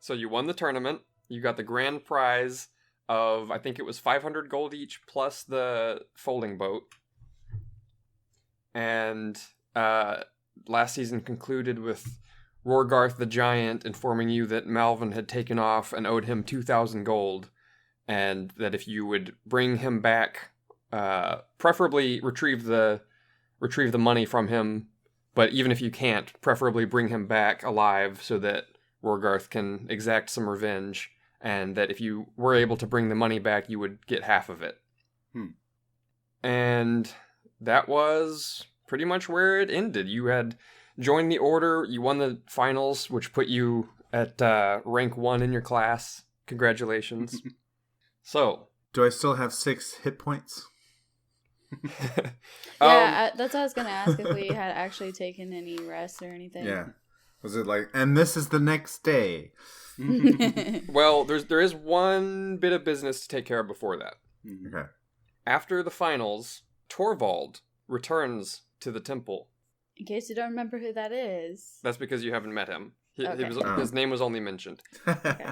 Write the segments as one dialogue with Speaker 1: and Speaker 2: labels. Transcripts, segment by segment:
Speaker 1: So you won the tournament. You got the grand prize of, I think it was 500 gold each, plus the folding boat. And last season concluded with Rhorgarth the Giant informing you that Malvin had taken off and owed him 2,000 gold, and that if you would bring him back, preferably retrieve the money from him, but even if you can't, preferably bring him back alive so that Rhorgarth can exact some revenge, and that if you were able to bring the money back, you would get half of it. And that was pretty much where it ended. You had joined the order, you won the finals, which put you at rank 1 in your class. Congratulations. So.
Speaker 2: Do I still have 6 hit points?
Speaker 3: That's what I was going to ask, if we had actually taken any rest or anything.
Speaker 2: Yeah. Was it like, and this is the next day?
Speaker 1: Well, there is one bit of business to take care of before that.
Speaker 2: Okay.
Speaker 1: After the finals, Torvald returns to the temple.
Speaker 3: In case you don't remember who that is.
Speaker 1: That's because you haven't met him.
Speaker 3: Okay.
Speaker 1: His name was only mentioned.
Speaker 3: Okay.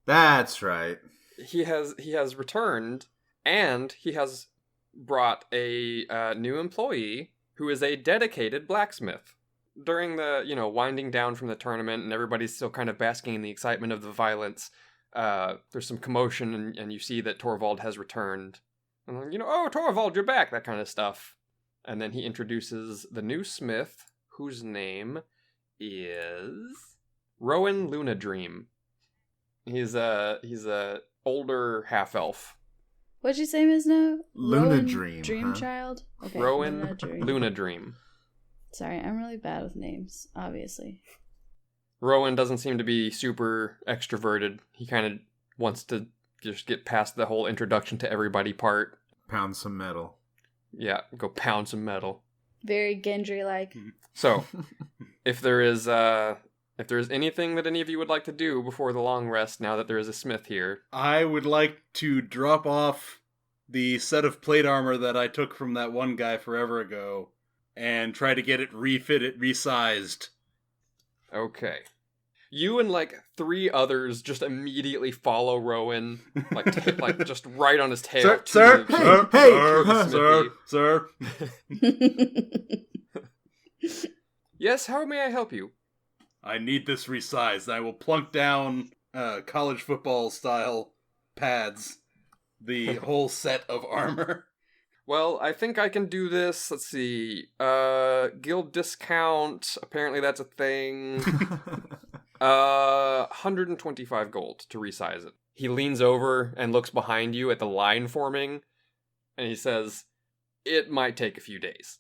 Speaker 2: That's right.
Speaker 1: He has returned, and he has brought a new employee who is a dedicated blacksmith. During the, winding down from the tournament, and everybody's still kind of basking in the excitement of the violence, there's some commotion, and you see that Torvald has returned. And, oh, Torvald, you're back, that kind of stuff. And then he introduces the new smith, whose name is Rowan Lunadream. He's a older half-elf.
Speaker 3: What'd you say his name?
Speaker 2: Lunadream.
Speaker 3: Dreamchild? Okay.
Speaker 1: Rowan Lunadream.
Speaker 3: Sorry, I'm really bad with names, obviously.
Speaker 1: Rowan doesn't seem to be super extroverted. He kind of wants to just get past the whole introduction to everybody part.
Speaker 2: Pound some metal.
Speaker 1: Yeah, go pound some metal.
Speaker 3: Very Gendry-like.
Speaker 1: So, if there's anything that any of you would like to do before the long rest, now that there is a smith here.
Speaker 4: I would like to drop off the set of plate armor that I took from that one guy forever ago and try to get it refitted, resized.
Speaker 1: Okay. You and 3 others just immediately follow Rowan, just right on his tail.
Speaker 4: Sir.
Speaker 1: Yes, how may I help you?
Speaker 4: I need this resized. I will plunk down college football style pads, the whole set of armor.
Speaker 1: Well, I think I can do this. Let's see. Guild discount. Apparently that's a thing. 125 gold to resize it. He leans over and looks behind you at the line forming, and he says, "It might take a few days."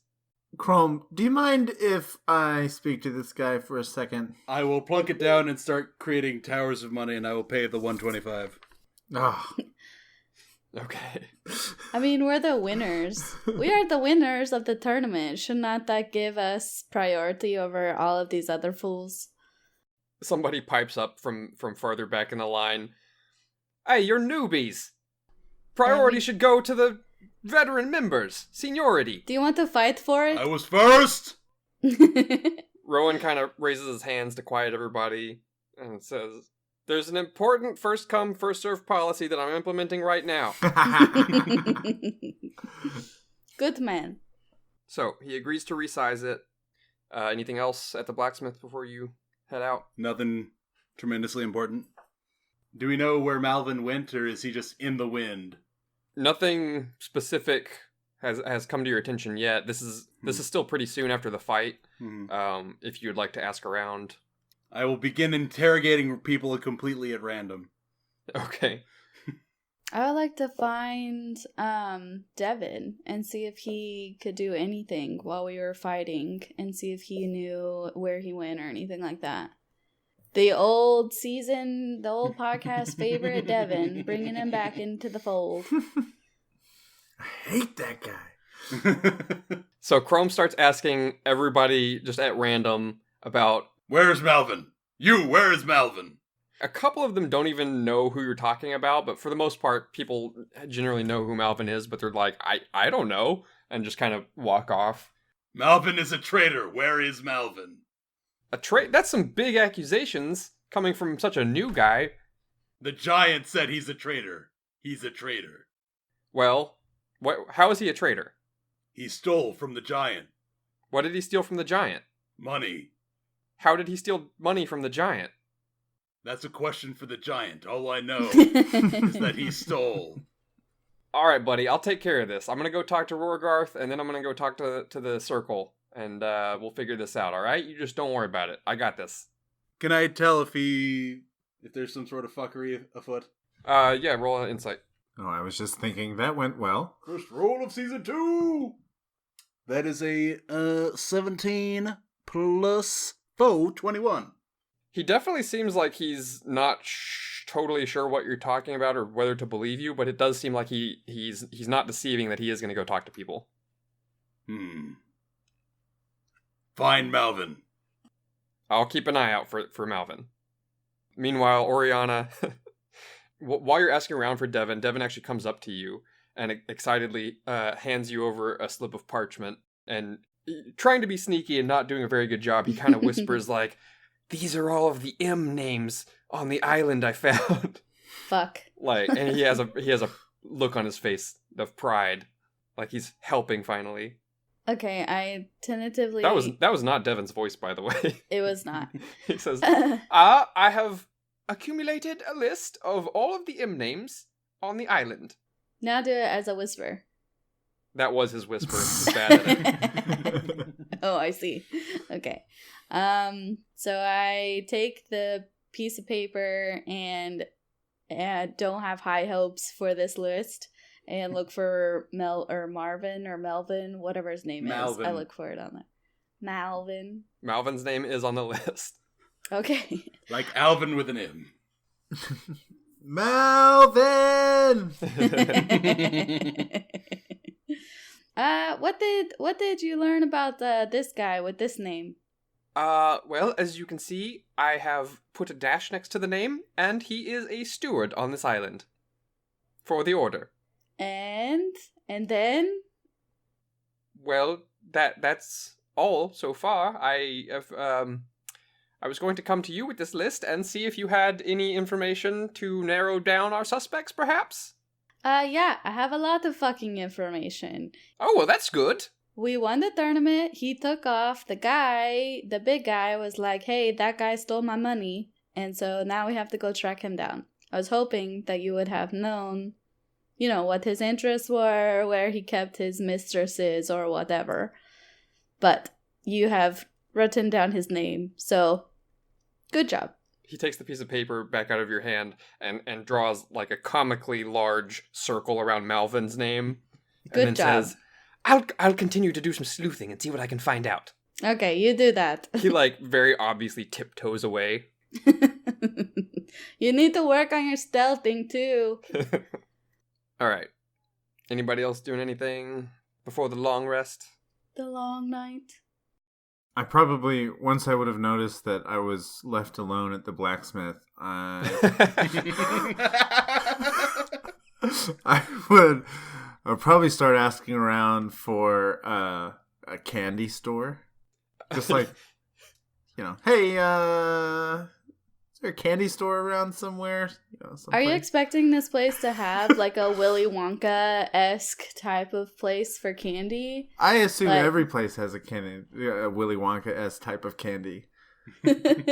Speaker 2: Chrome, do you mind if I speak to this guy for a second?
Speaker 4: I will plunk it down and start creating towers of money, and I will pay the 125.
Speaker 2: Oh.
Speaker 1: Okay.
Speaker 3: I mean, we're the winners. We are the winners of the tournament. Should not that give us priority over all of these other fools?
Speaker 1: Somebody pipes up from farther back in the line. Hey, you're newbies. Priority should go to the veteran members. Seniority.
Speaker 3: Do you want to fight for it?
Speaker 4: I was first!
Speaker 1: Rowan kind of raises his hands to quiet everybody and says, "There's an important first come, first served policy that I'm implementing right now."
Speaker 3: Good man.
Speaker 1: So, he agrees to resize it. Anything else at the blacksmith before you head out?
Speaker 4: Nothing tremendously important. Do we know where Malvin went, or is he just in the wind?
Speaker 1: Nothing specific has come to your attention yet. This is still pretty soon after the fight. If you'd like to ask around.
Speaker 4: I will begin interrogating people completely at random.
Speaker 1: Okay.
Speaker 3: I would like to find Devin and see if he could do anything while we were fighting, and see if he knew where he went or anything like that. The old podcast favorite Devin, bringing him back into the fold.
Speaker 2: I hate that guy.
Speaker 1: So Chrome starts asking everybody just at random about...
Speaker 4: Where's Malvin? Where is Malvin?
Speaker 1: A couple of them don't even know who you're talking about, but for the most part, people generally know who Malvin is, but they're like, I don't know, and just kind of walk off.
Speaker 4: Malvin is a traitor. Where is Malvin?
Speaker 1: A traitor? That's some big accusations. coming from such a new guy.
Speaker 4: The giant said he's a traitor. He's a traitor.
Speaker 1: Well, how is he a traitor?
Speaker 4: He stole from the giant.
Speaker 1: What did he steal from the giant?
Speaker 4: Money.
Speaker 1: How did he steal money from the giant?
Speaker 4: That's a question for the giant. All I know is that he stole.
Speaker 1: All right, buddy, I'll take care of this. I'm going to go talk to Rhorgarth, and then I'm going to go talk to the circle, and we'll figure this out, all right? You just don't worry about it. I got this.
Speaker 4: Can I tell if there's some sort of fuckery afoot?
Speaker 1: Yeah, roll an insight.
Speaker 2: Oh, I was just thinking that went well.
Speaker 4: First roll of season 2! That is a 17 plus 4, 21.
Speaker 1: He definitely seems like he's not totally sure what you're talking about or whether to believe you, but it does seem like he's not deceiving that he is going to go talk to people.
Speaker 4: Find Malvin.
Speaker 1: I'll keep an eye out for Malvin. Meanwhile, Oriana, while you're asking around for Devin actually comes up to you and excitedly hands you over a slip of parchment. And trying to be sneaky and not doing a very good job, he kind of whispers like, "These are all of the M names on the island I found."
Speaker 3: Fuck.
Speaker 1: Like, and he has a look on his face of pride, like he's helping finally.
Speaker 3: Okay, I tentatively...
Speaker 1: That was not Devin's voice, by the way.
Speaker 3: It was not.
Speaker 1: He says, I have accumulated a list of all of the M names on the island.
Speaker 3: Now do it as a whisper.
Speaker 1: That was his whisper. He's bad at it.
Speaker 3: Oh, I see. Okay. So I take the piece of paper and don't have high hopes for this list and look for Marvin or Melvin, whatever his name
Speaker 4: Malvin.
Speaker 3: is. I look for it on there. Malvin.
Speaker 1: Malvin's name is on the list.
Speaker 3: Okay.
Speaker 4: Like Alvin with an M.
Speaker 2: Malvin!
Speaker 3: What did you learn about this guy with this name?
Speaker 1: Well, as you can see, I have put a dash next to the name, and he is a steward on this island. For the order.
Speaker 3: And then?
Speaker 1: Well, that's all so far. I was going to come to you with this list and see if you had any information to narrow down our suspects, perhaps?
Speaker 3: Yeah, I have a lot of fucking information.
Speaker 1: Oh, well, that's good.
Speaker 3: We won the tournament, he took off, the big guy was like, hey, that guy stole my money, and so now we have to go track him down. I was hoping that you would have known, what his interests were, where he kept his mistresses or whatever. But you have written down his name, so good job.
Speaker 1: He takes the piece of paper back out of your hand and draws like a comically large circle around Malvin's name.
Speaker 3: Good
Speaker 1: and then
Speaker 3: job.
Speaker 1: says, I'll continue to do some sleuthing and see what I can find out.
Speaker 3: Okay, you do that.
Speaker 1: He very obviously tiptoes away.
Speaker 3: You need to work on your stealthing too.
Speaker 1: All right. Anybody else doing anything before the long rest?
Speaker 3: The long night.
Speaker 2: I probably, once I would have noticed that I was left alone at the blacksmith, I would probably start asking around for a candy store. Just like, hey, is there a candy store around somewhere?
Speaker 3: Are you expecting this place to have like a Willy Wonka-esque type of place for candy?
Speaker 2: I assume every place has a Willy Wonka-esque type of candy.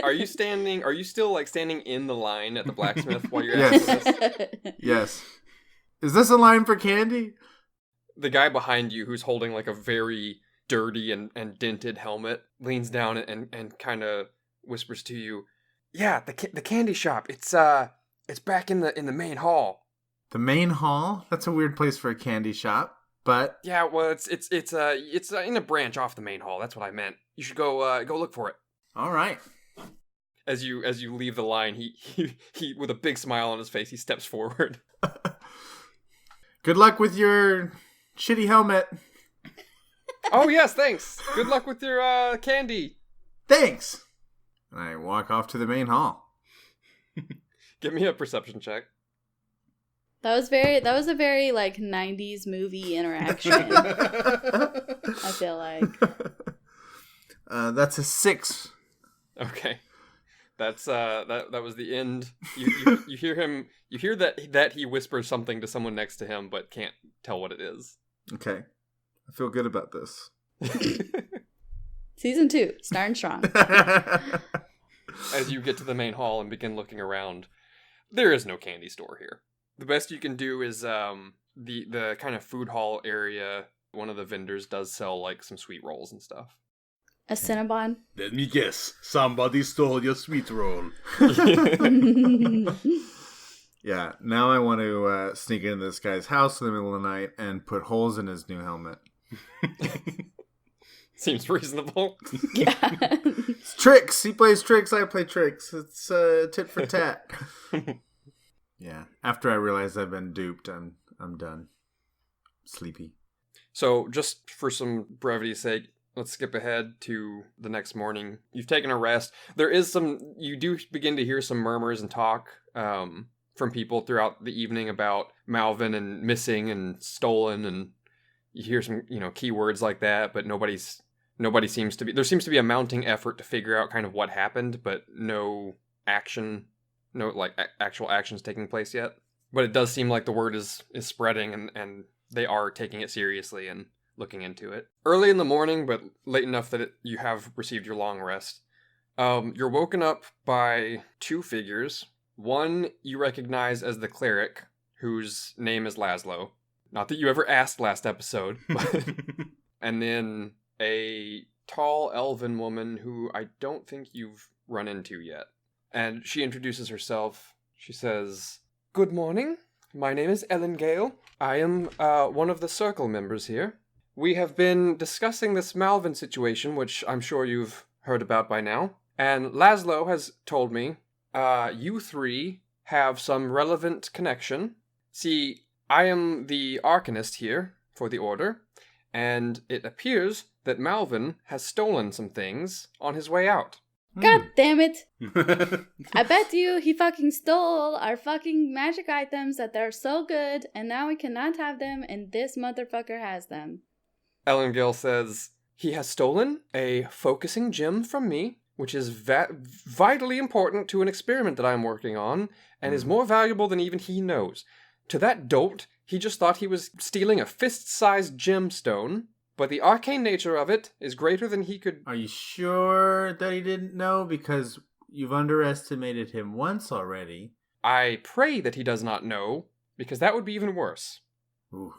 Speaker 1: Are you still standing in the line at the blacksmith while you're asking this?
Speaker 2: Yes. Is this a line for candy?
Speaker 1: The guy behind you, who's holding a very dirty and dented helmet, leans down and kind of whispers to you, "Yeah, the candy shop. It's back in the main hall."
Speaker 2: The main hall? That's a weird place for a candy shop, but
Speaker 1: yeah, well, it's in a branch off the main hall. That's what I meant. You should go look for it.
Speaker 2: All right.
Speaker 1: As you leave the line, he with a big smile on his face, he steps forward.
Speaker 2: Good luck with your shitty helmet.
Speaker 1: Oh yes, thanks. Good luck with your candy.
Speaker 2: Thanks. And I walk off to the main hall.
Speaker 1: Give me a perception check.
Speaker 3: That was a very 90s movie interaction. I feel like.
Speaker 2: That's a 6.
Speaker 1: Okay. That's that was the end. You hear him. You hear that he whispers something to someone next to him, but can't tell what it is.
Speaker 2: Okay, I feel good about this.
Speaker 3: Season 2, starting strong.
Speaker 1: As you get to the main hall and begin looking around, there is no candy store here. The best you can do is the kind of food hall area. One of the vendors does sell like some sweet rolls and stuff.
Speaker 3: A Cinnabon.
Speaker 4: Let me guess. Somebody stole your sweet roll.
Speaker 2: Yeah, now I want to sneak into this guy's house in the middle of the night and put holes in his new helmet.
Speaker 1: Seems reasonable.
Speaker 3: Yeah.
Speaker 2: It's tricks. He plays tricks. I play tricks. It's tit for tat. Yeah. After I realize I've been duped, I'm done. Sleepy.
Speaker 1: So, just for some brevity's sake, let's skip ahead to the next morning. You've taken a rest. You do begin to hear some murmurs and talk from people throughout the evening about Malvin and missing and stolen, and you hear some, keywords like that, but there seems to be a mounting effort to figure out kind of what happened, but no action, actual actions taking place yet. But it does seem like the word is spreading, and they are taking it seriously and looking into it. Early in the morning, but late enough that you have received your long rest. You're woken up by two figures. One you recognize as the cleric, whose name is Laszlo. Not that you ever asked last episode, but... And then a tall elven woman who I don't think you've run into yet. And she introduces herself. She says, "Good morning. My name is Ellen Gale. I am one of the Circle members here. We have been discussing this Malvin situation, which I'm sure you've heard about by now. And Laszlo has told me you three have some relevant connection. See, I am the Arcanist here for the Order, and it appears that Malvin has stolen some things on his way out."
Speaker 3: God damn it. I bet you he fucking stole our fucking magic items that they're so good, and now we cannot have them, and this motherfucker has them.
Speaker 1: Ellen Gale says, "He has stolen a focusing gem from me, which is vitally important to an experiment that I'm working on, and is more valuable than even he knows. To that dolt, he just thought he was stealing a fist-sized gemstone, but the arcane nature of it is greater than he could..."
Speaker 2: Are you sure that he didn't know? Because you've underestimated him once already.
Speaker 1: "I pray that he does not know, because that would be even worse.
Speaker 2: Ooh.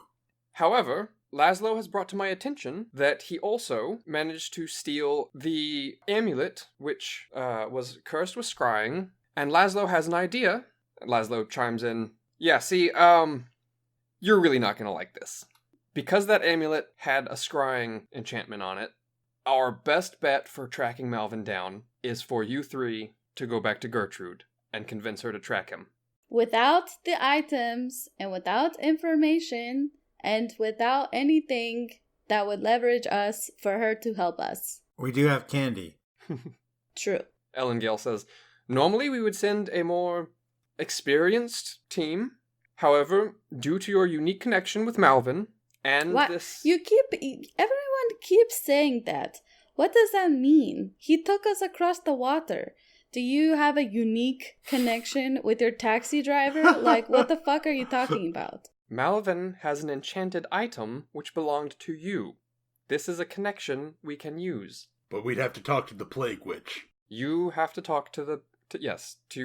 Speaker 1: However, Laszlo has brought to my attention that he also managed to steal the amulet, which was cursed with scrying, and Laszlo has an idea." Laszlo chimes in, "Yeah, see, you're really not gonna like this. Because that amulet had a scrying enchantment on it, our best bet for tracking Malvin down is for you three to go back to Gertrude and convince her to track him."
Speaker 3: Without the items, and without information, and without anything that would leverage us for her to help us.
Speaker 2: We do have candy.
Speaker 3: True.
Speaker 1: Ellen Gale says, "Normally we would send a more experienced team. However, due to your unique connection with Malvin and
Speaker 3: What?
Speaker 1: this..."
Speaker 3: Everyone keeps saying that. What does that mean? He took us across the water. Do you have a unique connection with your taxi driver? Like, what the fuck are you talking about?
Speaker 1: "Malvin has an enchanted item which belonged to you. This is a connection we can use."
Speaker 4: But we'd have to talk to the Plague Witch.
Speaker 1: "You have to talk to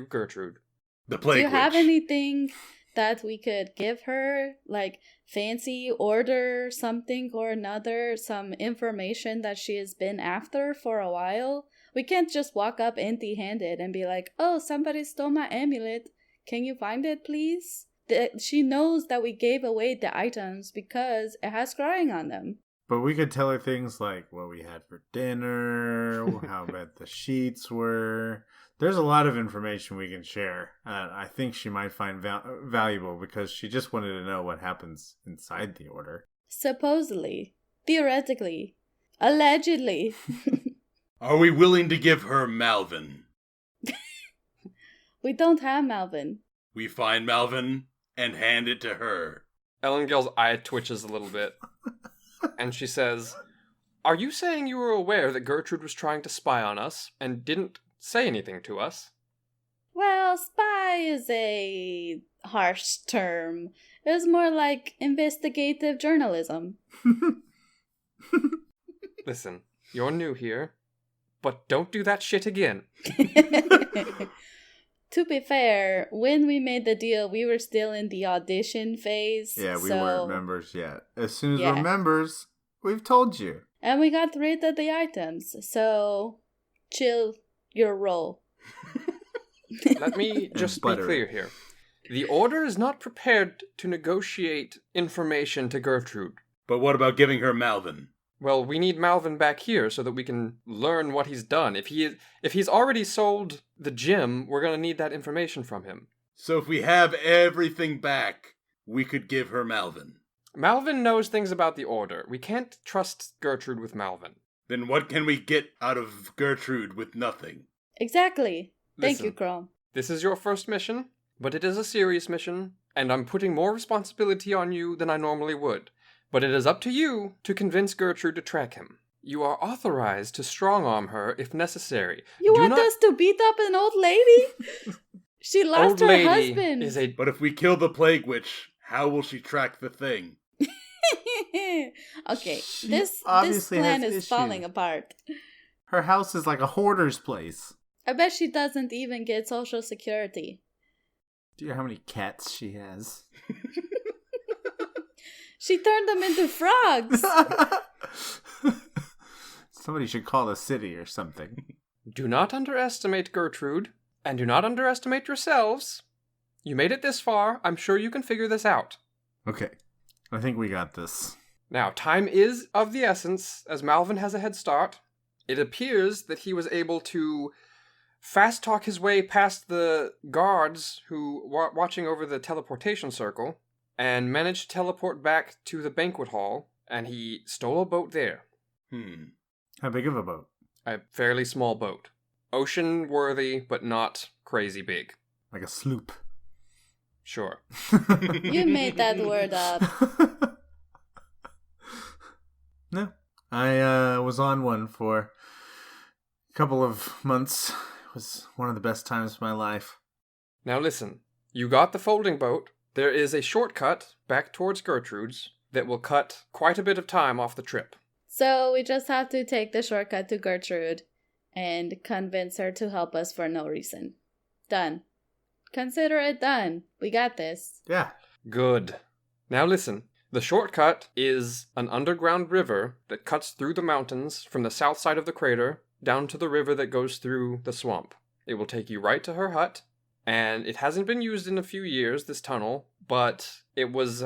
Speaker 1: Gertrude."
Speaker 4: The Plague
Speaker 3: Do you
Speaker 4: Witch.
Speaker 3: have anything that we could give her? Like, fancy order something or another? Some information that she has been after for a while? We can't just walk up empty-handed and be like, "Oh, somebody stole my amulet. Can you find it, please?" She knows that we gave away the items because it has scrying on them.
Speaker 2: But we could tell her things like what we had for dinner, how bad the sheets were. There's a lot of information we can share. I think she might find valuable because she just wanted to know what happens inside the Order.
Speaker 3: Supposedly. Theoretically. Allegedly.
Speaker 4: Are we willing to give her Malvin?
Speaker 3: We don't have Malvin.
Speaker 4: We find Malvin and hand it to her.
Speaker 1: Ellen Gale's eye twitches a little bit, and she says, "Are you saying you were aware that Gertrude was trying to spy on us and didn't say anything to us.
Speaker 3: Well, spy is a harsh term. It was more like investigative journalism.
Speaker 1: Listen, you're new here, but don't do that shit again.
Speaker 3: To be fair, when we made the deal, we were still in the audition phase.
Speaker 2: Yeah, we
Speaker 3: so...
Speaker 2: weren't members yet. As soon as
Speaker 3: Yeah.
Speaker 2: we're members, we've told you.
Speaker 3: And we got rid of the items, so chill your roll.
Speaker 1: Let me just be
Speaker 2: butter
Speaker 1: clear
Speaker 2: it.
Speaker 1: here. The Order is not prepared to negotiate information to Gertrude.
Speaker 4: But what about giving her Malvin?
Speaker 1: Well, we need Malvin back here so that we can learn what he's done. If he's already sold the gym, we're going to need that information from him.
Speaker 4: So if we have everything back, we could give her Malvin.
Speaker 1: Malvin knows things about the Order. We can't trust Gertrude with Malvin.
Speaker 4: Then what can we get out of Gertrude with nothing?
Speaker 3: Exactly. Thank
Speaker 1: Listen,
Speaker 3: you, Chrome.
Speaker 1: This is your first mission, but it is a serious mission, and I'm putting more responsibility on you than I normally would. But it is up to you to convince Gertrude to track him. You are authorized to strong-arm her if necessary.
Speaker 3: You
Speaker 1: Do
Speaker 3: want
Speaker 1: not-
Speaker 3: us to beat up an old lady? She lost
Speaker 1: Old
Speaker 3: her
Speaker 1: lady
Speaker 3: husband.
Speaker 1: is a
Speaker 4: But if we kill the Plague Witch, how will she track the thing?
Speaker 3: Okay,
Speaker 2: She
Speaker 3: this
Speaker 2: obviously
Speaker 3: plan
Speaker 2: has
Speaker 3: is
Speaker 2: issues.
Speaker 3: falling apart.
Speaker 2: Her house is like a hoarder's place.
Speaker 3: I bet she doesn't even get Social Security.
Speaker 2: Do you know how many cats she has?
Speaker 3: She turned them into frogs.
Speaker 2: Somebody should call the city or something.
Speaker 1: Do not underestimate Gertrude, and do not underestimate yourselves. You made it this far. I'm sure you can figure this out.
Speaker 2: Okay, I think we got this.
Speaker 1: Now, time is of the essence, as Malvin has a head start. It appears that he was able to fast-talk his way past the guards who were watching over the teleportation circle, and managed to teleport back to the banquet hall, and he stole a boat there.
Speaker 2: How big of a boat?
Speaker 1: A fairly small boat. Ocean-worthy, but not crazy big.
Speaker 2: Like a sloop.
Speaker 1: Sure.
Speaker 3: You made that word up.
Speaker 2: No. I was on one for a couple of months. It was one of the best times of my life.
Speaker 1: Now listen, you got the folding boat. There is a shortcut back towards Gertrude's that will cut quite a bit of time off the trip.
Speaker 3: So we just have to take the shortcut to Gertrude and convince her to help us for no reason. Done. Consider it done. We got this.
Speaker 2: Yeah.
Speaker 1: Good. Now listen, the shortcut is an underground river that cuts through the mountains from the south side of the crater down to the river that goes through the swamp. It will take you right to her hut, and it hasn't been used in a few years, this tunnel, but it was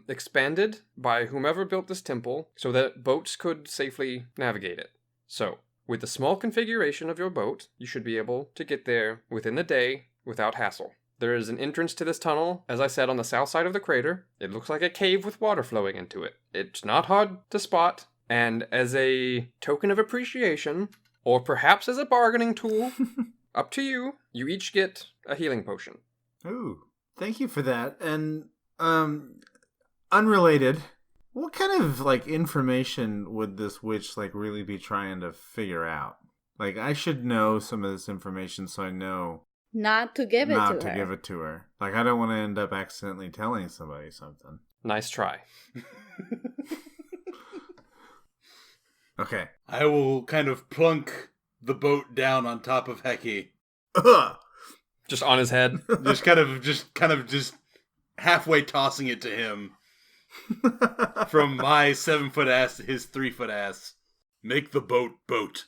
Speaker 1: expanded by whomever built this temple so that boats could safely navigate it. So, with the small configuration of your boat, you should be able to get there within the day without hassle. There is an entrance to this tunnel, as I said, on the south side of the crater. It looks like a cave with water flowing into it. It's not hard to spot, and as a token of appreciation, or perhaps as a bargaining tool, up to you, you each get a healing potion.
Speaker 2: Ooh, thank you for that. And, unrelated, what kind of, information would this witch, really be trying to figure out? I should know some of this information so I know
Speaker 3: Not to give it
Speaker 2: not
Speaker 3: to
Speaker 2: to
Speaker 3: her.
Speaker 2: give it to her. I don't want to end up accidentally telling somebody something.
Speaker 1: Nice try.
Speaker 2: Okay.
Speaker 4: I will kind of plunk the boat down on top of Heki.
Speaker 2: Ugh.
Speaker 1: Just on his head.
Speaker 4: just halfway tossing it to him from my 7-foot ass to his 3-foot ass. Make the boat.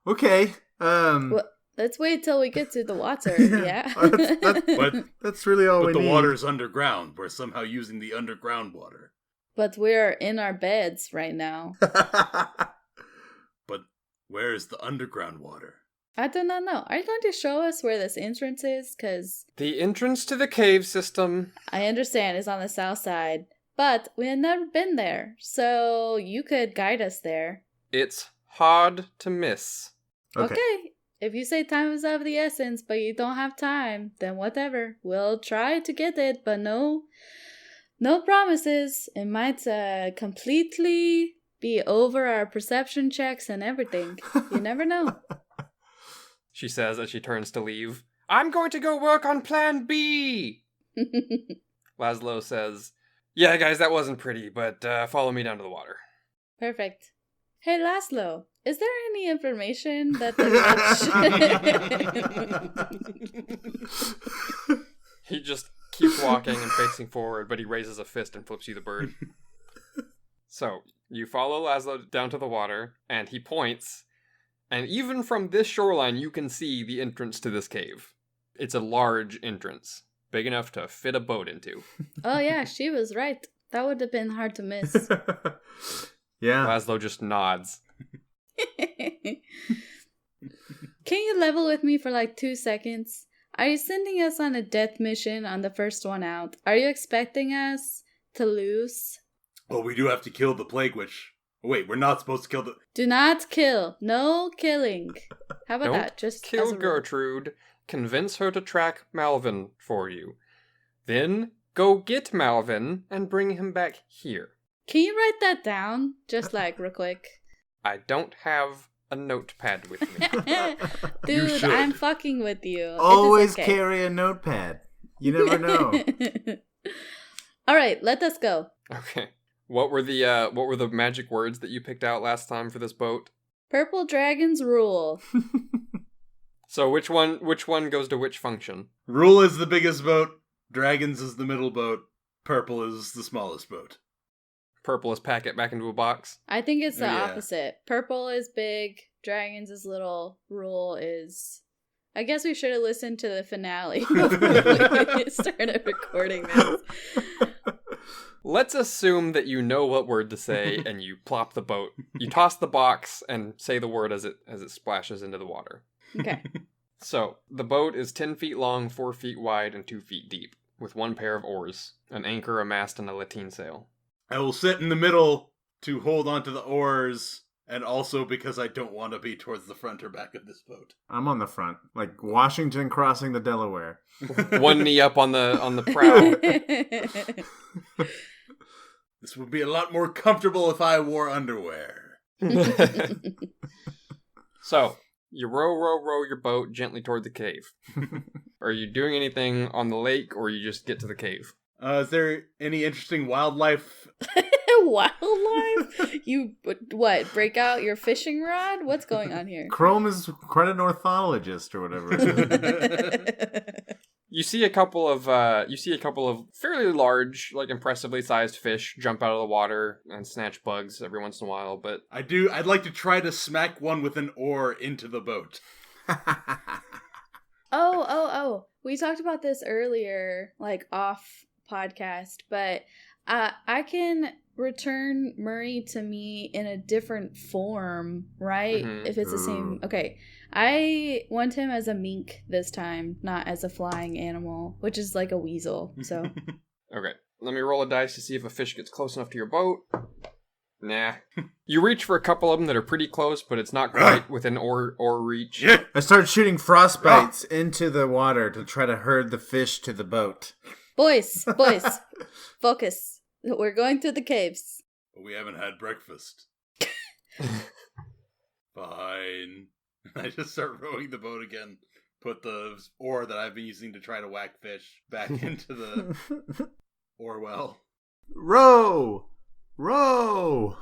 Speaker 2: Okay.
Speaker 3: Well, let's wait till we get to the water, yeah?
Speaker 2: That's really all
Speaker 4: But
Speaker 2: we
Speaker 4: the
Speaker 2: need.
Speaker 4: water's underground. We're somehow using the underground water.
Speaker 3: But we're in our beds right now.
Speaker 4: But where is the underground water?
Speaker 3: I do not know. Are you going to show us where this entrance is? Because
Speaker 1: The entrance to the cave system.
Speaker 3: I understand it's on the south side, but we have never been there. So you could guide us there.
Speaker 1: It's hard to miss.
Speaker 3: Okay. If you say time is of the essence, but you don't have time, then whatever. We'll try to get it, but no promises. It might completely be over our perception checks and everything. You never know.
Speaker 1: she says as she turns to leave. I'm going to go work on Plan B! Laszlo says, yeah, guys, that wasn't pretty, but follow me down to the water.
Speaker 3: Perfect. Hey, Laszlo, is there any information that the witch...
Speaker 1: He just keeps walking and facing forward, but he raises a fist and flips you the bird. So, you follow Laszlo down to the water, and he points, and even from this shoreline, you can see the entrance to this cave. It's a large entrance, big enough to fit a boat into.
Speaker 3: Oh yeah, she was right. That would have been hard to miss.
Speaker 2: Yeah.
Speaker 1: Laszlo just nods.
Speaker 3: Can you level with me for like 2 seconds? Are you sending us on a death mission on the first one out? Are you expecting us to lose?
Speaker 4: Well, we do have to kill the Plague Witch. Wait, we're not supposed to kill the...
Speaker 3: Do not kill. No killing. How about
Speaker 1: Don't
Speaker 3: that? Just
Speaker 1: kill
Speaker 3: as a rule.
Speaker 1: Gertrude. Convince her to track Malvin for you. Then go get Malvin and bring him back here.
Speaker 3: Can you write that down? Just like real quick.
Speaker 1: I don't have a notepad with me.
Speaker 3: Dude,
Speaker 4: should.
Speaker 3: I'm fucking with you. It is
Speaker 2: Always
Speaker 3: okay.
Speaker 2: carry a notepad. You never know.
Speaker 3: All right, let us go.
Speaker 1: Okay. What were the magic words that you picked out last time for this boat?
Speaker 3: Purple dragons rule.
Speaker 1: So which one goes to which function?
Speaker 4: Rule is the biggest boat. Dragons is the middle boat. Purple is the smallest boat.
Speaker 1: Purple is pack it back into a box.
Speaker 3: I think it's the
Speaker 4: Yeah.
Speaker 3: opposite. Purple is big, dragons is little, rule is... I guess we should have listened to the finale before we started recording this.
Speaker 1: Let's assume that you know what word to say and you plop the boat. You toss the box and say the word as it splashes into the water.
Speaker 3: Okay.
Speaker 1: So, the boat is 10 feet long, 4 feet wide, and 2 feet deep, with 1 pair of oars, an anchor, a mast, and a lateen sail.
Speaker 4: I will sit in the middle to hold onto the oars, and also because I don't want to be towards the front or back of this boat.
Speaker 2: I'm on the front, like Washington crossing the Delaware.
Speaker 1: One knee up on the prow.
Speaker 4: This would be a lot more comfortable if I wore underwear.
Speaker 1: So, you row your boat gently toward the cave. Are you doing anything on the lake, or you just get to the cave?
Speaker 4: Is there any interesting wildlife?
Speaker 3: Wildlife? You, what, break out your fishing rod? What's going on here?
Speaker 2: Chrome is quite an ornithologist or whatever it is.
Speaker 1: You see a couple of fairly large, like impressively sized fish jump out of the water and snatch bugs every once in a while, but
Speaker 4: I'd like to try to smack one with an oar into the boat.
Speaker 3: Oh. We talked about this earlier, like off podcast, but I can return Murray to me in a different form, right?
Speaker 1: Mhm.
Speaker 3: If it's the same. Okay. I want him as a mink this time, not as a flying animal, which is like a weasel. So
Speaker 1: okay. Let me roll a dice to see if a fish gets close enough to your boat. Nah. You reach for a couple of them that are pretty close, but it's not quite within oar reach.
Speaker 4: Yeah.
Speaker 2: I start shooting frostbites into the water to try to herd the fish to the boat.
Speaker 3: boys, focus. We're going through the caves.
Speaker 4: But we haven't had breakfast. Fine. I just start rowing the boat again. Put the oar that I've been using to try to whack fish back into the oar well.
Speaker 2: Row! Row!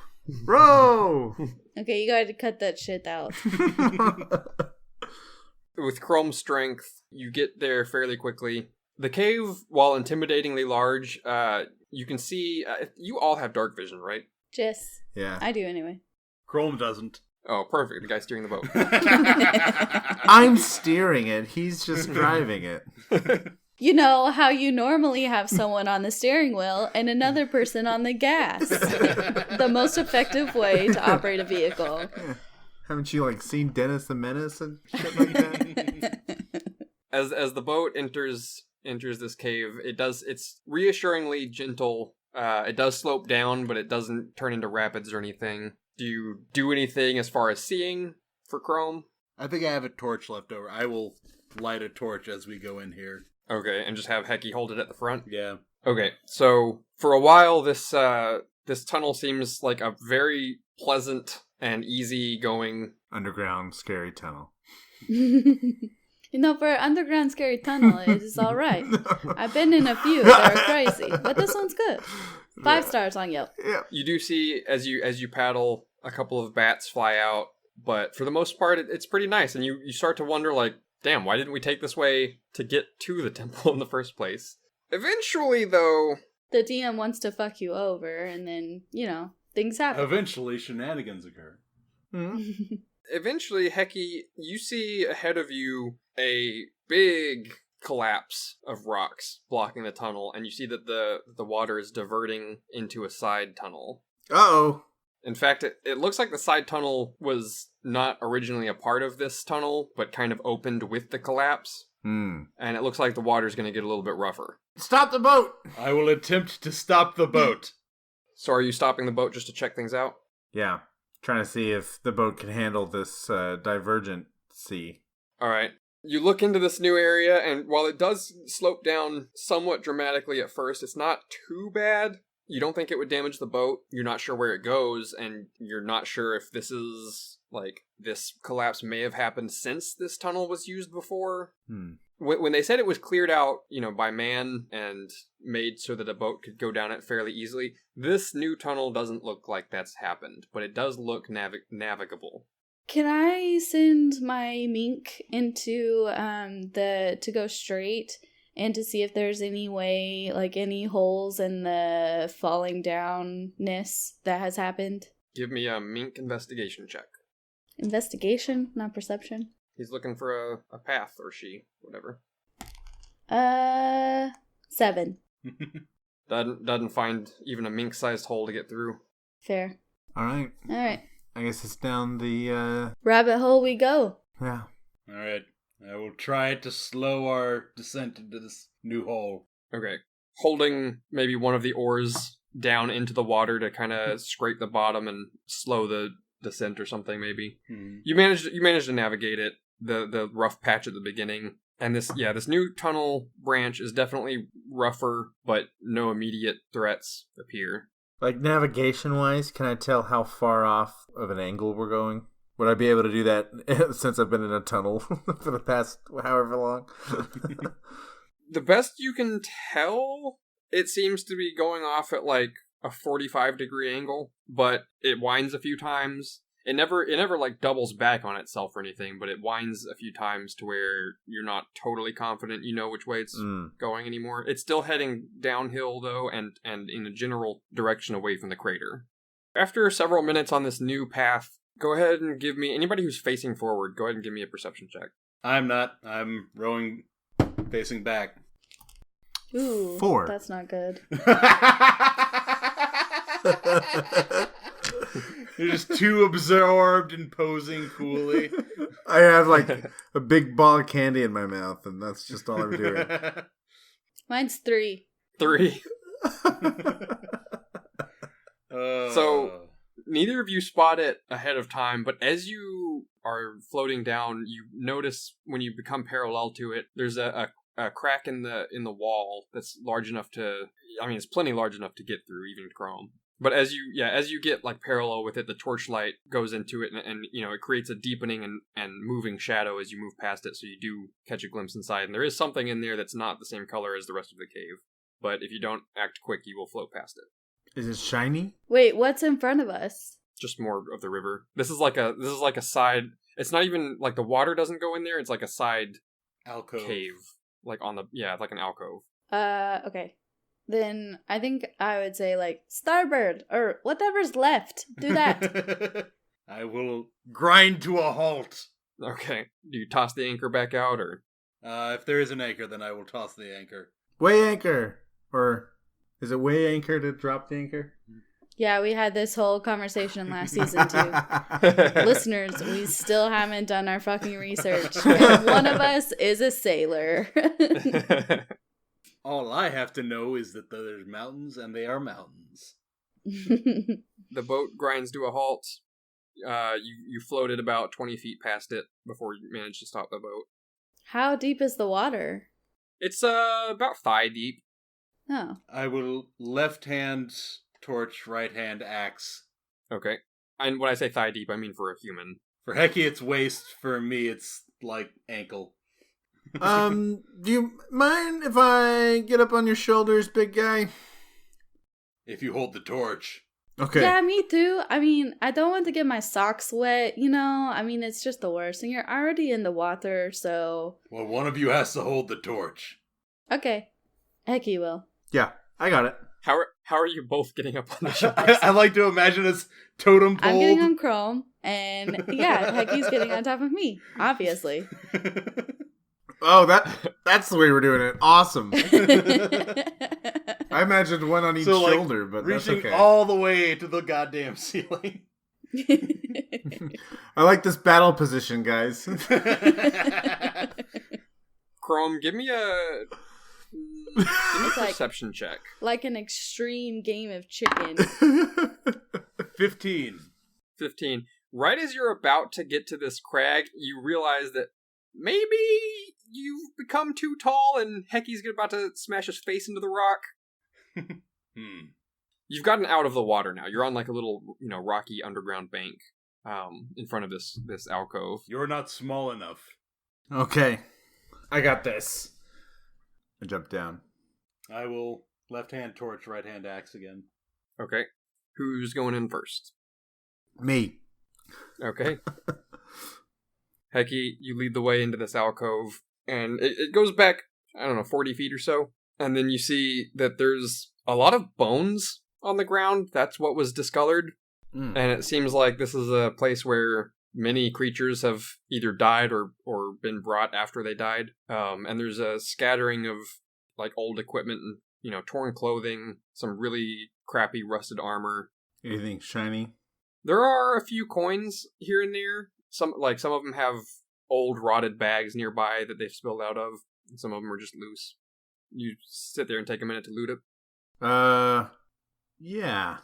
Speaker 2: Row!
Speaker 3: Okay, you gotta cut that shit out.
Speaker 1: With Chrome's strength, you get there fairly quickly. The cave, while intimidatingly large, you can see... you all have dark vision, right?
Speaker 3: Jess.
Speaker 2: Yeah.
Speaker 3: I do anyway.
Speaker 4: Chrome doesn't.
Speaker 1: Oh, perfect. The guy steering the boat.
Speaker 2: I'm steering it. He's just driving it.
Speaker 3: You know how you normally have someone on the steering wheel and another person on the gas. The most effective way to operate a vehicle.
Speaker 2: Yeah. Haven't you seen Dennis the Menace and shit like that?
Speaker 1: As the boat enters this cave, it's reassuringly gentle. It does slope down, but it doesn't turn into rapids or anything. Do you do anything as far as seeing for Chrome?
Speaker 4: I think I have a torch left over. I will light a torch as we go in here.
Speaker 1: Okay, and just have Hecky hold it at the front?
Speaker 4: Yeah.
Speaker 1: Okay, so for a while, this tunnel seems like a very pleasant and easy-going...
Speaker 2: Underground scary tunnel.
Speaker 3: For an underground scary tunnel, it is all right. I've been in a few that are crazy, but this one's good. 5 stars on Yelp.
Speaker 2: Yeah.
Speaker 1: You do see, as you paddle, a couple of bats fly out, but for the most part, it's pretty nice, and you start to wonder, like, damn, why didn't we take this way to get to the temple in the first place? Eventually, though...
Speaker 3: The DM wants to fuck you over, and then, things happen.
Speaker 4: Eventually, shenanigans occur.
Speaker 2: Mm-hmm.
Speaker 1: Eventually, Heki, you see ahead of you a big collapse of rocks blocking the tunnel, and you see that the water is diverting into a side tunnel.
Speaker 2: Uh-oh.
Speaker 1: In fact, it looks like the side tunnel was not originally a part of this tunnel, but kind of opened with the collapse.
Speaker 2: Hmm.
Speaker 1: And it looks like the water's going to get a little bit rougher.
Speaker 2: Stop the boat!
Speaker 4: I will attempt to stop the boat.
Speaker 1: So are you stopping the boat just to check things out?
Speaker 2: Yeah. Trying to see if the boat can handle this divergent sea.
Speaker 1: All right. You look into this new area, and while it does slope down somewhat dramatically at first, it's not too bad. You don't think it would damage the boat. You're not sure where it goes, and you're not sure if this is, this collapse may have happened since this tunnel was used before. When they said it was cleared out, by man and made so that a boat could go down it fairly easily, this new tunnel doesn't look like that's happened, but it does look navigable.
Speaker 3: Can I send my mink into to go straight and to see if there's any way, any holes in the falling downness that has happened?
Speaker 1: Give me a mink investigation check.
Speaker 3: Investigation, not perception.
Speaker 1: He's looking for a path, or she, whatever.
Speaker 3: 7.
Speaker 1: Doesn't find even a mink-sized hole to get through.
Speaker 3: Fair.
Speaker 2: All right. I guess it's down the...
Speaker 3: Rabbit hole we go.
Speaker 2: Yeah.
Speaker 4: All right. I will try to slow our descent into this new hole.
Speaker 1: Okay. Holding maybe one of the oars down into the water to kind of scrape the bottom and slow the descent or something, maybe. You managed to navigate it, the rough patch at the beginning. And this new tunnel branch is definitely rougher, but no immediate threats appear.
Speaker 2: Navigation-wise, can I tell how far off of an angle we're going? Would I be able to do that since I've been in a tunnel for the past however long?
Speaker 1: The best you can tell, it seems to be going off at a 45-degree angle, but it winds a few times. It never doubles back on itself or anything, but it winds a few times to where you're not totally confident you know which way it's going anymore. It's still heading downhill, though, and in a general direction away from the crater. After several minutes on this new path, go ahead and give me... Anybody who's facing forward, go ahead and give me a perception check.
Speaker 4: I'm not. I'm rowing facing back.
Speaker 3: Ooh,
Speaker 2: 4.
Speaker 3: That's not good.
Speaker 4: You're just too absorbed and posing coolly.
Speaker 2: I have a big ball of candy in my mouth, and that's just all I'm doing.
Speaker 3: Mine's 3.
Speaker 1: 3. So, neither of you spot it ahead of time, but as you are floating down, you notice when you become parallel to it, there's a crack in the wall that's large enough to... it's plenty large enough to get through, even chrome. But as you get parallel with it, the torchlight goes into it, and it creates a deepening and moving shadow as you move past it, so you do catch a glimpse inside. And there is something in there that's not the same color as the rest of the cave. But if you don't act quick, you will float past it.
Speaker 2: Is it shiny?
Speaker 3: Wait, what's in front of us?
Speaker 1: Just more of the river. This is like a side. It's not even the water doesn't go in there. It's like a side
Speaker 4: alcove
Speaker 1: cave, like an alcove.
Speaker 3: Okay. Then I think I would say starboard or whatever's left. Do that.
Speaker 4: I will grind to a halt.
Speaker 1: Okay. Do you toss the anchor back out, or?
Speaker 4: If there is an anchor, then I will toss the anchor.
Speaker 2: Weigh anchor! Or is it weigh anchor to drop the anchor?
Speaker 3: Yeah, we had this whole conversation last season too. Listeners, we still haven't done our fucking research. And one of us is a sailor.
Speaker 4: All I have to know is that there's mountains, and they are mountains.
Speaker 1: The boat grinds to a halt. You floated about 20 feet past it before you managed to stop the boat.
Speaker 3: How deep is the water?
Speaker 1: It's about thigh deep.
Speaker 3: Oh.
Speaker 4: I will left hand torch, right hand axe.
Speaker 1: Okay. And when I say thigh deep, I mean for a human.
Speaker 4: For Heki, it's waist. For me, it's like, ankle.
Speaker 2: Do you mind if I get up on your shoulders, big guy?
Speaker 4: If you hold the torch.
Speaker 2: Okay.
Speaker 3: Yeah, me too. I mean, I don't want to get my socks wet, you know? I mean, it's just the worst. And you're already in the water, so...
Speaker 4: Well, one of you has to hold the torch.
Speaker 3: Okay. Heck, you will.
Speaker 2: Yeah, I got it.
Speaker 1: How are you both getting up on the shoulders?
Speaker 4: I like to imagine it's totem pole.
Speaker 3: I'm getting on Chrome, and yeah, Hecky's getting on top of me, obviously.
Speaker 2: Oh, that's the way we're doing it. Awesome. I imagined one on each shoulder, but that's
Speaker 4: reaching
Speaker 2: okay.
Speaker 4: all the way to the goddamn ceiling.
Speaker 2: I like this battle position, guys.
Speaker 1: Chrome, give me a perception check.
Speaker 3: Like an extreme game of chicken.
Speaker 4: 15.
Speaker 1: 15. Right as you're about to get to this crag, you realize that maybe you've become too tall and Hecky's about to smash his face into the rock. You've gotten out of the water now. You're on like a little, rocky underground bank in front of this alcove.
Speaker 4: You're not small enough.
Speaker 2: Okay. I got this. I jump down.
Speaker 4: I will left hand torch, right hand axe again.
Speaker 1: Okay. Who's going in first?
Speaker 2: Me.
Speaker 1: Okay. Hecky, you lead the way into this alcove, and it goes back, 40 feet or so, and then you see that there's a lot of bones on the ground. That's what was discolored, and it seems like this is a place where many creatures have either died or been brought after they died, and there's a scattering of, like, old equipment and, torn clothing, some really crappy rusted armor.
Speaker 2: Anything shiny?
Speaker 1: There are a few coins here and there. Some of them have old rotted bags nearby that they've spilled out of. And some of them are just loose. You sit there and take a minute to loot it.
Speaker 2: Yeah.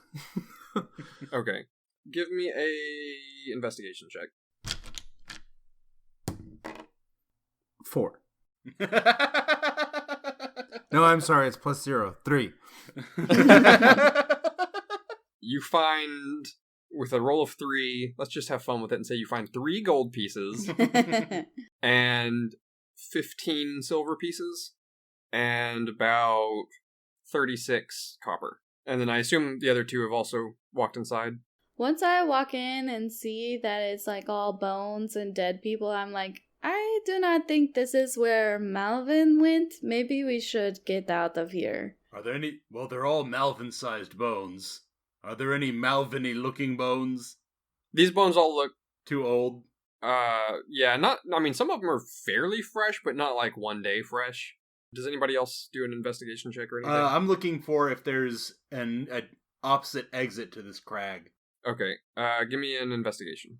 Speaker 1: Okay. Give me a investigation check.
Speaker 2: 4. No, I'm sorry. It's +0. 3.
Speaker 1: You find, with a roll of 3, let's just have fun with it and say you find 3 gold pieces and 15 silver pieces and about 36 copper. And then I assume the other 2 have also walked inside.
Speaker 3: Once I walk in and see that it's like all bones and dead people, I'm like, I do not think this is where Malvin went. Maybe we should get out of here.
Speaker 4: Are there any... Well, they're all Malvin-sized bones. Are there any Malvin-y looking bones?
Speaker 1: These bones all look...
Speaker 4: Too old?
Speaker 1: Yeah, not... I mean, some of them are fairly fresh, but not like one day fresh. Does anybody else do an investigation check or anything?
Speaker 4: I'm looking for if there's an opposite exit to this crag.
Speaker 1: Okay, give me an investigation.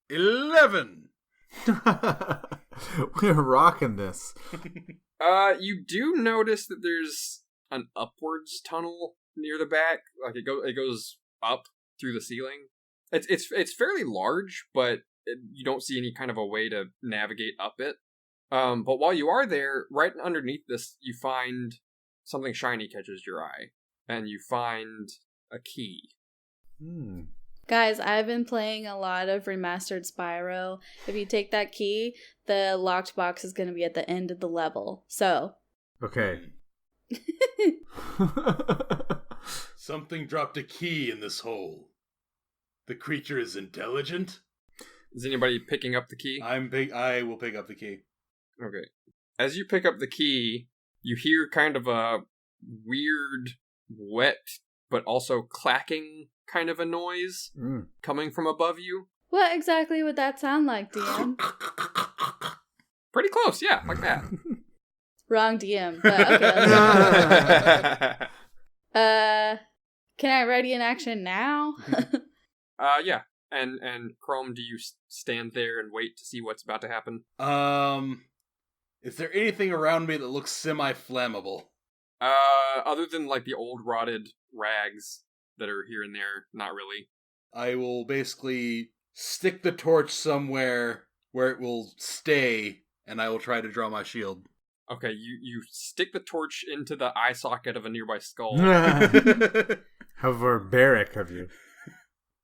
Speaker 4: 11!
Speaker 2: We're rocking this.
Speaker 1: You do notice that there's an upwards tunnel near the back. Like it goes up through the ceiling. It's fairly large, but you don't see any kind of a way to navigate up it. But while you are there, right underneath this, you find something shiny catches your eye, and you find a key.
Speaker 3: Guys, I've been playing a lot of remastered Spyro. If you take that key, the locked box is going to be at the end of the level. So.
Speaker 2: Okay.
Speaker 4: Something dropped a key in this hole. The creature is intelligent?
Speaker 1: Is anybody picking up the key?
Speaker 4: I will pick up the key.
Speaker 1: Okay. As you pick up the key, you hear kind of a weird, wet, but also clacking kind of a noise coming from above you.
Speaker 3: What exactly would that sound like, DM?
Speaker 1: Pretty close, yeah, like that.
Speaker 3: Wrong DM, but okay. Can I ready in action now?
Speaker 1: Yeah. And Chrome, do you stand there and wait to see what's about to happen?
Speaker 4: Is there anything around me that looks semi-flammable?
Speaker 1: Other than like the old rotted rags that are here and there, not really.
Speaker 4: I will basically stick the torch somewhere where it will stay, and I will try to draw my shield.
Speaker 1: Okay, you stick the torch into the eye socket of a nearby skull.
Speaker 2: How barbaric of you.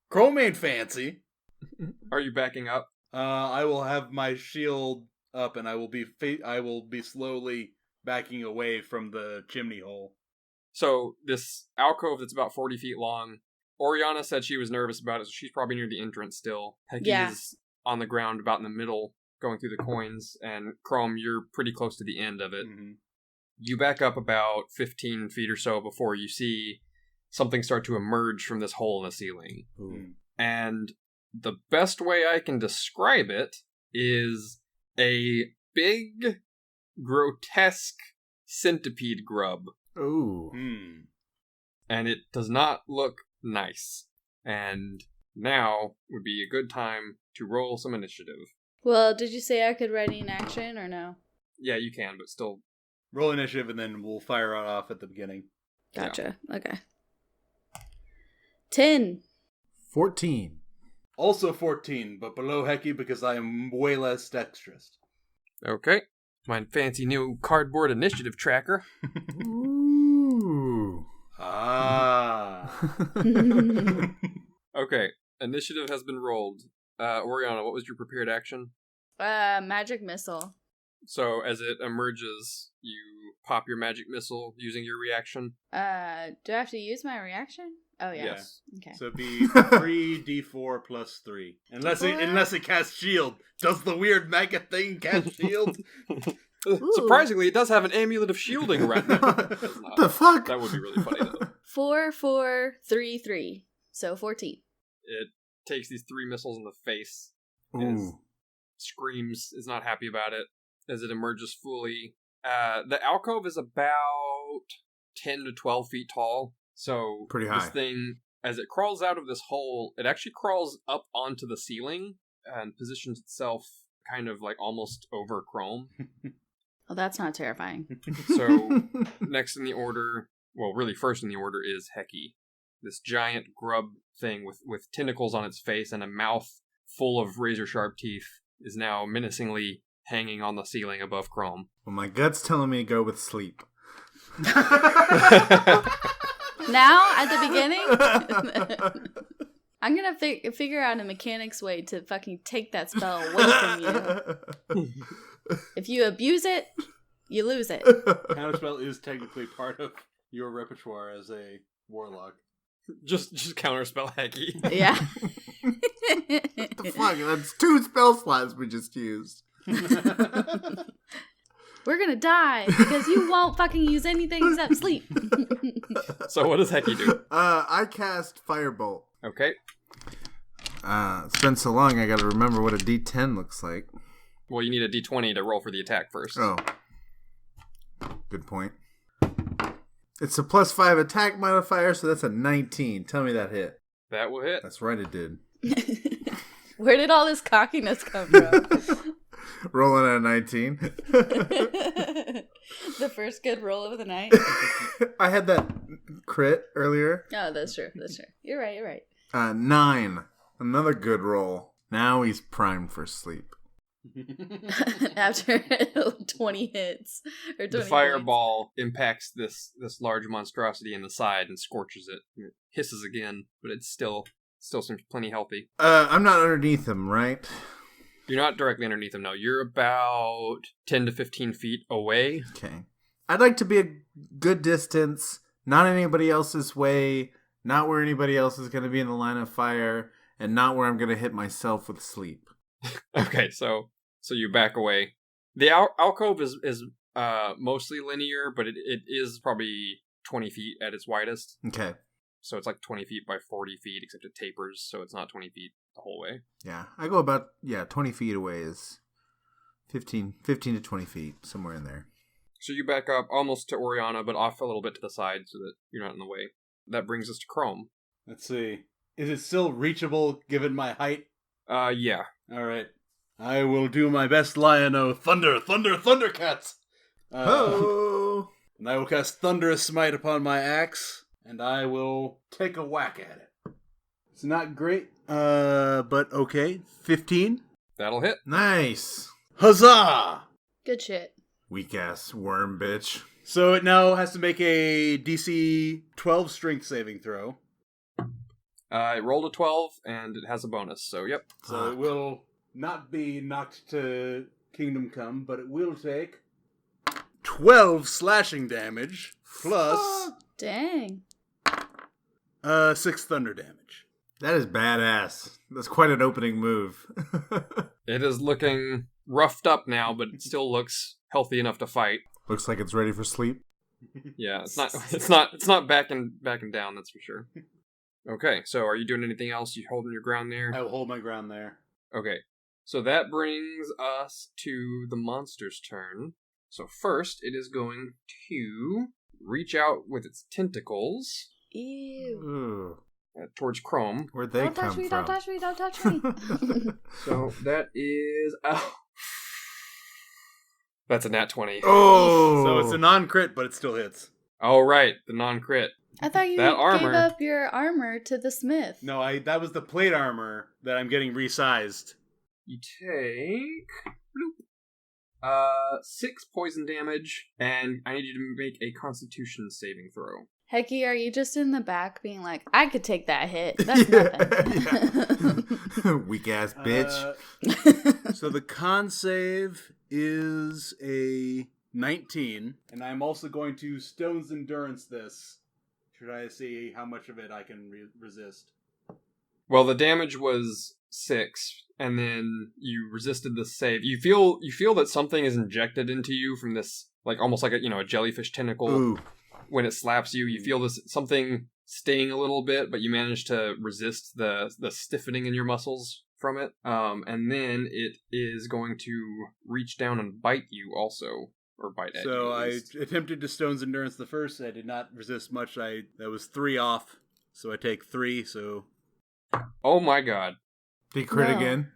Speaker 4: Chrome ain't fancy.
Speaker 1: Are you backing up?
Speaker 4: I will have my shield up, and I will be slowly backing away from the chimney hole.
Speaker 1: So this alcove that's about 40 feet long, Oriana said she was nervous about it, so she's probably near the entrance still. Heki is on the ground about in the middle, going through the coins, and Chrome, you're pretty close to the end of it.
Speaker 4: Mm-hmm.
Speaker 1: You back up about 15 feet or so before you see something start to emerge from this hole in the ceiling.
Speaker 2: Ooh.
Speaker 1: And the best way I can describe it is a big, grotesque centipede grub.
Speaker 2: Ooh.
Speaker 1: And it does not look nice. And now would be a good time to roll some initiative.
Speaker 3: Well, did you say I could ready an action or no?
Speaker 1: Yeah, you can, but still.
Speaker 4: Roll initiative, and then we'll fire it off at the beginning.
Speaker 3: Gotcha. Yeah. Okay. 10.
Speaker 2: 14.
Speaker 4: Also 14, but below Heki because I am way less dexterous.
Speaker 1: Okay. My fancy new cardboard initiative tracker.
Speaker 2: Ooh.
Speaker 4: Ah.
Speaker 1: Okay. Initiative has been rolled. Oriana, what was your prepared action?
Speaker 3: Magic missile.
Speaker 1: So as it emerges, you pop your magic missile using your reaction.
Speaker 3: Do I have to use my reaction? Oh yeah.
Speaker 1: Yes.
Speaker 3: Okay.
Speaker 4: So it'd be 3d4 plus 3. Unless it casts shield. Does the weird mega thing cast shield?
Speaker 1: Surprisingly, it does have an amulet of shielding right now.
Speaker 2: What the fuck?
Speaker 1: That would be really funny though.
Speaker 3: 4, 4, 3, 3. So 14.
Speaker 1: It takes these 3 missiles in the face.
Speaker 2: Ooh.
Speaker 1: Screams, is not happy about it as it emerges fully. The alcove is about 10 to 12 feet tall. So
Speaker 2: pretty high.
Speaker 1: This thing, as it crawls out of this hole, it actually crawls up onto the ceiling and positions itself kind of like almost over Chrome.
Speaker 3: Well, that's not terrifying.
Speaker 1: So next in the order, well, really first in the order is Heki. This giant grub thing with tentacles on its face and a mouth full of razor-sharp teeth is now menacingly hanging on the ceiling above Chrome.
Speaker 2: Well, my gut's telling me to go with sleep.
Speaker 3: Now, at the beginning, I'm gonna figure out a mechanics way to fucking take that spell away from you. If you abuse it, you lose it.
Speaker 4: Counterspell is technically part of your repertoire as a warlock.
Speaker 1: Just counterspell Heki.
Speaker 3: Yeah.
Speaker 2: What the fuck? That's 2 spell slots we just used.
Speaker 3: We're gonna die because you won't fucking use anything except sleep.
Speaker 1: So what does Heki do?
Speaker 2: I cast Firebolt.
Speaker 1: Okay.
Speaker 2: It's been so long I gotta remember what a D10 looks like.
Speaker 1: Well, you need a D20 to roll for the attack first.
Speaker 2: Oh. Good point. It's a +5 attack modifier, so that's a 19. Tell me that hit.
Speaker 1: That will hit.
Speaker 2: That's right, it did.
Speaker 3: Where did all this cockiness come from?
Speaker 2: Rolling at a 19.
Speaker 3: The first good roll of the night.
Speaker 2: I had that crit earlier.
Speaker 3: Oh, that's true. That's true. You're right.
Speaker 2: 9. Another good roll. Now he's primed for sleep.
Speaker 3: After 20 hits. Or 20
Speaker 1: the fireball impacts this large monstrosity in the side and scorches it. It hisses again, but it still seems plenty healthy.
Speaker 2: I'm not underneath him, right?
Speaker 1: You're not directly underneath him, no. You're about 10 to 15 feet away.
Speaker 2: Okay. I'd like to be a good distance, not anybody else's way, not where anybody else is going to be in the line of fire, and not where I'm going to hit myself with sleep.
Speaker 1: Okay, so you back away. The alcove is mostly linear, but it is probably 20 feet at its widest.
Speaker 2: Okay.
Speaker 1: So it's like 20 feet by 40 feet, except it tapers, so it's not 20 feet the whole way.
Speaker 2: Yeah, I go about 20 feet away is 15 to 20 feet, somewhere in there.
Speaker 1: So you back up almost to Oriana, but off a little bit to the side so that you're not in the way. That brings us to Chrome.
Speaker 4: Let's see. Is it still reachable given my height?
Speaker 1: Yeah.
Speaker 4: All right. I will do my best Lion-O. Thunder, Thundercats!
Speaker 2: Oh!
Speaker 4: And I will cast Thunderous Smite upon my axe, and I will take a whack at it. It's not great, but okay. 15.
Speaker 1: That'll hit.
Speaker 2: Nice!
Speaker 4: Huzzah!
Speaker 3: Good shit.
Speaker 2: Weak ass worm bitch.
Speaker 4: So it now has to make a DC 12 strength saving throw.
Speaker 1: It rolled a 12, and it has a bonus, so yep.
Speaker 4: So it will not be knocked to Kingdom Come, but it will take 12 slashing damage plus
Speaker 3: Dang.
Speaker 4: 6 thunder damage.
Speaker 2: That is badass. That's quite an opening move.
Speaker 1: It is looking roughed up now, but it still looks healthy enough to fight.
Speaker 2: Looks like it's ready for sleep.
Speaker 1: Yeah, it's not backing down, that's for sure. Okay, so are you doing anything else? You holding your ground there?
Speaker 4: I will hold my ground there.
Speaker 1: Okay, so that brings us to the monster's turn. So first, it is going to reach out with its tentacles
Speaker 3: Ew.
Speaker 2: Ooh.
Speaker 1: Towards Chrome.
Speaker 2: Where'd they
Speaker 3: Don't
Speaker 2: come
Speaker 3: touch me,
Speaker 2: from?
Speaker 3: don't touch me, don't touch me.
Speaker 1: So that is... That's a nat 20.
Speaker 2: Oh!
Speaker 4: So it's a non-crit, but it still hits.
Speaker 1: Oh, right, the non-crit.
Speaker 3: I thought you
Speaker 1: That armor-
Speaker 3: gave up your armor to the smith.
Speaker 4: No, that was the plate armor that I'm getting resized.
Speaker 1: You take... bloop, 6 poison damage, and I need you to make a constitution saving throw.
Speaker 3: Hecky, are you just in the back being like, I could take that hit. That's nothing.
Speaker 2: Weak ass bitch.
Speaker 4: So the con save is a 19, and I'm also going to Stone's Endurance this. Should I see how much of it I can resist?
Speaker 1: Well, the damage was 6, and then you resisted the save. You feel that something is injected into you from this, like almost like a jellyfish tentacle.
Speaker 2: Ooh.
Speaker 1: When it slaps you, you feel this something sting a little bit, but you manage to resist the stiffening in your muscles from it. And then it is going to reach down and bite you also, or bite at you.
Speaker 4: So
Speaker 1: at
Speaker 4: I
Speaker 1: least.
Speaker 4: attempted to Stone's Endurance the first. I did not resist much. That was 3 off. So I take 3. So
Speaker 1: Oh my god!
Speaker 2: He crit
Speaker 3: No.
Speaker 2: again.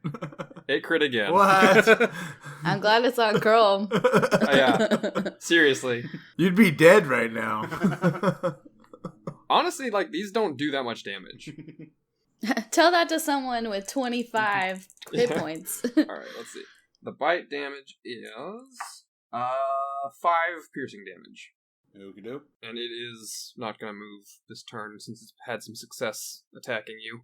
Speaker 1: It crit again.
Speaker 2: What?
Speaker 3: I'm glad it's on Chrome.
Speaker 1: Yeah. Seriously.
Speaker 2: You'd be dead right now.
Speaker 1: Honestly, like these don't do that much damage.
Speaker 3: Tell that to someone with 25 hit
Speaker 1: Yeah.
Speaker 3: points.
Speaker 1: All right, let's see. The bite damage is 5 piercing damage.
Speaker 4: Okie doke.
Speaker 1: And it is not going to move this turn since it's had some success attacking you.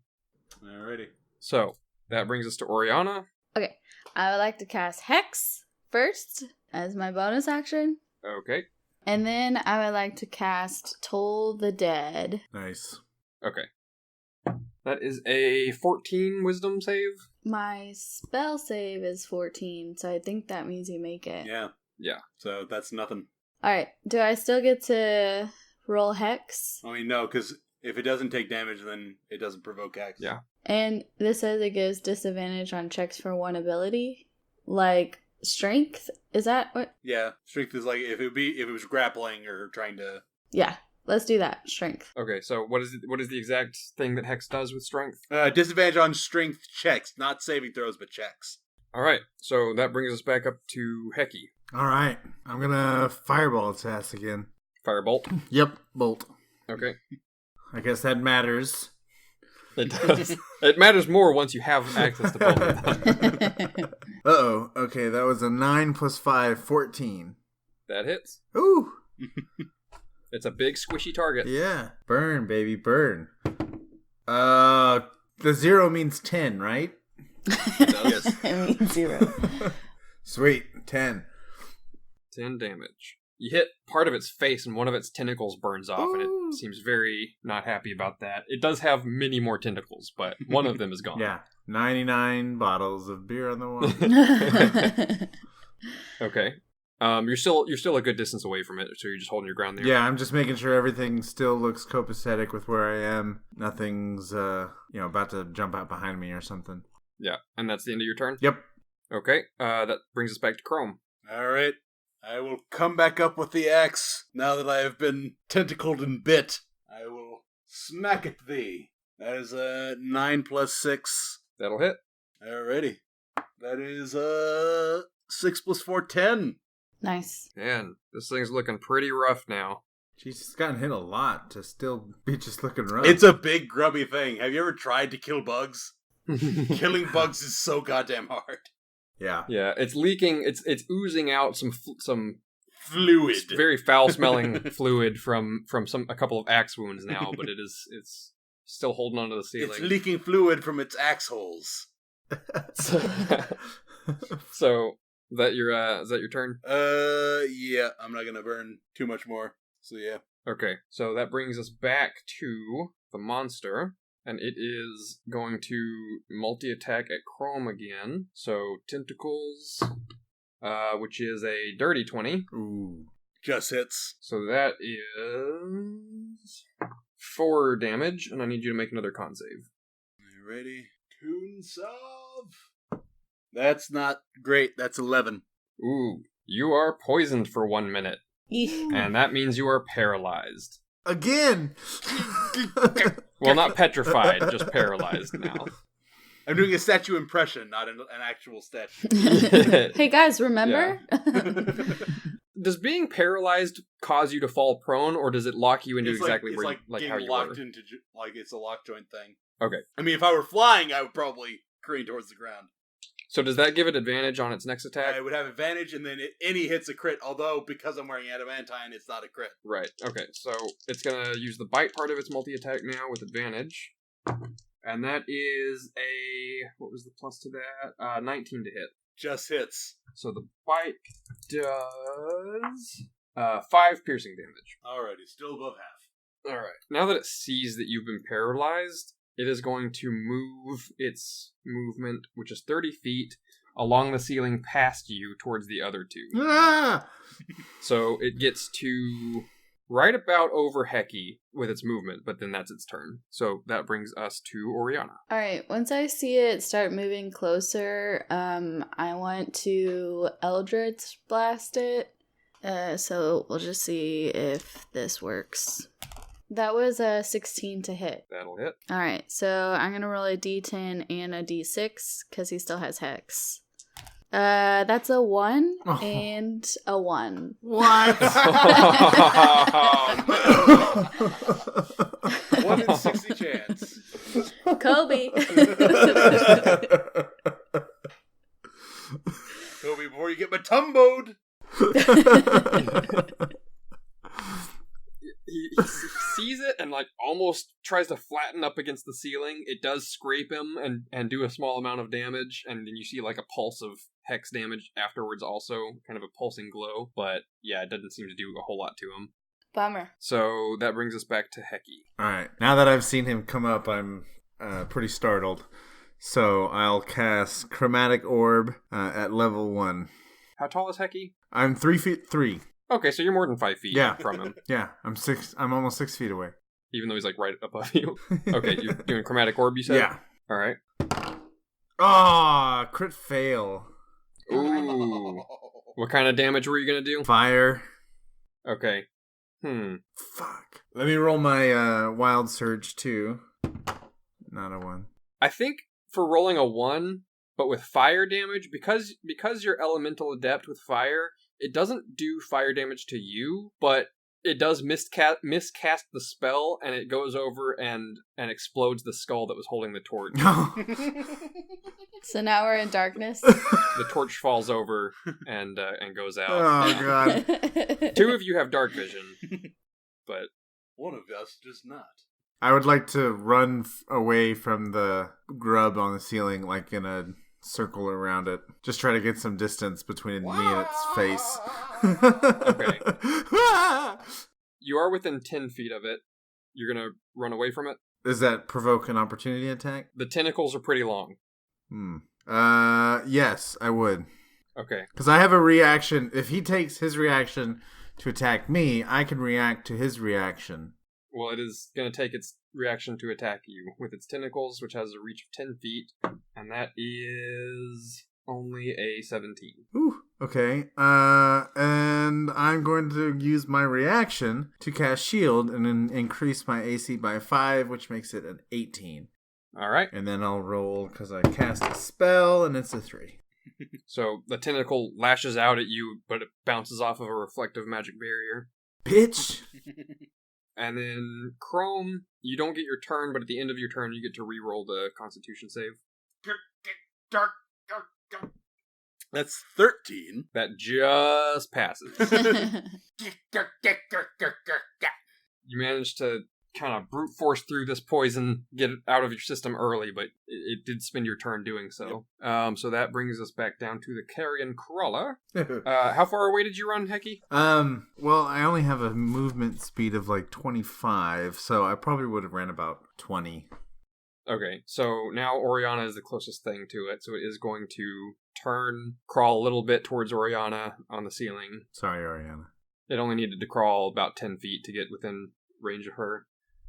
Speaker 4: Alrighty.
Speaker 1: So, that brings us to Oriana.
Speaker 3: Okay, I would like to cast Hex first as my bonus action.
Speaker 1: Okay.
Speaker 3: And then I would like to cast Toll the Dead.
Speaker 2: Nice.
Speaker 1: Okay. That is a 14 wisdom save.
Speaker 3: My spell save is 14, so I think that means you make it.
Speaker 4: Yeah.
Speaker 1: Yeah.
Speaker 4: So that's nothing.
Speaker 3: Alright, do I still get to roll Hex?
Speaker 4: I mean, no, because if it doesn't take damage, then it doesn't provoke Hex.
Speaker 1: Yeah.
Speaker 3: And this says it gives disadvantage on checks for one ability. Like strength? Is that what?
Speaker 4: Yeah. Strength is like if it was grappling or trying to.
Speaker 3: Yeah, let's do that. Strength.
Speaker 1: Okay, so what is the exact thing that Hex does with strength?
Speaker 4: Disadvantage on strength checks, not saving throws, but checks.
Speaker 1: All right, so that brings us back up to Hecky.
Speaker 2: All right. I'm going to fireball its ass again.
Speaker 1: Firebolt.
Speaker 2: Yep. Bolt.
Speaker 1: Okay.
Speaker 2: I guess that matters.
Speaker 1: It does. It matters more once you have access to both of them.
Speaker 2: Uh-oh. Okay, that was a 9 plus 5, 14.
Speaker 1: That hits.
Speaker 2: Ooh.
Speaker 1: It's a big squishy target.
Speaker 2: Yeah. Burn, baby, burn. The 0 means 10, right?
Speaker 4: Yes.
Speaker 3: I mean 0.
Speaker 2: Sweet. 10.
Speaker 1: 10 damage. You hit part of its face and one of its tentacles burns off, and
Speaker 2: Ooh.
Speaker 1: it seems very not happy about that. It does have many more tentacles, but one of them is gone.
Speaker 2: Yeah. 99 bottles of beer on the wall.
Speaker 1: Okay. You're still a good distance away from it, so you're just holding your ground there.
Speaker 2: Yeah, I'm just making sure everything still looks copacetic with where I am. Nothing's, about to jump out behind me or something.
Speaker 1: Yeah, and that's the end of your turn?
Speaker 2: Yep.
Speaker 1: Okay, that brings us back to Chrome.
Speaker 4: Alright. I will come back up with the axe now that I have been tentacled and bit. I will smack at thee. That is a 9 plus 6.
Speaker 1: That'll hit.
Speaker 4: Alrighty. That is 6 plus 4, 10.
Speaker 3: Nice.
Speaker 1: Man, this thing's looking pretty rough now.
Speaker 2: She's just gotten hit a lot to still be just looking rough.
Speaker 4: It's a big grubby thing. Have you ever tried to kill bugs? Killing bugs is so goddamn hard.
Speaker 2: Yeah.
Speaker 1: Yeah, it's leaking. It's oozing out some
Speaker 4: Fluid.
Speaker 1: very foul-smelling fluid from a couple of axe wounds now, but it's still holding onto the ceiling.
Speaker 4: It's leaking fluid from its axe holes.
Speaker 1: So is that your turn?
Speaker 4: Yeah, I'm not gonna burn too much more. So yeah.
Speaker 1: Okay, so that brings us back to the monster, and it is going to multi-attack at Chrome again. So tentacles, which is a dirty 20.
Speaker 2: Ooh.
Speaker 4: Just hits.
Speaker 1: So that is 4 damage, and I need you to make another con save.
Speaker 4: You ready? Toon Salve. That's not great. That's 11.
Speaker 1: Ooh, you are poisoned for 1 minute, and that means you are paralyzed.
Speaker 2: Again!
Speaker 1: Well, not petrified, just paralyzed now.
Speaker 4: I'm doing a statue impression, not an actual statue.
Speaker 3: Hey guys, remember?
Speaker 1: Does being paralyzed cause you to fall prone, or does it lock you into
Speaker 4: It's
Speaker 1: exactly
Speaker 4: it's
Speaker 1: where
Speaker 4: like
Speaker 1: how
Speaker 4: getting
Speaker 1: you
Speaker 4: locked
Speaker 1: were?
Speaker 4: into like it's a lock joint thing.
Speaker 1: Okay.
Speaker 4: I mean, if I were flying, I would probably careen towards the ground.
Speaker 1: So does that give it advantage on its next attack?
Speaker 4: I would have advantage, and then any hits a crit. Although because I'm wearing adamantine, it's not a crit.
Speaker 1: Right. Okay. So it's gonna use the bite part of its multi-attack now with advantage, and that is what was the plus to that? 19 to hit.
Speaker 4: Just hits.
Speaker 1: So the bite does 5 piercing damage.
Speaker 4: Alrighty, still above half.
Speaker 1: All right. Now that it sees that you've been paralyzed, it is going to move its movement, which is 30 feet, along the ceiling past you towards the other two.
Speaker 2: Ah!
Speaker 1: So it gets to right about over Heki with its movement, but then that's its turn. So that brings us to Oriana.
Speaker 3: All right, once I see it start moving closer, I want to Eldritch Blast it. So we'll just see if this works. That was a 16 to hit.
Speaker 1: That'll hit.
Speaker 3: All right, so I'm going to roll a d10 and a d6 because he still has Hex. That's a 1 and a 1.
Speaker 2: What?
Speaker 1: Oh,
Speaker 4: no. 1 in 60 chance.
Speaker 3: Kobe.
Speaker 4: Kobe, before you get matumboed.
Speaker 1: He sees it and like almost tries to flatten up against the ceiling. It does scrape him and do a small amount of damage, and then you see like a pulse of hex damage afterwards also, kind of a pulsing glow, but yeah, it doesn't seem to do a whole lot to him.
Speaker 3: Bummer.
Speaker 1: So that brings us back to Heki.
Speaker 2: Alright, now that I've seen him come up, I'm pretty startled. So I'll cast Chromatic Orb at level 1.
Speaker 1: How tall is Heki?
Speaker 2: I'm 3'3".
Speaker 1: Okay, so you're more than 5 feet from him.
Speaker 2: Yeah, I'm almost 6 feet away.
Speaker 1: Even though he's like right above you. Okay, you're doing Chromatic Orb, you said?
Speaker 2: Yeah.
Speaker 1: Alright.
Speaker 2: Ah, crit fail.
Speaker 1: Ooh. What kind of damage were you gonna do?
Speaker 2: Fire.
Speaker 1: Okay.
Speaker 2: Fuck. Let me roll my Wild Surge too. Not a 1.
Speaker 1: I think for rolling a 1, but with fire damage, because you're elemental adept with fire, it doesn't do fire damage to you, but it does miscast the spell, and it goes over and explodes the skull that was holding the torch.
Speaker 3: So now we're in darkness.
Speaker 1: The torch falls over and goes out.
Speaker 2: Oh god.
Speaker 1: 2 of you have dark vision, but
Speaker 4: one of us does not.
Speaker 2: I would like to run away from the grub on the ceiling, like in a circle around it. Just try to get some distance between me and its face.
Speaker 1: Okay. You are within 10 feet of it. You're gonna run away from it?
Speaker 2: Does that provoke an opportunity attack?
Speaker 1: The tentacles are pretty long.
Speaker 2: Yes, I would.
Speaker 1: Okay.
Speaker 2: Because I have a reaction. If he takes his reaction to attack me, I can react to his reaction.
Speaker 1: Well, it is going to take its reaction to attack you with its tentacles, which has a reach of 10 feet, and that is only a 17.
Speaker 2: Ooh, okay. And I'm going to use my reaction to cast Shield and then increase my AC by 5, which makes it an 18.
Speaker 1: All right.
Speaker 2: And then I'll roll because I cast a spell, and it's a 3.
Speaker 1: So the tentacle lashes out at you, but it bounces off of a reflective magic barrier.
Speaker 2: Bitch!
Speaker 1: And then Chrome, you don't get your turn, but at the end of your turn, you get to re-roll the Constitution save.
Speaker 4: That's 13.
Speaker 1: That just passes. You manage to kind of brute force through this poison, get it out of your system early, but it did spend your turn doing so. Yep. So that brings us back down to the carrion crawler. How far away did you run, Hecky?
Speaker 2: Well, I only have a movement speed of like 25, so I probably would have ran about 20.
Speaker 1: Okay, so now Oriana is the closest thing to it, so it is going to crawl a little bit towards Oriana on the ceiling.
Speaker 2: Sorry, Oriana.
Speaker 1: It only needed to crawl about 10 feet to get within range of her.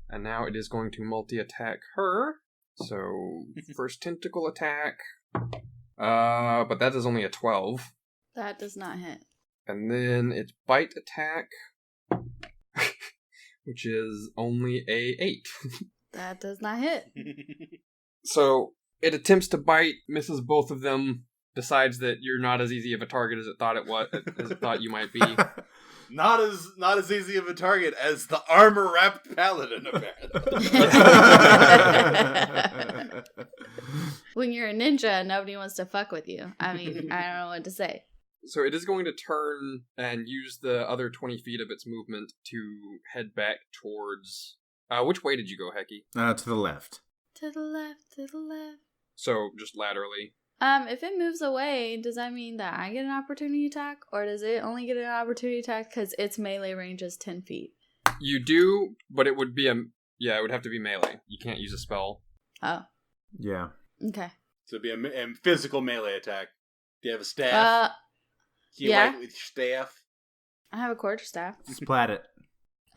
Speaker 1: And now it is going to multi-attack her. So, first tentacle attack. But that is only a 12.
Speaker 3: That does not hit.
Speaker 1: And then its bite attack, which is only a 8.
Speaker 3: That does not hit.
Speaker 1: So, it attempts to bite, misses both of them, decides that you're not as easy of a target as it thought you might be.
Speaker 4: Not as easy of a target as the armor-wrapped paladin, apparently.
Speaker 3: When you're a ninja, nobody wants to fuck with you. I mean, I don't know what to say.
Speaker 1: So it is going to turn and use the other 20 feet of its movement to head back towards... which way did you go, Hecky?
Speaker 2: To the left.
Speaker 3: To the left, to the left.
Speaker 1: So, just laterally.
Speaker 3: If it moves away, does that mean that I get an opportunity attack? Or does it only get an opportunity attack because its melee range is 10 feet?
Speaker 1: You do, but it would be it would have to be melee. You can't use a spell.
Speaker 3: Oh.
Speaker 2: Yeah.
Speaker 3: Okay.
Speaker 4: So it'd be a physical melee attack. Do you have a staff? Do you
Speaker 3: yeah.
Speaker 4: fight with your staff?
Speaker 3: I have a quarterstaff.
Speaker 2: Splat it.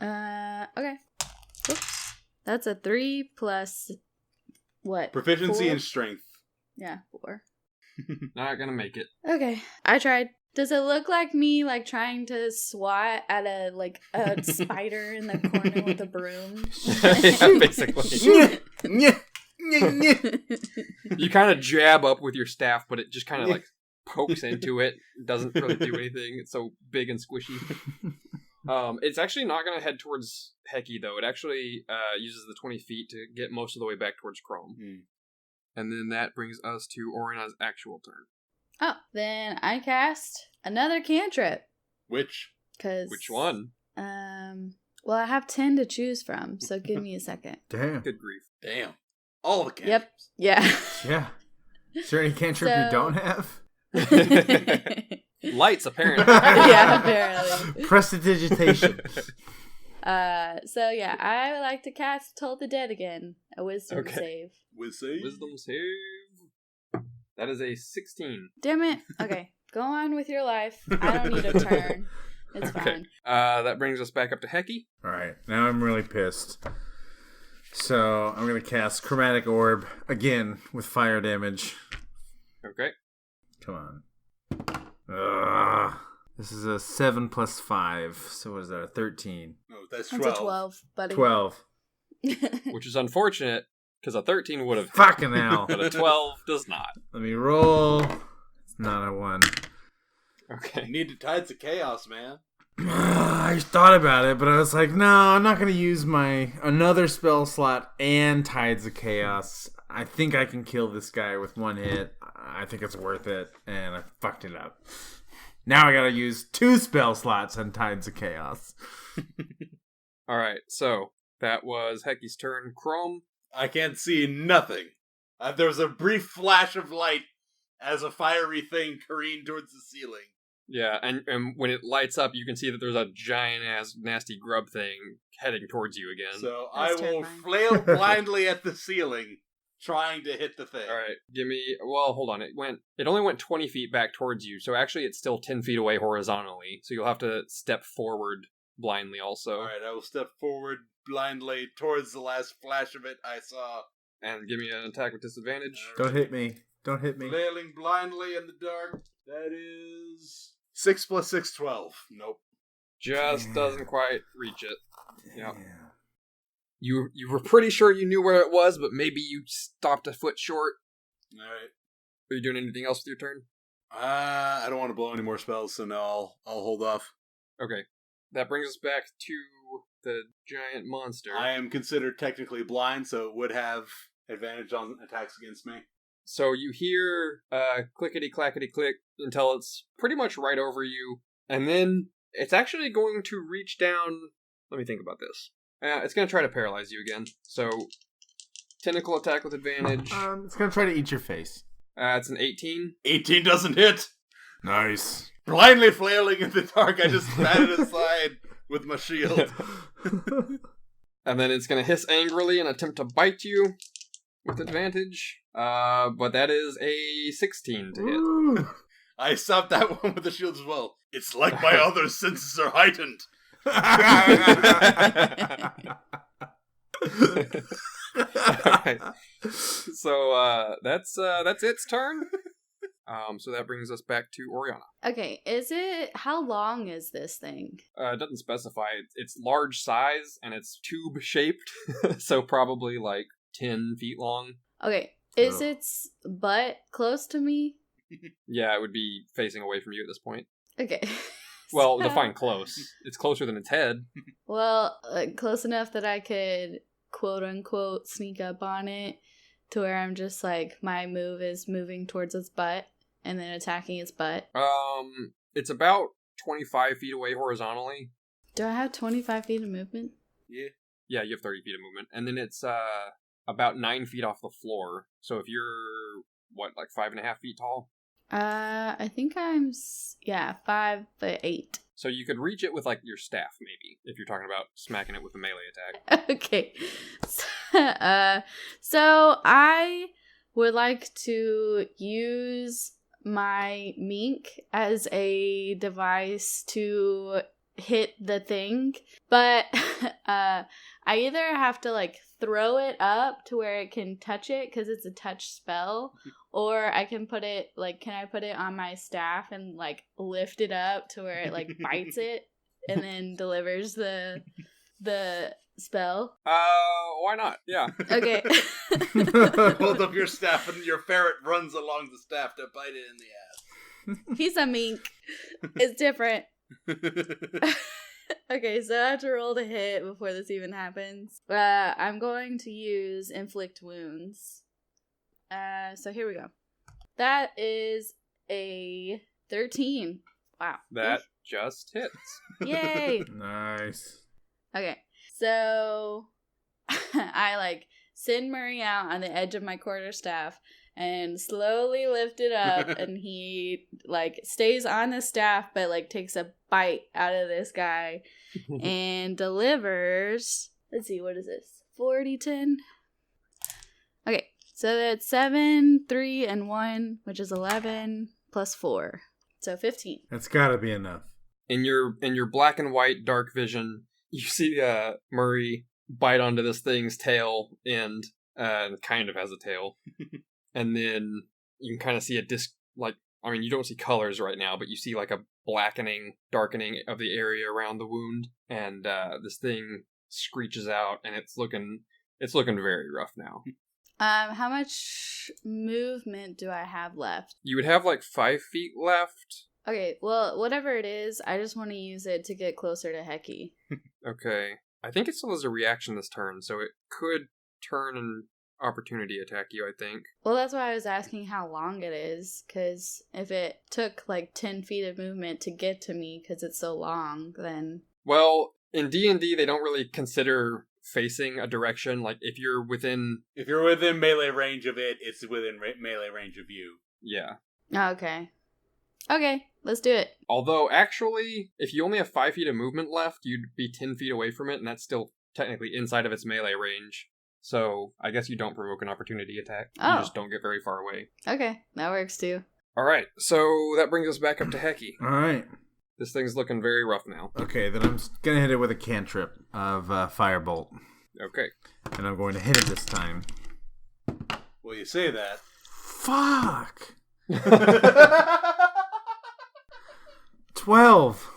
Speaker 3: Okay. Oops. That's a 3 plus, what?
Speaker 4: Proficiency
Speaker 3: 4?
Speaker 4: and strength.
Speaker 3: Yeah, 4.
Speaker 1: Not gonna make it.
Speaker 3: Okay, I tried. Does it look like me, like, trying to swat at a spider in the corner with a broom?
Speaker 1: Basically. You kind of jab up with your staff, but it just kind of, like, pokes into it. It doesn't really do anything. It's so big and squishy. It's actually not going to head towards Hecky, though. It actually uses the 20 feet to get most of the way back towards Chrome. Mm. And then that brings us to Oriana's actual turn.
Speaker 3: Oh, then I cast another cantrip.
Speaker 4: Which
Speaker 1: one?
Speaker 3: Well, I have 10 to choose from, so give me a second.
Speaker 2: Damn.
Speaker 1: Good grief.
Speaker 4: Damn. All the cantrips.
Speaker 3: Yep. Yeah.
Speaker 2: Yeah. Is there any cantrip you don't have?
Speaker 1: Lights, apparently.
Speaker 3: Yeah, apparently.
Speaker 2: Prestidigitation.
Speaker 3: So yeah, I would like to cast Toll the Dead again. A wisdom save.
Speaker 1: Wisdom save. That is a 16.
Speaker 3: Damn it. Okay, go on with your life. I don't need a turn. It's fine.
Speaker 1: That brings us back up to Hecky.
Speaker 2: Alright, now I'm really pissed. So, I'm going to cast Chromatic Orb again with fire damage.
Speaker 1: Okay.
Speaker 2: Come on. This is a 7 plus 5. So what is that? A 13.
Speaker 4: Oh, that's 12.
Speaker 3: That's a 12, buddy.
Speaker 2: 12.
Speaker 1: Which is unfortunate, because a 13 would have...
Speaker 2: Fucking hell.
Speaker 1: But a 12 does not.
Speaker 2: Let me roll. It's not a 1.
Speaker 1: Okay.
Speaker 4: You need the Tides of Chaos, man.
Speaker 2: I thought about it, but I was like, no, I'm not going to use my another spell slot and Tides of Chaos. I think I can kill this guy with one hit. I think it's worth it, and I fucked it up. Now I gotta use 2 spell slots and Tides of Chaos.
Speaker 1: Alright, so that was Hecky's turn. Chrome?
Speaker 4: I can't see nothing. There was a brief flash of light as a fiery thing careened towards the ceiling.
Speaker 1: Yeah, and when it lights up, you can see that there's a giant-ass nasty grub thing heading towards you again.
Speaker 4: So
Speaker 3: That's
Speaker 4: I will
Speaker 3: terrifying.
Speaker 4: flail blindly at the ceiling, trying to hit the thing.
Speaker 1: Alright, hold on. It only went 20 feet back towards you, so actually it's still 10 feet away horizontally, so you'll have to step forward blindly also.
Speaker 4: Alright, I will step forward blindly towards the last flash of it I saw.
Speaker 1: And give me an attack with disadvantage.
Speaker 2: Don't hit me. Don't hit me.
Speaker 4: Flailing blindly in the dark. That is 6 plus 6, 12. Nope.
Speaker 1: Just doesn't quite reach it. Yep. You were pretty sure you knew where it was, but maybe you stopped a foot short.
Speaker 4: Alright.
Speaker 1: Are you doing anything else with your turn?
Speaker 4: I don't want to blow any more spells, so no, I'll hold off.
Speaker 1: Okay. That brings us back to the giant monster.
Speaker 4: I am considered technically blind, so it would have advantage on attacks against me.
Speaker 1: So you hear clickety-clackety-click until it's pretty much right over you, and then it's actually going to reach down... Let me think about this. It's going to try to paralyze you again. So, tentacle attack with advantage.
Speaker 2: It's gonna try to eat your face.
Speaker 1: It's an 18.
Speaker 4: 18 doesn't hit.
Speaker 2: Nice.
Speaker 4: Blindly flailing in the dark, I just batted aside with my shield.
Speaker 1: And then it's going to hiss angrily and attempt to bite you with advantage. But that is a 16 to hit.
Speaker 2: Ooh.
Speaker 4: I stopped that one with the shield as well. It's like my other senses are heightened.
Speaker 1: Alright. So that's its turn. So that brings us back to Oriana.
Speaker 3: Okay, how long is this thing?
Speaker 1: It doesn't specify. It's large size and it's tube shaped, so probably like 10 feet long.
Speaker 3: Okay, is
Speaker 2: Ugh.
Speaker 3: its butt close to me?
Speaker 1: Yeah, it would be facing away from you at this point.
Speaker 3: Okay.
Speaker 1: Well,
Speaker 3: So-
Speaker 1: define close. It's closer than its head.
Speaker 3: Well, close enough that I could quote unquote sneak up on it to where I'm just like, my move is moving towards its butt and then attacking its butt.
Speaker 1: It's about 25 feet away horizontally.
Speaker 3: Do I have 25 feet of movement?
Speaker 4: Yeah.
Speaker 1: Yeah, you have 30 feet of movement. And then it's about 9 feet off the floor. So if you're, like 5.5 feet tall?
Speaker 3: I think I'm 5'8".
Speaker 1: So you could reach it with like your staff, maybe, if you're talking about smacking it with a melee attack.
Speaker 3: Okay. So I would like to use my mink as a device to hit the thing, but I either have to like throw it up to where it can touch it because it's a touch spell, or I can put it like, can I put it on my staff and like lift it up to where it like bites it and then delivers the spell?
Speaker 1: Why not? Yeah.
Speaker 3: Okay.
Speaker 4: Hold up your staff and your ferret runs along the staff to bite it in the
Speaker 3: He's a mink. It's different.
Speaker 4: ass.
Speaker 3: Okay, so I have to roll to hit before this even happens. I'm going to use inflict wounds. So here we go. That is a 13. Wow.
Speaker 1: That just hits.
Speaker 3: Yay!
Speaker 2: Nice.
Speaker 3: Okay, so I like send Murray out on the edge of my quarterstaff and slowly lift it up, and he like stays on the staff but like takes a bite out of this guy and delivers, let's see, what is this, 40-10? Okay, so that's 7, 3, and 1, which is 11 plus 4, so 15.
Speaker 2: That's gotta be enough.
Speaker 1: In your black and white dark vision, you see Murray bite onto this thing's tail end, and kind of has a tail. And then you can kind of see a you don't see colors right now, but you see like a darkening of the area around the wound, and this thing screeches out, and it's looking very rough now.
Speaker 3: How much movement do I have left?
Speaker 1: You would have like 5 feet left.
Speaker 3: Okay, well, whatever it is, I just want to use it to get closer to Hecky.
Speaker 1: Okay. I think it still has a reaction this turn, so it could turn and opportunity attack you, I think.
Speaker 3: Well, that's why I was asking how long it is, because if it took like 10 feet of movement to get to me because it's so long, then...
Speaker 1: Well, in D&D, they don't really consider facing a direction. Like, if you're within
Speaker 4: melee range of it, it's within melee range of you.
Speaker 1: Yeah.
Speaker 3: Oh, okay. Okay, let's do it.
Speaker 1: Although, actually, if you only have 5 feet of movement left, you'd be 10 feet away from it, and that's still technically inside of its melee range. So, I guess you don't provoke an opportunity attack.
Speaker 3: Oh.
Speaker 1: You just don't get very far away.
Speaker 3: Okay, that works too.
Speaker 1: Alright, so that brings us back up to Hecky.
Speaker 2: Alright.
Speaker 1: This thing's looking very rough now.
Speaker 2: Okay, then I'm gonna hit it with a cantrip of Firebolt.
Speaker 1: Okay.
Speaker 2: And I'm going to hit it this time.
Speaker 4: Well, you say that.
Speaker 2: Fuck! 12!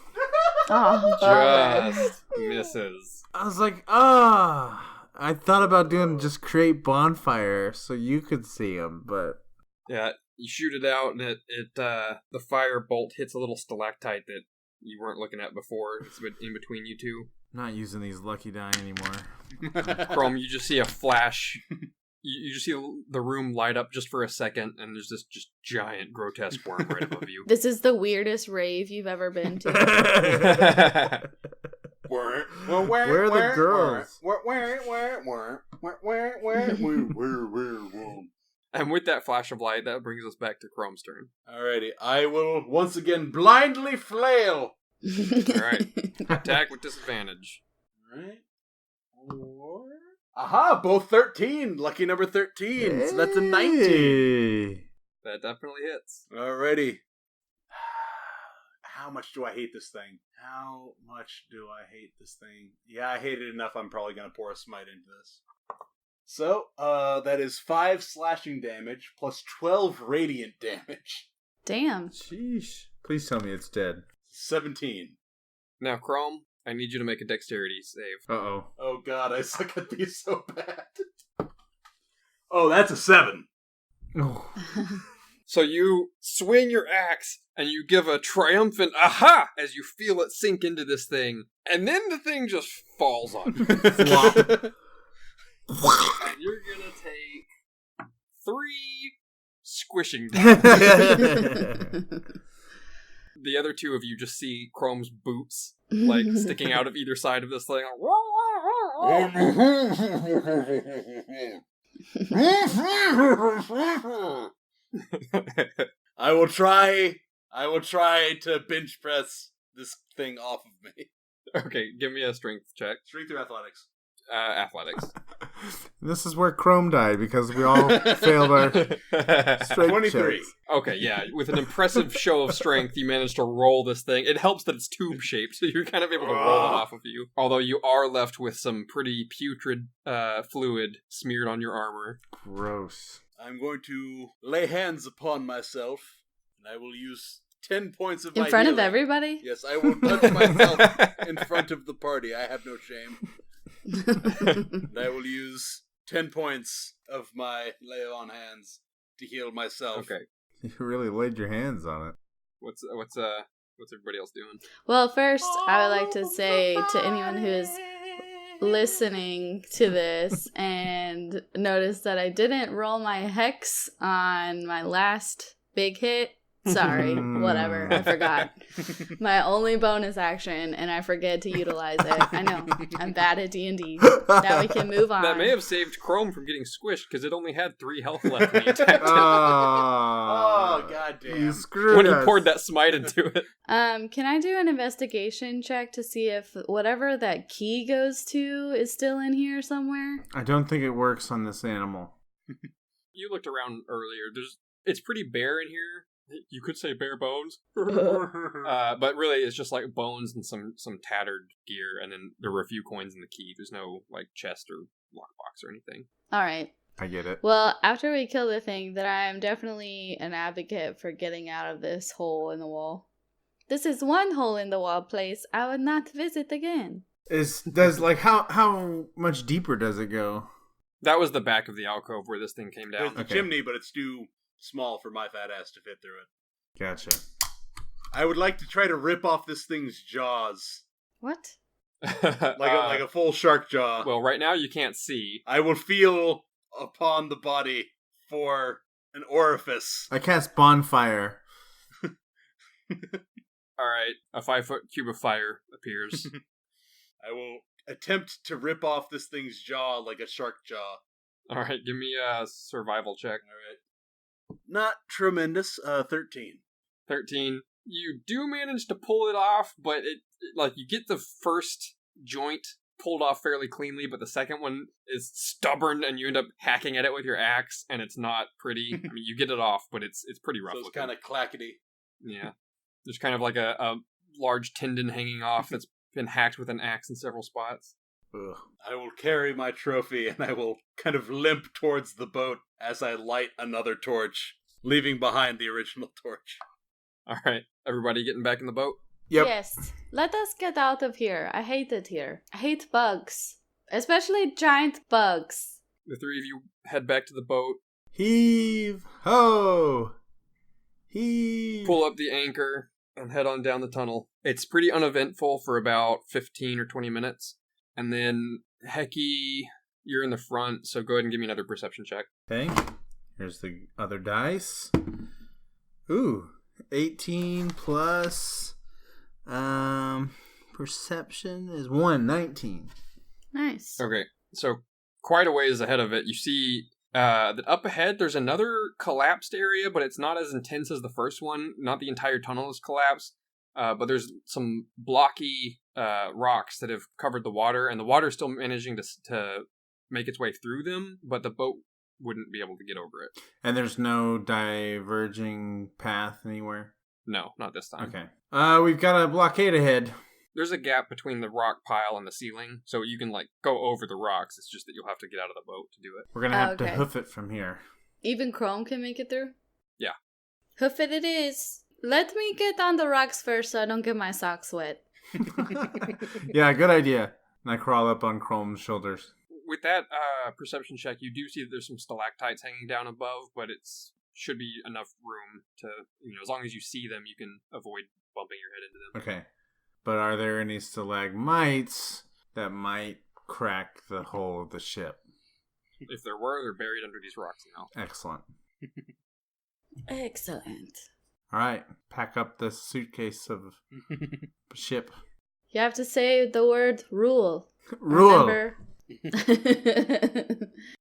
Speaker 3: Oh, bummer.
Speaker 1: Just misses.
Speaker 2: I was like, I thought about doing just create bonfire so you could see him, but...
Speaker 1: Yeah, you shoot it out, and the fire bolt hits a little stalactite that you weren't looking at before. It's in between you two.
Speaker 2: I'm not using these lucky die anymore.
Speaker 1: Chrome, you just see a flash. You just see the room light up just for a second, and there's this just giant, grotesque worm right above you.
Speaker 3: This is the weirdest rave you've ever been to.
Speaker 2: Where are the girls?
Speaker 1: And with that flash of light, that brings us back to Chrome's turn.
Speaker 4: Alrighty, I will once again blindly flail.
Speaker 1: Alright. Attack with disadvantage.
Speaker 4: Alright. Aha, both 13. Lucky number 13. So that's a 19.
Speaker 2: Hey.
Speaker 1: That definitely hits.
Speaker 4: Alrighty. How much do I hate this thing? How much do I hate this thing? Yeah, I hate it enough. I'm probably going to pour a smite into this. So, that is 5 slashing damage plus 12 radiant damage.
Speaker 3: Damn.
Speaker 2: Sheesh. Please tell me it's dead.
Speaker 4: 17.
Speaker 1: Now, Chrome, I need you to make a dexterity save.
Speaker 2: Uh-oh.
Speaker 4: Oh god, I suck at these so bad. Oh, that's a 7.
Speaker 2: Oh.
Speaker 1: So you swing your axe, and you give a triumphant aha as you feel it sink into this thing, and then the thing just falls on you.
Speaker 2: Flop.
Speaker 1: And you're gonna take 3 squishing damage. The other 2 of you just see Chrome's boots, like, sticking out of either side of this thing.
Speaker 4: I will try to bench press this thing off of me.
Speaker 1: Okay, give me a strength check.
Speaker 4: Strength or athletics?
Speaker 1: Athletics.
Speaker 2: This is where Chrome died because we all failed our strength
Speaker 4: 23.
Speaker 2: checks.
Speaker 1: Okay, yeah. With an impressive show of strength, you managed to roll this thing. It helps that it's tube-shaped, so you're kind of able to roll it off of you. Although you are left with some pretty putrid fluid smeared on your armor.
Speaker 2: Gross.
Speaker 4: I'm going to lay hands upon myself, and I will use 10 points of
Speaker 3: In
Speaker 4: my
Speaker 3: front of
Speaker 4: healing.
Speaker 3: everybody?
Speaker 4: Yes, I will touch myself in front of the party. I have no shame. And I will use 10 points of my lay on hands to heal myself.
Speaker 1: Okay.
Speaker 2: You really laid your hands on it.
Speaker 1: What's everybody else doing?
Speaker 3: Well, first, I would like to say to anyone who is listening to this and notice that I didn't roll my hex on my last big hit. Sorry, whatever, I forgot. My only bonus action, and I forget to utilize it. I know, I'm bad at D&D. Now we can move on.
Speaker 1: That may have saved Chrome from getting squished, because it only had 3 health left when he attacked it.
Speaker 4: Oh, goddamn.
Speaker 2: You screwed
Speaker 1: When
Speaker 2: us.
Speaker 1: he poured that smite into it.
Speaker 3: Can I do an investigation check to see if whatever that key goes to is still in here somewhere?
Speaker 2: I don't think it works on this animal.
Speaker 1: You looked around earlier. It's pretty bare in here. You could say bare bones. But really, it's just like bones and some tattered gear, and then there were a few coins in the key. There's no like chest or lockbox or anything.
Speaker 3: All right.
Speaker 2: I get it.
Speaker 3: Well, after we kill the thing, then I am definitely an advocate for getting out of this hole in the wall. This is one hole in the wall place I would not visit again.
Speaker 2: How much deeper does it go?
Speaker 1: That was the back of the alcove where this thing came
Speaker 4: There's
Speaker 1: down.
Speaker 4: the chimney, but it's too small for my fat ass to fit through it.
Speaker 2: Gotcha.
Speaker 4: I would like to try to rip off this thing's jaws.
Speaker 3: What?
Speaker 4: Like a full shark jaw.
Speaker 1: Well, right now you can't see.
Speaker 4: I will feel upon the body for an orifice.
Speaker 2: I cast bonfire.
Speaker 1: All right, a 5-foot cube of fire appears.
Speaker 4: I will attempt to rip off this thing's jaw like a shark jaw.
Speaker 1: All right, give me a survival check.
Speaker 4: All right. Not tremendous. 13.
Speaker 1: 13. You do manage to pull it off, but it like you get the first joint pulled off fairly cleanly, but the second one is stubborn, and you end up hacking at it with your axe, and it's not pretty. I mean, you get it off, but it's pretty rough.
Speaker 4: So it's
Speaker 1: looking.
Speaker 4: kind of clackety.
Speaker 1: Yeah. There's kind of like a large tendon hanging off that's been hacked with an axe in several spots.
Speaker 2: Ugh.
Speaker 4: I will carry my trophy and I will kind of limp towards the boat as I light another torch, leaving behind the original torch.
Speaker 1: All right, everybody getting back in the boat?
Speaker 2: Yep.
Speaker 3: Yes. Let us get out of here. I hate it here. I hate bugs. Especially giant bugs.
Speaker 1: The 3 of you head back to the boat,
Speaker 2: Heave ho! Heave.
Speaker 1: pull up the anchor, and head on down the tunnel. It's pretty uneventful for about 15 or 20 minutes. And then, Hecky, you're in the front, so go ahead and give me another perception check.
Speaker 2: Okay. Here's the other dice. Ooh. 18 plus perception is 19.
Speaker 3: Nice.
Speaker 1: Okay, so quite a ways ahead of it, you see that up ahead there's another collapsed area, but it's not as intense as the first one. Not the entire tunnel is collapsed, but there's some blocky rocks that have covered the water, and the water's still managing to make its way through them, but the boat wouldn't be able to get over it.
Speaker 2: And there's no diverging path anywhere?
Speaker 1: No, not this time.
Speaker 2: Okay. We've got a blockade ahead.
Speaker 1: There's a gap between the rock pile and the ceiling, so you can, like, go over the rocks. It's just that you'll have to get out of the boat to do it.
Speaker 2: We're going to have to
Speaker 3: Okay.
Speaker 2: hoof it from here.
Speaker 3: Even Chrome can make it through?
Speaker 1: Yeah.
Speaker 3: Hoof it is. Let me get on the rocks first so I don't get my socks wet.
Speaker 2: Yeah, good idea. And I crawl up on Chrome's shoulders.
Speaker 1: With that perception check, you do see that there's some stalactites hanging down above, but it's should be enough room to, as long as you see them, you can avoid bumping your head into them.
Speaker 2: Okay. But are there any stalagmites that might crack the hull of the ship?
Speaker 1: If there were, they're buried under these rocks now.
Speaker 2: Excellent.
Speaker 3: Excellent.
Speaker 2: All right. Pack up the suitcase of ship.
Speaker 3: You have to say the word rule.
Speaker 2: Rule.
Speaker 3: Remember?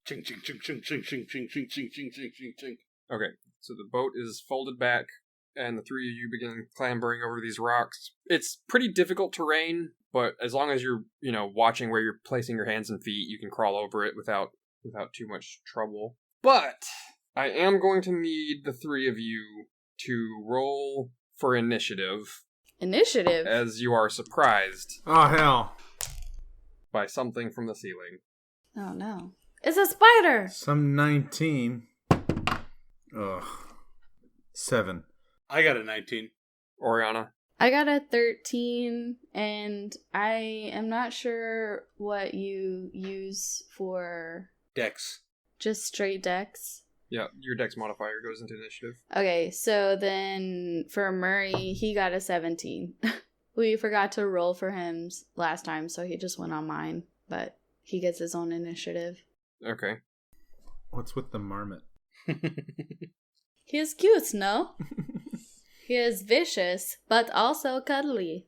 Speaker 4: Ching, ching, ching, ching, ching, ching, ching, ching, ching, ching, ching, ching, ching.
Speaker 1: Okay, so the boat is folded back, and the three of you begin clambering over these rocks. It's pretty difficult terrain, but as long as you're, watching where you're placing your hands and feet, you can crawl over it without too much trouble. But I am going to need the three of you to roll for initiative,
Speaker 3: Initiative.
Speaker 1: as you are surprised
Speaker 2: Oh, hell.
Speaker 1: by something from the ceiling.
Speaker 3: Oh no. It's a spider!
Speaker 2: Some 19. Ugh. 7.
Speaker 4: I got a 19.
Speaker 1: Oriana?
Speaker 3: I got a 13, and I am not sure what you use for
Speaker 4: Dex.
Speaker 3: just straight dex.
Speaker 1: Yeah, your dex modifier goes into initiative.
Speaker 3: Okay, so then for Murray, he got a 17. We forgot to roll for him last time, so he just went on mine, but he gets his own initiative.
Speaker 1: Okay.
Speaker 2: What's with the marmot?
Speaker 3: He is cute, no? He is vicious, but also cuddly.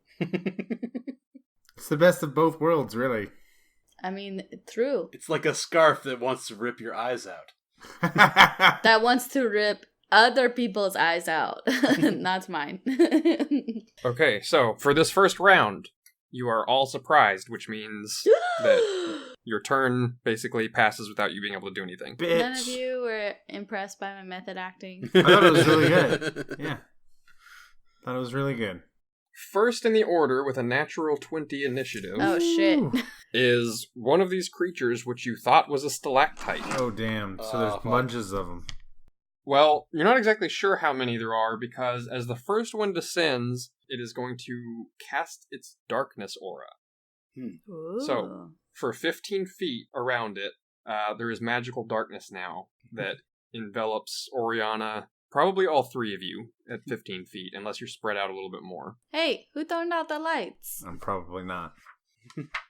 Speaker 2: It's the best of both worlds, really.
Speaker 3: I mean, true.
Speaker 4: It's like a scarf that wants to rip your eyes out.
Speaker 3: That wants to rip other people's eyes out. Not mine.
Speaker 1: Okay, so for this first round, you are all surprised, which means that your turn basically passes without you being able to do anything.
Speaker 2: Bitch.
Speaker 3: None of you were impressed by my method acting.
Speaker 2: I thought it was really good. Yeah. Thought it was really good.
Speaker 1: First in the order with a natural 20 initiative
Speaker 3: Oh shit.
Speaker 2: Ooh.
Speaker 1: is one of these creatures which you thought was a stalactite.
Speaker 2: Oh, damn. So there's
Speaker 4: Fuck.
Speaker 2: bunches of them.
Speaker 1: Well, you're not exactly sure how many there are because as the first one descends, it is going to cast its darkness aura.
Speaker 3: Ooh.
Speaker 1: So, for 15 feet around it, there is magical darkness now that envelops Oriana, probably all three of you, at 15 feet, unless you're spread out a little bit more.
Speaker 3: Hey, who turned out the lights?
Speaker 2: I'm probably not.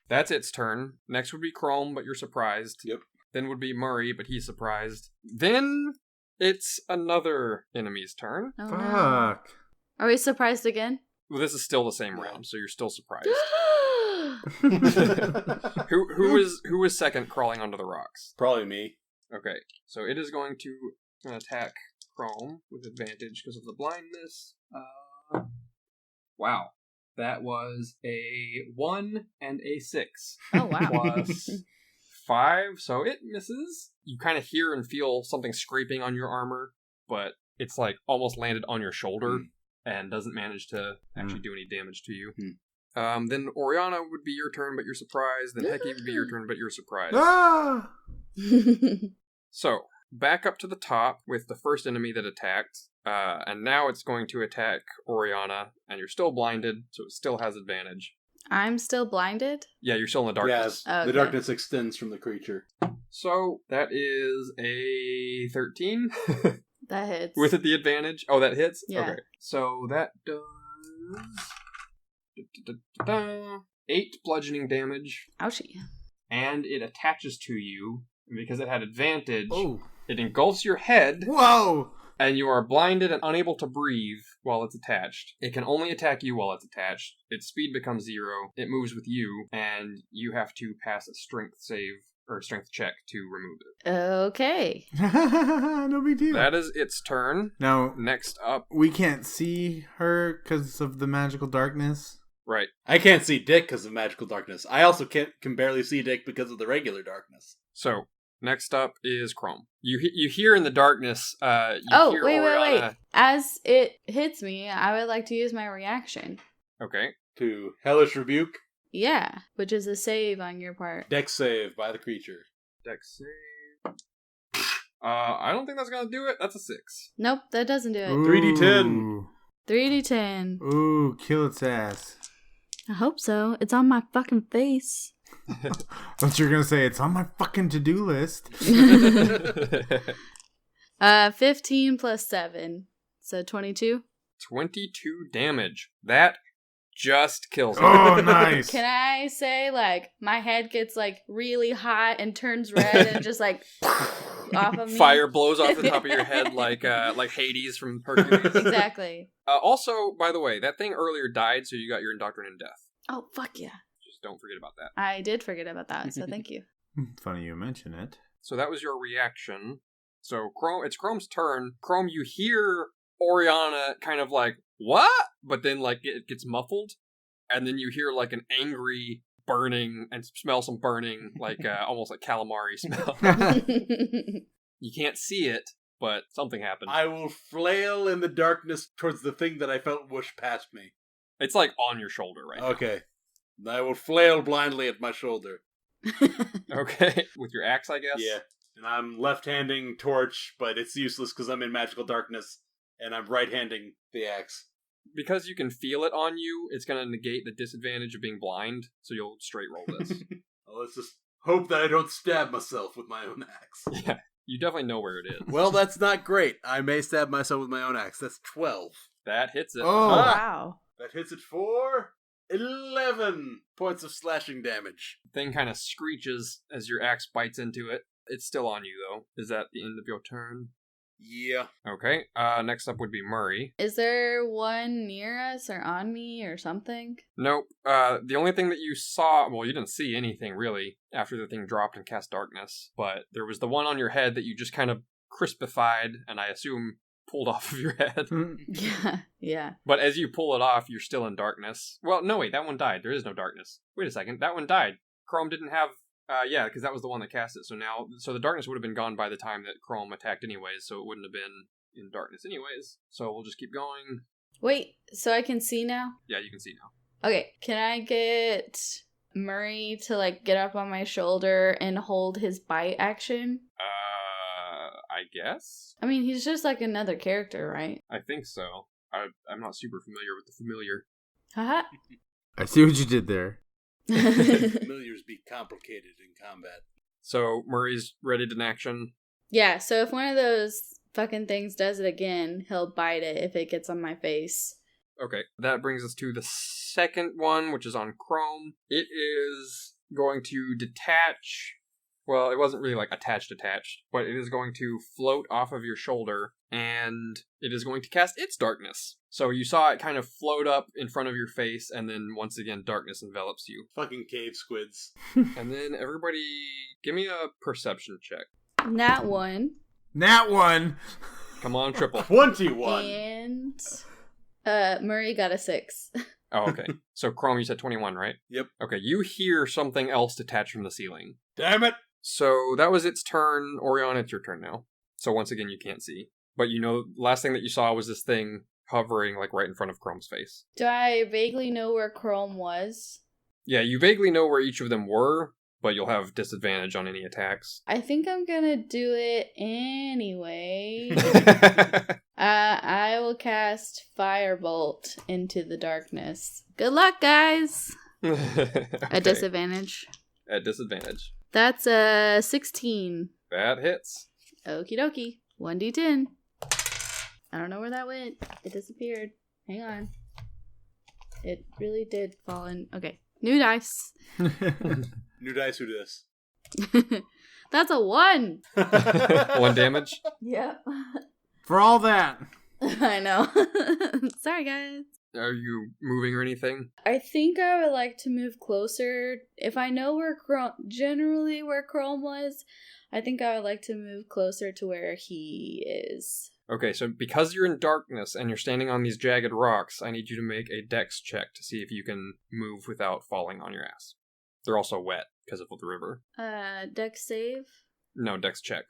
Speaker 1: That's its turn. Next would be Chrome, but you're surprised.
Speaker 4: Yep.
Speaker 1: Then would be Murray, but he's surprised. Then it's another enemy's turn.
Speaker 3: Oh, no.
Speaker 2: Fuck.
Speaker 3: Are we surprised again?
Speaker 1: Well, this is still the same round, so you're still surprised.
Speaker 2: Oh,
Speaker 1: Who is second crawling onto the rocks?
Speaker 4: Probably me.
Speaker 1: Okay, so it is going to attack Chrome with advantage because of the blindness. Wow. That was a 1 and a 6.
Speaker 3: Oh, wow.
Speaker 1: Plus 5, so it misses. You kind of hear and feel something scraping on your armor, but it's like almost landed on your shoulder and doesn't manage to actually do any damage to you. Then Oriana would be your turn, but you're surprised. Then Heki would be your turn, but you're surprised.
Speaker 2: Ah!
Speaker 1: So, back up to the top with the first enemy that attacked. And now it's going to attack Oriana, and you're still blinded, so it still has advantage.
Speaker 3: I'm still blinded?
Speaker 1: Yeah, you're still in the darkness.
Speaker 4: Yes,
Speaker 3: Okay.
Speaker 4: the darkness extends from the creature.
Speaker 1: So, that is a 13.
Speaker 3: That hits.
Speaker 1: With it the advantage. Oh, that hits?
Speaker 3: Yeah.
Speaker 1: Okay. So, that does 8 bludgeoning damage,
Speaker 3: Ouchie.
Speaker 1: and it attaches to you, and because it had advantage,
Speaker 2: Oh.
Speaker 1: it engulfs your head,
Speaker 2: Whoa!
Speaker 1: And you are blinded and unable to breathe while it's attached. It can only attack you while it's attached. Its speed becomes 0. It moves with you, and you have to pass a strength save or strength check to remove it.
Speaker 3: Okay.
Speaker 2: No big deal.
Speaker 1: That is its turn.
Speaker 2: Now,
Speaker 1: Next up,
Speaker 2: we can't see her because of the magical darkness.
Speaker 1: right.
Speaker 4: I can't see Dick because of magical darkness. I also can barely see Dick because of the regular darkness.
Speaker 1: So, next up is Chrome. You hear in the darkness,
Speaker 3: Wait.
Speaker 1: Oriana.
Speaker 3: As it hits me, I would like to use my reaction.
Speaker 1: Okay.
Speaker 4: To Hellish Rebuke,
Speaker 3: Yeah, which is a save on your part.
Speaker 4: Dex save by the creature.
Speaker 1: Dex save. I don't think that's gonna do it. That's a 6.
Speaker 3: Nope, that doesn't do it.
Speaker 4: 3d10.
Speaker 3: 3d10.
Speaker 2: Ooh, kill its ass.
Speaker 3: I hope so. It's on my fucking face.
Speaker 2: What you're gonna say? It's on my fucking to-do list.
Speaker 3: 15 plus 7. So 22.
Speaker 1: 22 damage. That just kills him.
Speaker 2: Oh, nice.
Speaker 3: Can I say, like, my head gets, like, really hot and turns red and just, like, off of me?
Speaker 1: Fire blows off the top of your head like Hades from Hercules.
Speaker 3: Exactly.
Speaker 1: Also, by the way, that thing earlier died, so you got your Indoctrine in Death.
Speaker 3: Oh, fuck yeah.
Speaker 1: Just don't forget about that.
Speaker 3: I did forget about that, so thank you.
Speaker 2: Funny you mention it.
Speaker 1: So that was your reaction. So it's Chrome's turn. Chrome, you hear Oriana kind of like, what? But then like it gets muffled, and then you hear like an angry burning and smell some burning, like almost like calamari smell. You can't see it, but something happened.
Speaker 4: I will flail in the darkness towards the thing that I felt whoosh past me.
Speaker 1: It's like on your shoulder right
Speaker 4: Okay. I will flail blindly at my shoulder.
Speaker 1: now. Okay. With your axe, I guess?
Speaker 4: Yeah. And I'm left-handing torch, but it's useless because I'm in magical darkness, and I'm right-handing the axe.
Speaker 1: Because you can feel it on you, it's going to negate the disadvantage of being blind, so you'll straight roll this.
Speaker 4: Well, let's just hope that I don't stab myself with my own axe.
Speaker 1: Yeah, you definitely know where it is.
Speaker 4: Well, that's not great. I may stab myself with my own axe. That's 12.
Speaker 1: That hits it.
Speaker 2: Oh.
Speaker 3: Wow.
Speaker 4: That hits it for 11 points of slashing damage.
Speaker 1: Thing kind of screeches as your axe bites into it. It's still on you, though. Is that the end of your turn?
Speaker 4: Yeah.
Speaker 1: Okay, next up would be Murray.
Speaker 3: Is there one near us or on me or something?
Speaker 1: Nope. The only thing that you saw, well, you didn't see anything, really, after the thing dropped and cast darkness, but there was the one on your head that you just kind of crispified, and I assume pulled off of your head.
Speaker 3: Yeah.
Speaker 1: But as you pull it off, you're still in darkness. Well, no, wait, that one died. There is no darkness. Wait a second, that one died. Chrome didn't have... yeah, because that was the one that cast it. So the darkness would have been gone by the time that Chrome attacked anyways, so it wouldn't have been in darkness anyways. So we'll just keep going.
Speaker 3: Wait, so I can see now?
Speaker 1: Yeah, you can see now.
Speaker 3: Okay, can I get Murray to, like, get up on my shoulder and hold his bite action?
Speaker 1: I guess?
Speaker 3: I mean, he's just like another character, right?
Speaker 1: I think so. I'm not super familiar with the familiar.
Speaker 3: Haha.
Speaker 2: I see what you did there.
Speaker 4: Familiars be complicated in combat.
Speaker 1: So Murray's ready to action.
Speaker 3: Yeah, so if one of those fucking things does it again, he'll bite it if it gets on my face.
Speaker 1: Okay, that brings us to the second one, which is on Chrome. It is going to detach. Well, it wasn't really like attached, but it is going to float off of your shoulder, and it is going to cast its darkness. So you saw it kind of float up in front of your face, and then once again, darkness envelops you.
Speaker 4: Fucking cave squids.
Speaker 1: And then everybody, give me a perception check.
Speaker 3: Nat 1.
Speaker 2: Nat 1!
Speaker 1: Come on, triple.
Speaker 4: 21!
Speaker 3: And Murray got a 6.
Speaker 1: Oh, okay. So Chrome, you said 21, right?
Speaker 4: Yep.
Speaker 1: Okay, you hear something else detach from the ceiling.
Speaker 4: Damn it!
Speaker 1: So that was its turn. Oriana, it's your turn now. So once again, you can't see. But you know, last thing that you saw was this thing hovering like right in front of Chrome's face.
Speaker 3: Do I vaguely know where Chrome was?
Speaker 1: Yeah, you vaguely know where each of them were, but you'll have disadvantage on any attacks.
Speaker 3: I think I'm gonna do it anyway. I will cast Firebolt into the darkness. Good luck, guys!
Speaker 1: Okay.
Speaker 3: At disadvantage.
Speaker 1: At disadvantage.
Speaker 3: That's a 16.
Speaker 1: That hits.
Speaker 3: Okie dokie. 1d10. I don't know where that went. It disappeared. Hang on. It really did fall in. Okay. New dice.
Speaker 4: New dice, who this?
Speaker 3: That's a 1.
Speaker 1: 1 damage.
Speaker 3: Yep.
Speaker 2: For all that.
Speaker 3: I know. Sorry, guys.
Speaker 1: Are you moving or anything?
Speaker 3: I think I would like to move closer. If I know where generally where Chrome was, I think I would like to move closer to where he is.
Speaker 1: Okay, so because you're in darkness and you're standing on these jagged rocks, I need you to make a dex check to see if you can move without falling on your ass. They're also wet because of the river.
Speaker 3: Dex save?
Speaker 1: No, dex check.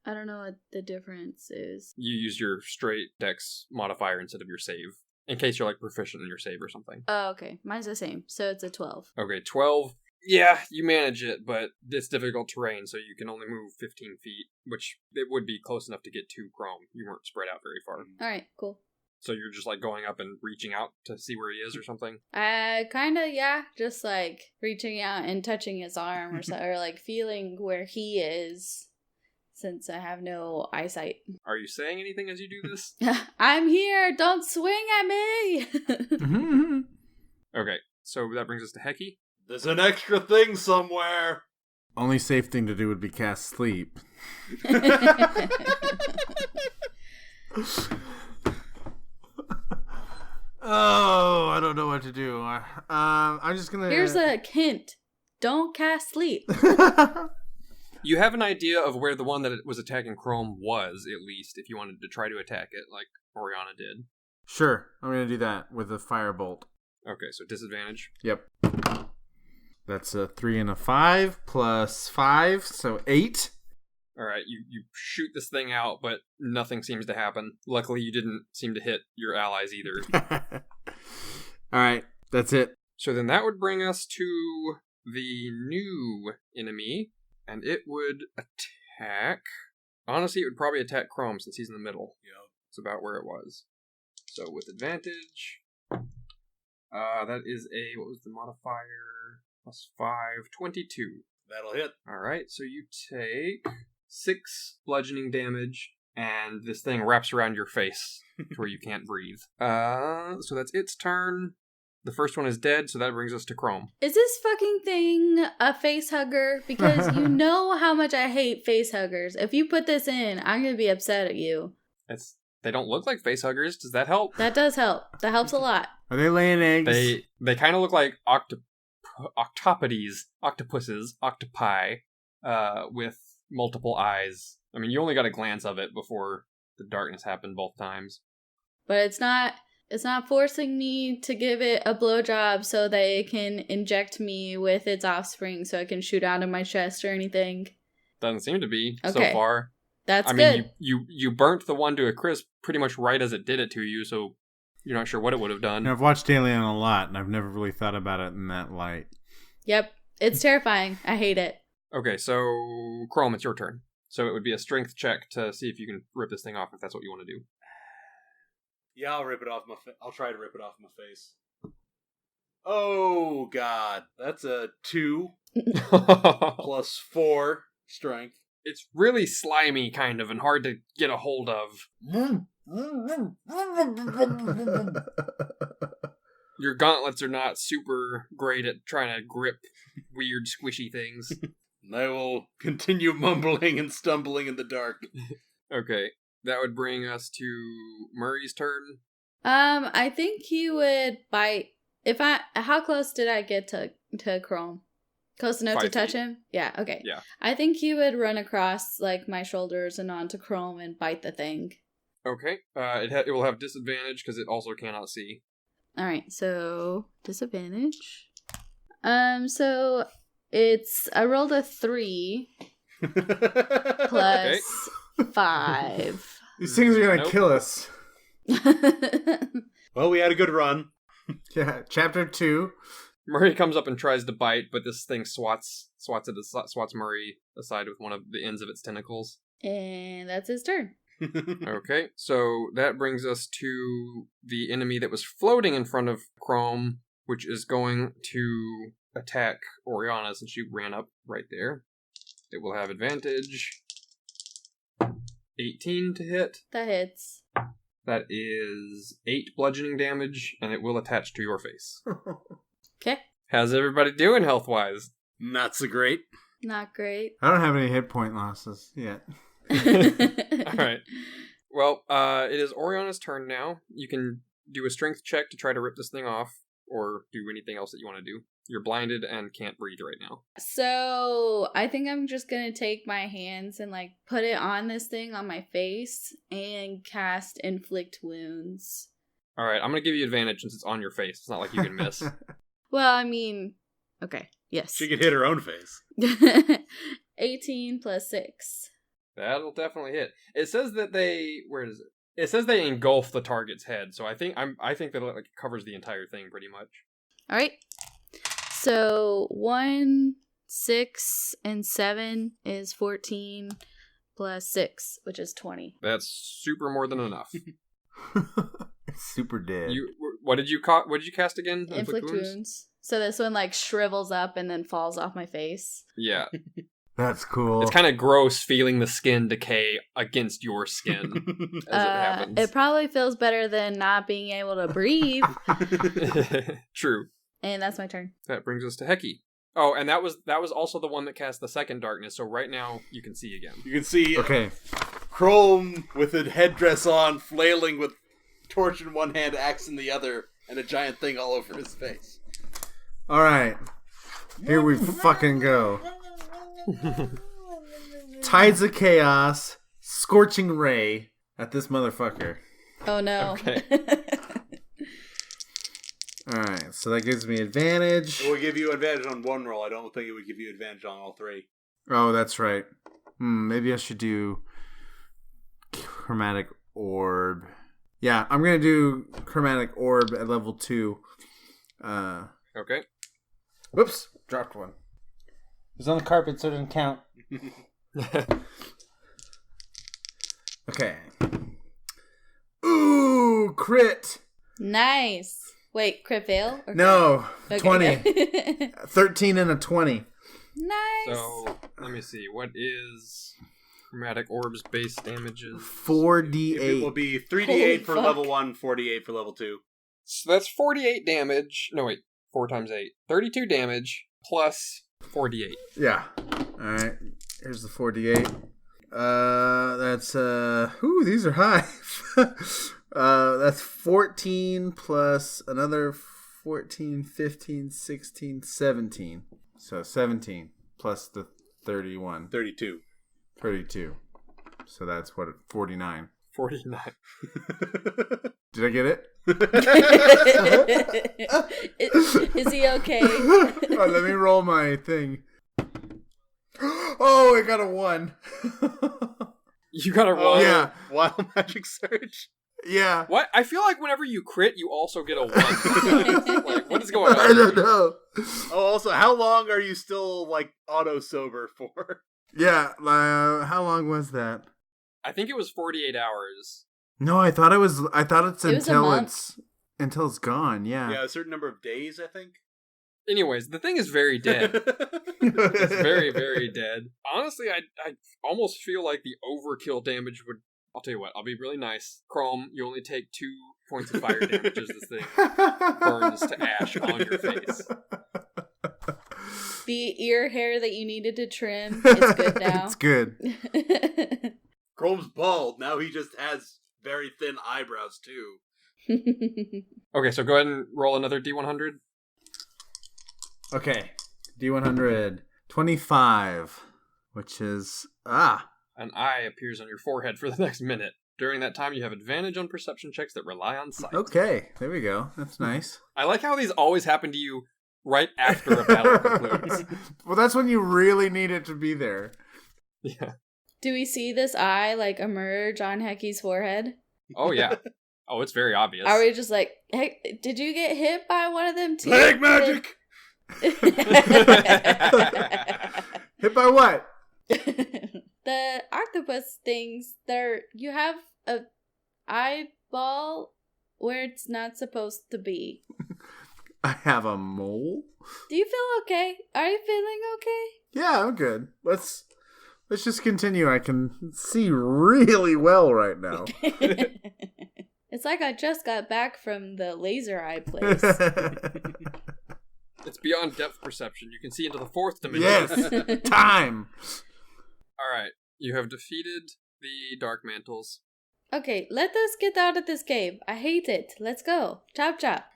Speaker 3: I don't know what the difference is.
Speaker 1: You use your straight dex modifier instead of your save, in case you're like proficient in your save or something.
Speaker 3: Oh, okay. Mine's the same, so it's a 12.
Speaker 1: Okay, 12. Yeah, you manage it, but it's difficult terrain, so you can only move 15 feet, which it would be close enough to get to Chrome. You weren't spread out very far.
Speaker 3: Alright, cool.
Speaker 1: So you're just like going up and reaching out to see where he is or something?
Speaker 3: Kinda, yeah. Just like reaching out and touching his arm or so, or like feeling where he is, since I have no eyesight.
Speaker 1: Are you saying anything as you do this?
Speaker 3: I'm here! Don't swing at me!
Speaker 1: Okay, so that brings us to Heki.
Speaker 4: There's an extra thing somewhere.
Speaker 2: Only safe thing to do would be cast sleep. Oh, I don't know what to do. I'm just gonna...
Speaker 3: Here's a hint. Don't cast sleep.
Speaker 1: You have an idea of where the one that was attacking Chrome was, at least, if you wanted to try to attack it, like Oriana did.
Speaker 2: Sure, I'm gonna do that with a firebolt.
Speaker 1: Okay, so disadvantage.
Speaker 2: Yep. That's a 3 and a 5 plus 5, so 8.
Speaker 1: Alright, you shoot this thing out, but nothing seems to happen. Luckily, you didn't seem to hit your allies either.
Speaker 2: Alright, that's it.
Speaker 1: So then that would bring us to the new enemy, and it would attack... Honestly, it would probably attack Chrome since he's in the middle.
Speaker 4: Yep.
Speaker 1: It's about where it was. So with advantage... that is a... What was the modifier? Plus 5, 22.
Speaker 4: That'll hit.
Speaker 1: Alright, so you take 6 bludgeoning damage, and this thing wraps around your face to where you can't breathe. So that's its turn. The first one is dead, so that brings us to Chrome.
Speaker 3: Is this fucking thing a face hugger? Because you know how much I hate face huggers. If you put this in, I'm going to be upset at you.
Speaker 1: They don't look like face huggers. Does that help?
Speaker 3: That does help. That helps a lot.
Speaker 2: Are they laying eggs?
Speaker 1: They kind of look like octopuses, octopi, with multiple eyes. I mean, you only got a glance of it before the darkness happened both times.
Speaker 3: But it's not forcing me to give it a blowjob so that it can inject me with its offspring so it can shoot out of my chest or anything.
Speaker 1: Doesn't seem to be so
Speaker 3: Okay.
Speaker 1: far.
Speaker 3: That's
Speaker 1: good. I mean, you burnt the one to a crisp pretty much right as it did it to you, so you're not sure what it would have done.
Speaker 2: Now, I've watched Alien a lot, and I've never really thought about it in that light.
Speaker 3: Yep. It's terrifying. I hate it.
Speaker 1: Okay, so Chrome, it's your turn. So it would be a strength check to see if you can rip this thing off if that's what you want to do.
Speaker 4: Yeah, I'll rip it off I'll try to rip it off my face. Oh, God. That's a 2 plus 4 strength.
Speaker 1: It's really slimy, kind of, and hard to get a hold of. Your gauntlets are not super great at trying to grip weird, squishy things.
Speaker 4: I will continue mumbling and stumbling in the dark.
Speaker 1: Okay, that would bring us to Murray's turn.
Speaker 3: I think he would bite. How close did I get to Chrome? Close enough
Speaker 1: 5
Speaker 3: to touch
Speaker 1: feet.
Speaker 3: him? Yeah, okay.
Speaker 1: Yeah.
Speaker 3: I think he would run across like my shoulders and onto Chrome and bite the thing.
Speaker 1: Okay, it will have disadvantage because it also cannot see.
Speaker 3: Alright, so disadvantage. So I rolled a 3 plus 5.
Speaker 2: These things are gonna
Speaker 1: Nope.
Speaker 2: kill us.
Speaker 4: Well, we had a good run.
Speaker 2: Yeah, chapter 2.
Speaker 1: Murray comes up and tries to bite, but this thing swats Murray aside with one of the ends of its tentacles.
Speaker 3: And that's his turn.
Speaker 1: Okay, so that brings us to the enemy that was floating in front of Chrome, which is going to attack Oriana since she ran up right there. It will have advantage. 18 to hit.
Speaker 3: That hits.
Speaker 1: That is 8 bludgeoning damage, and it will attach to your face.
Speaker 3: Okay.
Speaker 1: How's everybody doing health-wise?
Speaker 4: Not so great.
Speaker 3: Not great.
Speaker 2: I don't have any hit point losses yet.
Speaker 1: Alright. Well, it is Oriana's turn now. You can do a strength check to try to rip this thing off, or do anything else that you want to do. You're blinded and can't breathe right now.
Speaker 3: So I think I'm just gonna take my hands and like put it on this thing on my face and cast inflict wounds.
Speaker 1: All right, I'm going to give you advantage since it's on your face. It's not like you can miss.
Speaker 3: Well, I mean, okay, yes.
Speaker 4: She could hit her own face.
Speaker 3: 18 plus 6.
Speaker 1: That'll definitely hit. It says that they... Where is it? It says they engulf the target's head, so I think that it like covers the entire thing pretty much.
Speaker 3: All right. So 1, 6, and 7 is 14 plus 6, which is 20.
Speaker 1: That's super more than enough.
Speaker 2: Super dead.
Speaker 1: What did you cast again?
Speaker 3: Inflict wounds. So this one like shrivels up and then falls off my face.
Speaker 1: Yeah.
Speaker 2: That's cool.
Speaker 1: It's kind of gross feeling the skin decay against your skin as it happens.
Speaker 3: It probably feels better than not being able to breathe.
Speaker 1: True.
Speaker 3: And that's my turn.
Speaker 1: That brings us to Heki. Oh, and that was also the one that cast the second darkness, so right now you can see again.
Speaker 4: You can see
Speaker 2: Okay.
Speaker 4: Chrome with a headdress on, flailing with torch in one hand, axe in the other, and a giant thing all over his face.
Speaker 2: Alright. Here we fucking go. Tides of Chaos, Scorching Ray at this motherfucker.
Speaker 3: Oh no.
Speaker 1: Okay.
Speaker 2: Alright, so that gives me advantage.
Speaker 4: It will give you advantage on one roll. I don't think it would give you advantage on all three.
Speaker 2: Oh, that's right. Maybe I should do Chromatic Orb. Yeah, I'm going to do Chromatic Orb at level 2.
Speaker 1: Okay.
Speaker 2: Whoops, dropped one. It was on the carpet, so it didn't count. Okay. Ooh, crit.
Speaker 3: Nice. Wait, crit fail? Or
Speaker 2: No,
Speaker 3: crit?
Speaker 2: 20.
Speaker 3: Okay.
Speaker 2: 13 and a 20.
Speaker 3: Nice.
Speaker 1: So, let me see. What is Chromatic Orb's base damages?
Speaker 2: 4d8.
Speaker 4: It will be 3d8
Speaker 3: Holy
Speaker 4: for
Speaker 3: fuck.
Speaker 4: level 1, 4d8 for level 2.
Speaker 1: So that's 48 damage. No, wait. 4 times 8. 32 damage plus 4d8.
Speaker 2: Yeah. Alright, here's the 4d8. That's, these are high. That's 14 plus another 14, 15, 16, 17. So 17 plus the 31.
Speaker 4: 32.
Speaker 2: 32. So that's what, 49.
Speaker 1: 49.
Speaker 2: Did I get it?
Speaker 3: Is he okay?
Speaker 2: Oh, let me roll my thing. Oh, I got a 1.
Speaker 1: You gotta roll.
Speaker 2: Yeah.
Speaker 4: Wild Magic Surge.
Speaker 2: Yeah.
Speaker 1: What? I feel like whenever you crit, you also get a 1. Like, what is going on?
Speaker 2: I don't know.
Speaker 4: Oh, also, how long are you still, like, auto-sober for?
Speaker 2: Yeah, how long was that?
Speaker 1: I think it was 48 hours.
Speaker 2: No, I thought it's
Speaker 3: It was a month.
Speaker 2: until it's gone. Yeah.
Speaker 4: Yeah, a certain number of days, I think.
Speaker 1: Anyways, the thing is very dead. It's very, very dead. Honestly, I almost feel like the overkill damage would... I'll tell you what, I'll be really nice. Chrome, you only take 2 points of fire damage as this thing burns to ash on your face.
Speaker 3: The ear hair that you needed to trim is good now.
Speaker 2: It's good.
Speaker 4: Chrome's bald. Now he just has very thin eyebrows, too.
Speaker 1: Okay, so go ahead and roll another D100.
Speaker 2: Okay. D100. 25. Which is...
Speaker 1: An eye appears on your forehead for the next minute. During that time, you have advantage on perception checks that rely on sight.
Speaker 2: Okay. There we go. That's nice.
Speaker 1: I like how these always happen to you right after a battle concludes.
Speaker 2: Well, that's when you really need it to be there.
Speaker 1: Yeah.
Speaker 3: Do we see this eye like emerge on Heki's forehead?
Speaker 1: Oh, yeah. Oh, it's very obvious.
Speaker 3: Are we just like, hey, did you get hit by one of them too?
Speaker 4: Leg magic!
Speaker 2: Hit by what?
Speaker 3: The octopus things, you have a eyeball where it's not supposed to be.
Speaker 2: I have a mole?
Speaker 3: Do you feel okay? Are you feeling okay?
Speaker 2: Yeah, I'm good. Let's just continue. I can see really well right now.
Speaker 3: It's like I just got back from the laser eye place.
Speaker 1: It's beyond depth perception. You can see into the 4th dimension.
Speaker 2: Yes! Time!
Speaker 1: All right. You have defeated the Dark Mantles.
Speaker 3: Okay, let us get out of this cave. I hate it. Let's go. Chop chop.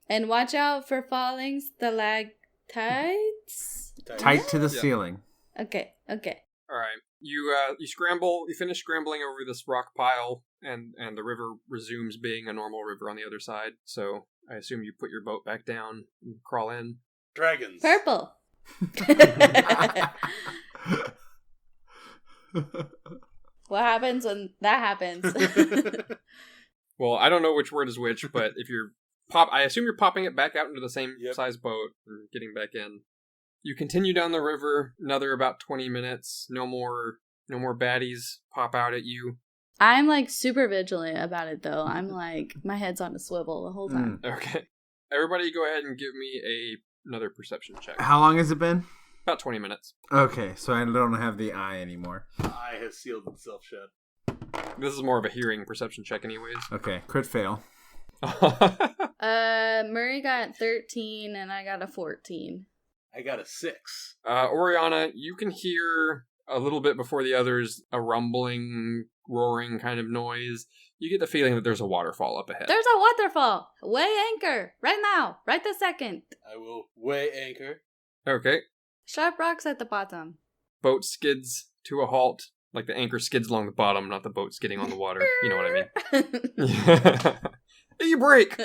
Speaker 3: And watch out for falling stalactites.
Speaker 2: Tight to the
Speaker 1: Yeah.
Speaker 2: ceiling.
Speaker 3: Okay.
Speaker 1: All right. You scramble. You finish scrambling over this rock pile, and the river resumes being a normal river on the other side. So I assume you put your boat back down and crawl in.
Speaker 4: Dragons.
Speaker 3: Purple. What happens when that happens?
Speaker 1: Well, I don't know which word is which, but if you're I assume you're popping it back out into the same size boat or getting back in. You continue down the river another about 20 minutes. No more baddies pop out at you.
Speaker 3: I'm like super vigilant about it though. I'm like my head's on a swivel the whole time.
Speaker 1: Okay. Everybody go ahead and give me another perception check.
Speaker 2: How long has it been?
Speaker 1: About 20 minutes.
Speaker 2: Okay, so I don't have the eye anymore.
Speaker 4: Eye has sealed itself shut.
Speaker 1: This is more of a hearing perception check anyways.
Speaker 2: Okay, crit fail.
Speaker 3: Murray got 13 and I got a 14.
Speaker 4: I got a 6.
Speaker 1: Oriana, you can hear a little bit before the others a rumbling, roaring kind of noise. You get the feeling that there's a waterfall up ahead.
Speaker 3: There's a waterfall. Weigh anchor right now. Right this second.
Speaker 4: I will weigh anchor.
Speaker 1: Okay.
Speaker 3: Sharp rocks at the bottom.
Speaker 1: Boat skids to a halt. Like the anchor skids along the bottom, not the boat skidding on the water. You know what I mean. You break!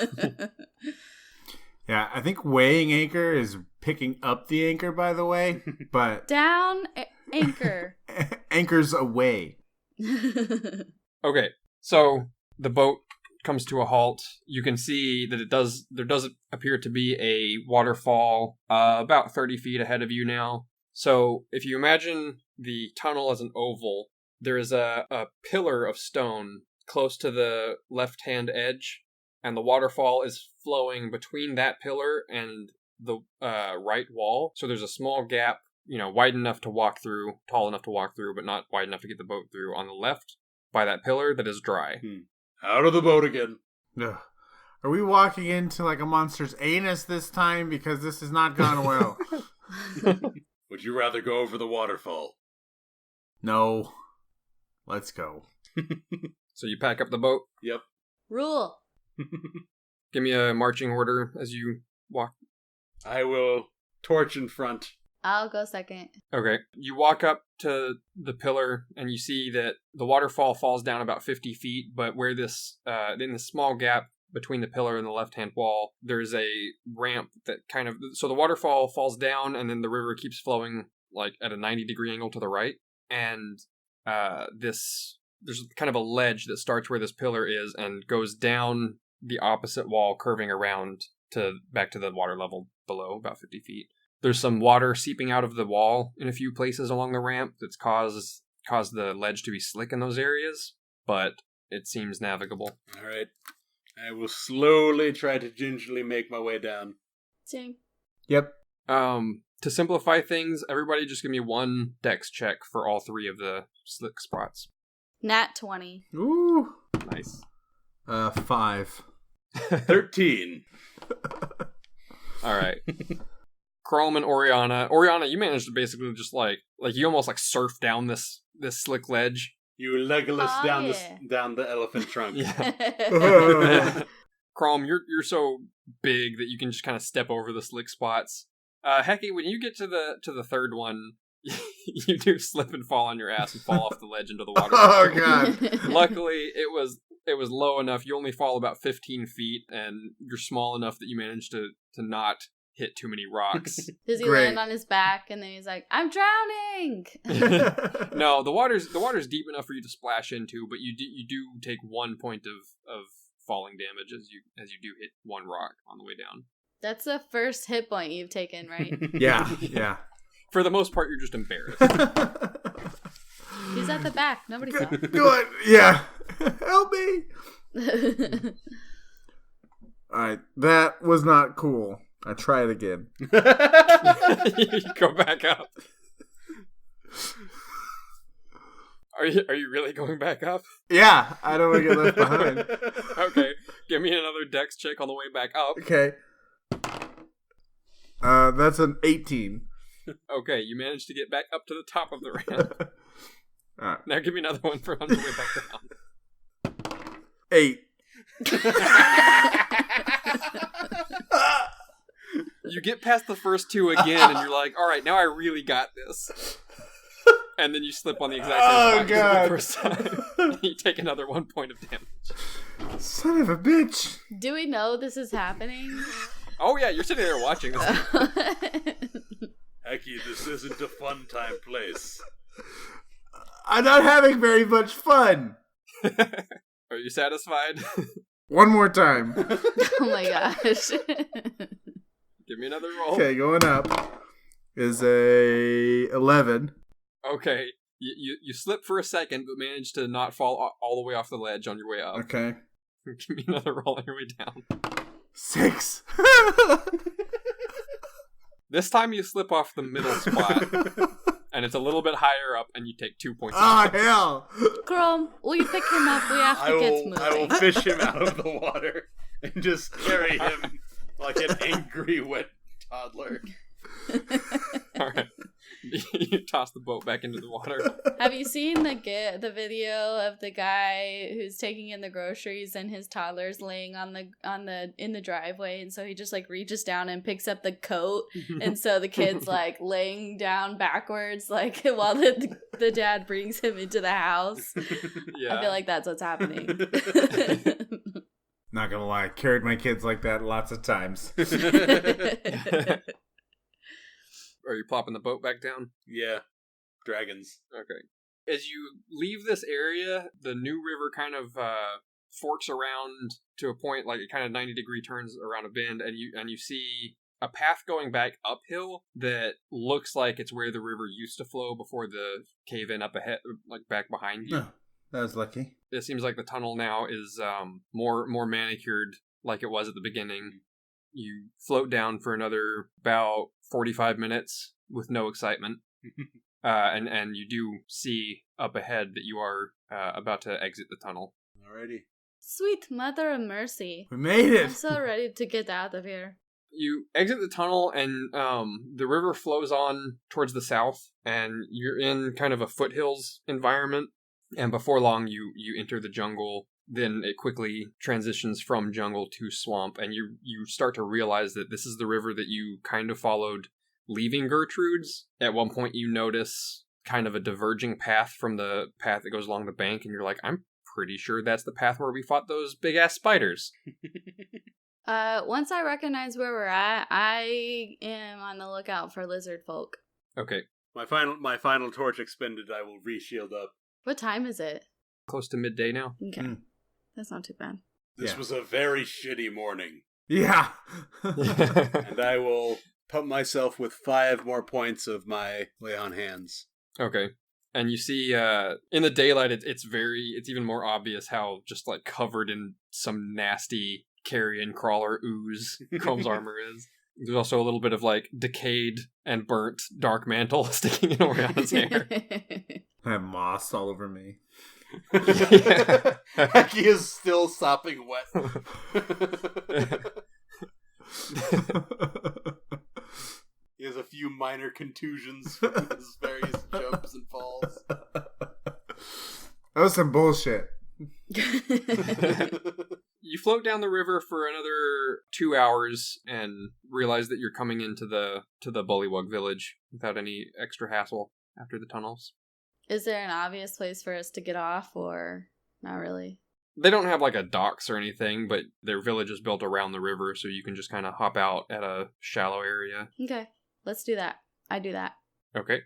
Speaker 2: Yeah, I think weighing anchor is picking up the anchor, by the way, but...
Speaker 3: Down anchor.
Speaker 2: Anchor's away.
Speaker 1: Okay, so the boat comes to a halt. You can see that there does appear to be a waterfall about 30 feet ahead of you now. So if you imagine the tunnel as an oval, there is a pillar of stone close to the left-hand edge, and the waterfall is flowing between that pillar and the right wall. So there's a small gap, wide enough to walk through, tall enough to walk through, but not wide enough to get the boat through on the left by that pillar that is dry.
Speaker 4: Out of the boat again.
Speaker 2: Ugh. Are we walking into like a monster's anus this time? Because this has not gone well.
Speaker 4: Would you rather go over the waterfall?
Speaker 2: No. Let's go.
Speaker 1: So you pack up the boat.
Speaker 4: Yep.
Speaker 3: Rule.
Speaker 1: Give me a marching order as you walk.
Speaker 4: I will torch in front.
Speaker 3: I'll go second.
Speaker 1: Okay. You walk up to the pillar and you see that the waterfall falls down about 50 feet, but where this, in the small gap between the pillar and the left-hand wall, there's a ramp that so the waterfall falls down and then the river keeps flowing like at a 90-degree angle to the right. And there's kind of a ledge that starts where this pillar is and goes down the opposite wall, curving around back to the water level below, about 50 feet. There's some water seeping out of the wall in a few places along the ramp that's caused the ledge to be slick in those areas, but it seems navigable.
Speaker 4: All right. I will slowly try to gingerly make my way down.
Speaker 3: Sing.
Speaker 2: Yep.
Speaker 1: To simplify things, everybody just give me one dex check for all three of the slick spots.
Speaker 3: Nat 20.
Speaker 2: Ooh.
Speaker 1: Nice.
Speaker 2: 5.
Speaker 4: 13.
Speaker 1: All right. Chrome and Oriana. Oriana, you managed to basically just like you almost like surf down this slick ledge.
Speaker 4: You Legolas
Speaker 3: Oh,
Speaker 4: down
Speaker 3: yeah.
Speaker 4: down the elephant trunk.
Speaker 1: Yeah. Chrome, you're so big that you can just kind of step over the slick spots. Hecky, when you get to the third one, you do slip and fall on your ass and fall off the ledge into the water.
Speaker 2: Oh, God.
Speaker 1: Luckily, it was low enough. You only fall about 15 feet, and you're small enough that you managed to not hit too many rocks.
Speaker 3: Does he
Speaker 2: Great.
Speaker 3: land on his back and then he's like, I'm drowning?
Speaker 1: No, the water's deep enough for you to splash into, but you do take 1 point of falling damage as you do hit one rock on the way down.
Speaker 3: That's the first hit point you've taken, right?
Speaker 2: Yeah.
Speaker 1: For the most part, you're just embarrassed.
Speaker 3: He's at the back. Nobody saw.
Speaker 2: Good. Yeah. Help me. All right. That was not cool. I try it again.
Speaker 1: You go back up. Are you really going back up?
Speaker 2: Yeah. I don't want to get left behind.
Speaker 1: Okay, give me another dex check on the way back up.
Speaker 2: Okay. That's an 18.
Speaker 1: Okay, you managed to get back up to the top of the ramp.
Speaker 2: All right.
Speaker 1: Now give me another one for on the way back down.
Speaker 2: 8.
Speaker 1: You get past the first 2 again, and you're like, all right, now I really got this. And then you slip on the exact same spot as the first time. You take another 1 point of damage.
Speaker 2: Son of a bitch.
Speaker 3: Do we know this is happening?
Speaker 1: Oh yeah, you're sitting there watching this.
Speaker 4: Hecky, this isn't a fun time place.
Speaker 2: I'm not having very much fun.
Speaker 1: Are you satisfied?
Speaker 2: One more time.
Speaker 3: Oh my gosh.
Speaker 1: Give me another roll.
Speaker 2: Okay, going up is a 11.
Speaker 1: Okay, you slip for a second, but manage to not fall all the way off the ledge on your way up.
Speaker 2: Okay.
Speaker 1: Give me another roll on your way down.
Speaker 2: 6.
Speaker 1: This time you slip off the middle spot, and it's a little bit higher up, and you take 2 points.
Speaker 2: Oh, hell.
Speaker 3: Chrome, will you pick him up? We have to get moving.
Speaker 4: I will fish him out of the water and just carry him like an angry wet toddler.
Speaker 1: All right. You toss the boat back into the water.
Speaker 3: Have you seen the video of the guy who's taking in the groceries and his toddler's laying in the driveway, and so he just like reaches down and picks up the coat, and so the kid's like laying down backwards like while the dad brings him into the house.
Speaker 1: Yeah.
Speaker 3: I feel like that's what's happening.
Speaker 2: Not gonna lie, carried my kids like that lots of times.
Speaker 1: Are you plopping the boat back down?
Speaker 4: Yeah. Dragons.
Speaker 1: Okay. As you leave this area, the new river kind of forks around to a point, like it kind of 90-degree turns around a bend, and you see a path going back uphill that looks like it's where the river used to flow before the cave-in up ahead, like back behind you.
Speaker 2: Oh, that was lucky.
Speaker 1: It seems like the tunnel now is more manicured like it was at the beginning. You float down for another about 45 minutes with no excitement. And you do see up ahead that you are about to exit the tunnel.
Speaker 4: Alrighty.
Speaker 3: Sweet mother of mercy.
Speaker 2: We made
Speaker 3: I'm
Speaker 2: it.
Speaker 3: so ready to get out of here.
Speaker 1: You exit the tunnel, and the river flows on towards the south, and you're in kind of a foothills environment. And before long, you enter the jungle. Then it quickly transitions from jungle to swamp, and you start to realize that this is the river that you kind of followed leaving Gertrude's. At one point, you notice kind of a diverging path from the path that goes along the bank, and you're like, I'm pretty sure that's the path where we fought those big-ass spiders.
Speaker 3: Once I recognize where we're at, I am on the lookout for lizard folk.
Speaker 1: Okay.
Speaker 4: My final torch expended, I will re-shield up.
Speaker 3: What time is it?
Speaker 1: Close to midday now.
Speaker 3: Okay. That's not too bad.
Speaker 4: This was a very shitty morning.
Speaker 2: Yeah.
Speaker 4: And I will pump myself with 5 more points of my lay on hands.
Speaker 1: Okay. And you see, in the daylight, it's even more obvious how just like covered in some nasty carrion crawler ooze Chrome's armor is. There's also a little bit of like decayed and burnt dark mantle sticking in Oriana's hair.
Speaker 2: I have moss all over me.
Speaker 4: Hecky is still sopping wet. He has a few minor contusions from his various jumps and falls.
Speaker 2: That was some bullshit.
Speaker 1: You float down the river for another 2 hours and realize that you're coming into the Bullywug village without any extra hassle after the tunnels.
Speaker 3: Is there an obvious place for us to get off, or not really?
Speaker 1: They don't have like a docks or anything, but their village is built around the river, so you can just kind of hop out at a shallow area.
Speaker 3: Okay, let's do that. I do that.
Speaker 1: Okay.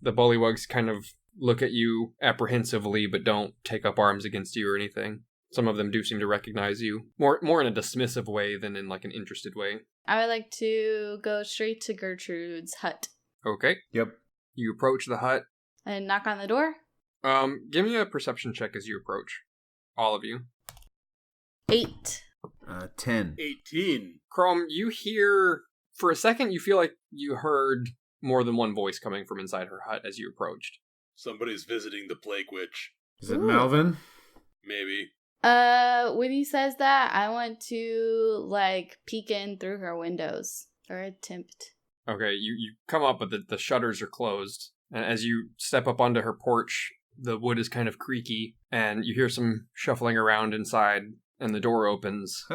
Speaker 1: The Bullywugs kind of look at you apprehensively, but don't take up arms against you or anything. Some of them do seem to recognize you, more in a dismissive way than in like an interested way.
Speaker 3: I would like to go straight to Gertrude's hut.
Speaker 1: Okay.
Speaker 2: Yep.
Speaker 1: You approach the hut.
Speaker 3: And knock on the door?
Speaker 1: Give me a perception check as you approach. All of you.
Speaker 3: 8.
Speaker 2: 10.
Speaker 4: 18.
Speaker 1: Chrome, you hear... For a second, you feel like you heard more than one voice coming from inside her hut as you approached.
Speaker 4: Somebody's visiting the Plague Witch.
Speaker 2: Is it
Speaker 3: Ooh.
Speaker 2: Malvin?
Speaker 4: Maybe.
Speaker 3: When he says that, I want to, like, peek in through her windows. Or attempt.
Speaker 1: Okay, you come up, but the shutters are closed. And as you step up onto her porch, The wood is kind of creaky, and you hear some shuffling around inside, and the door opens,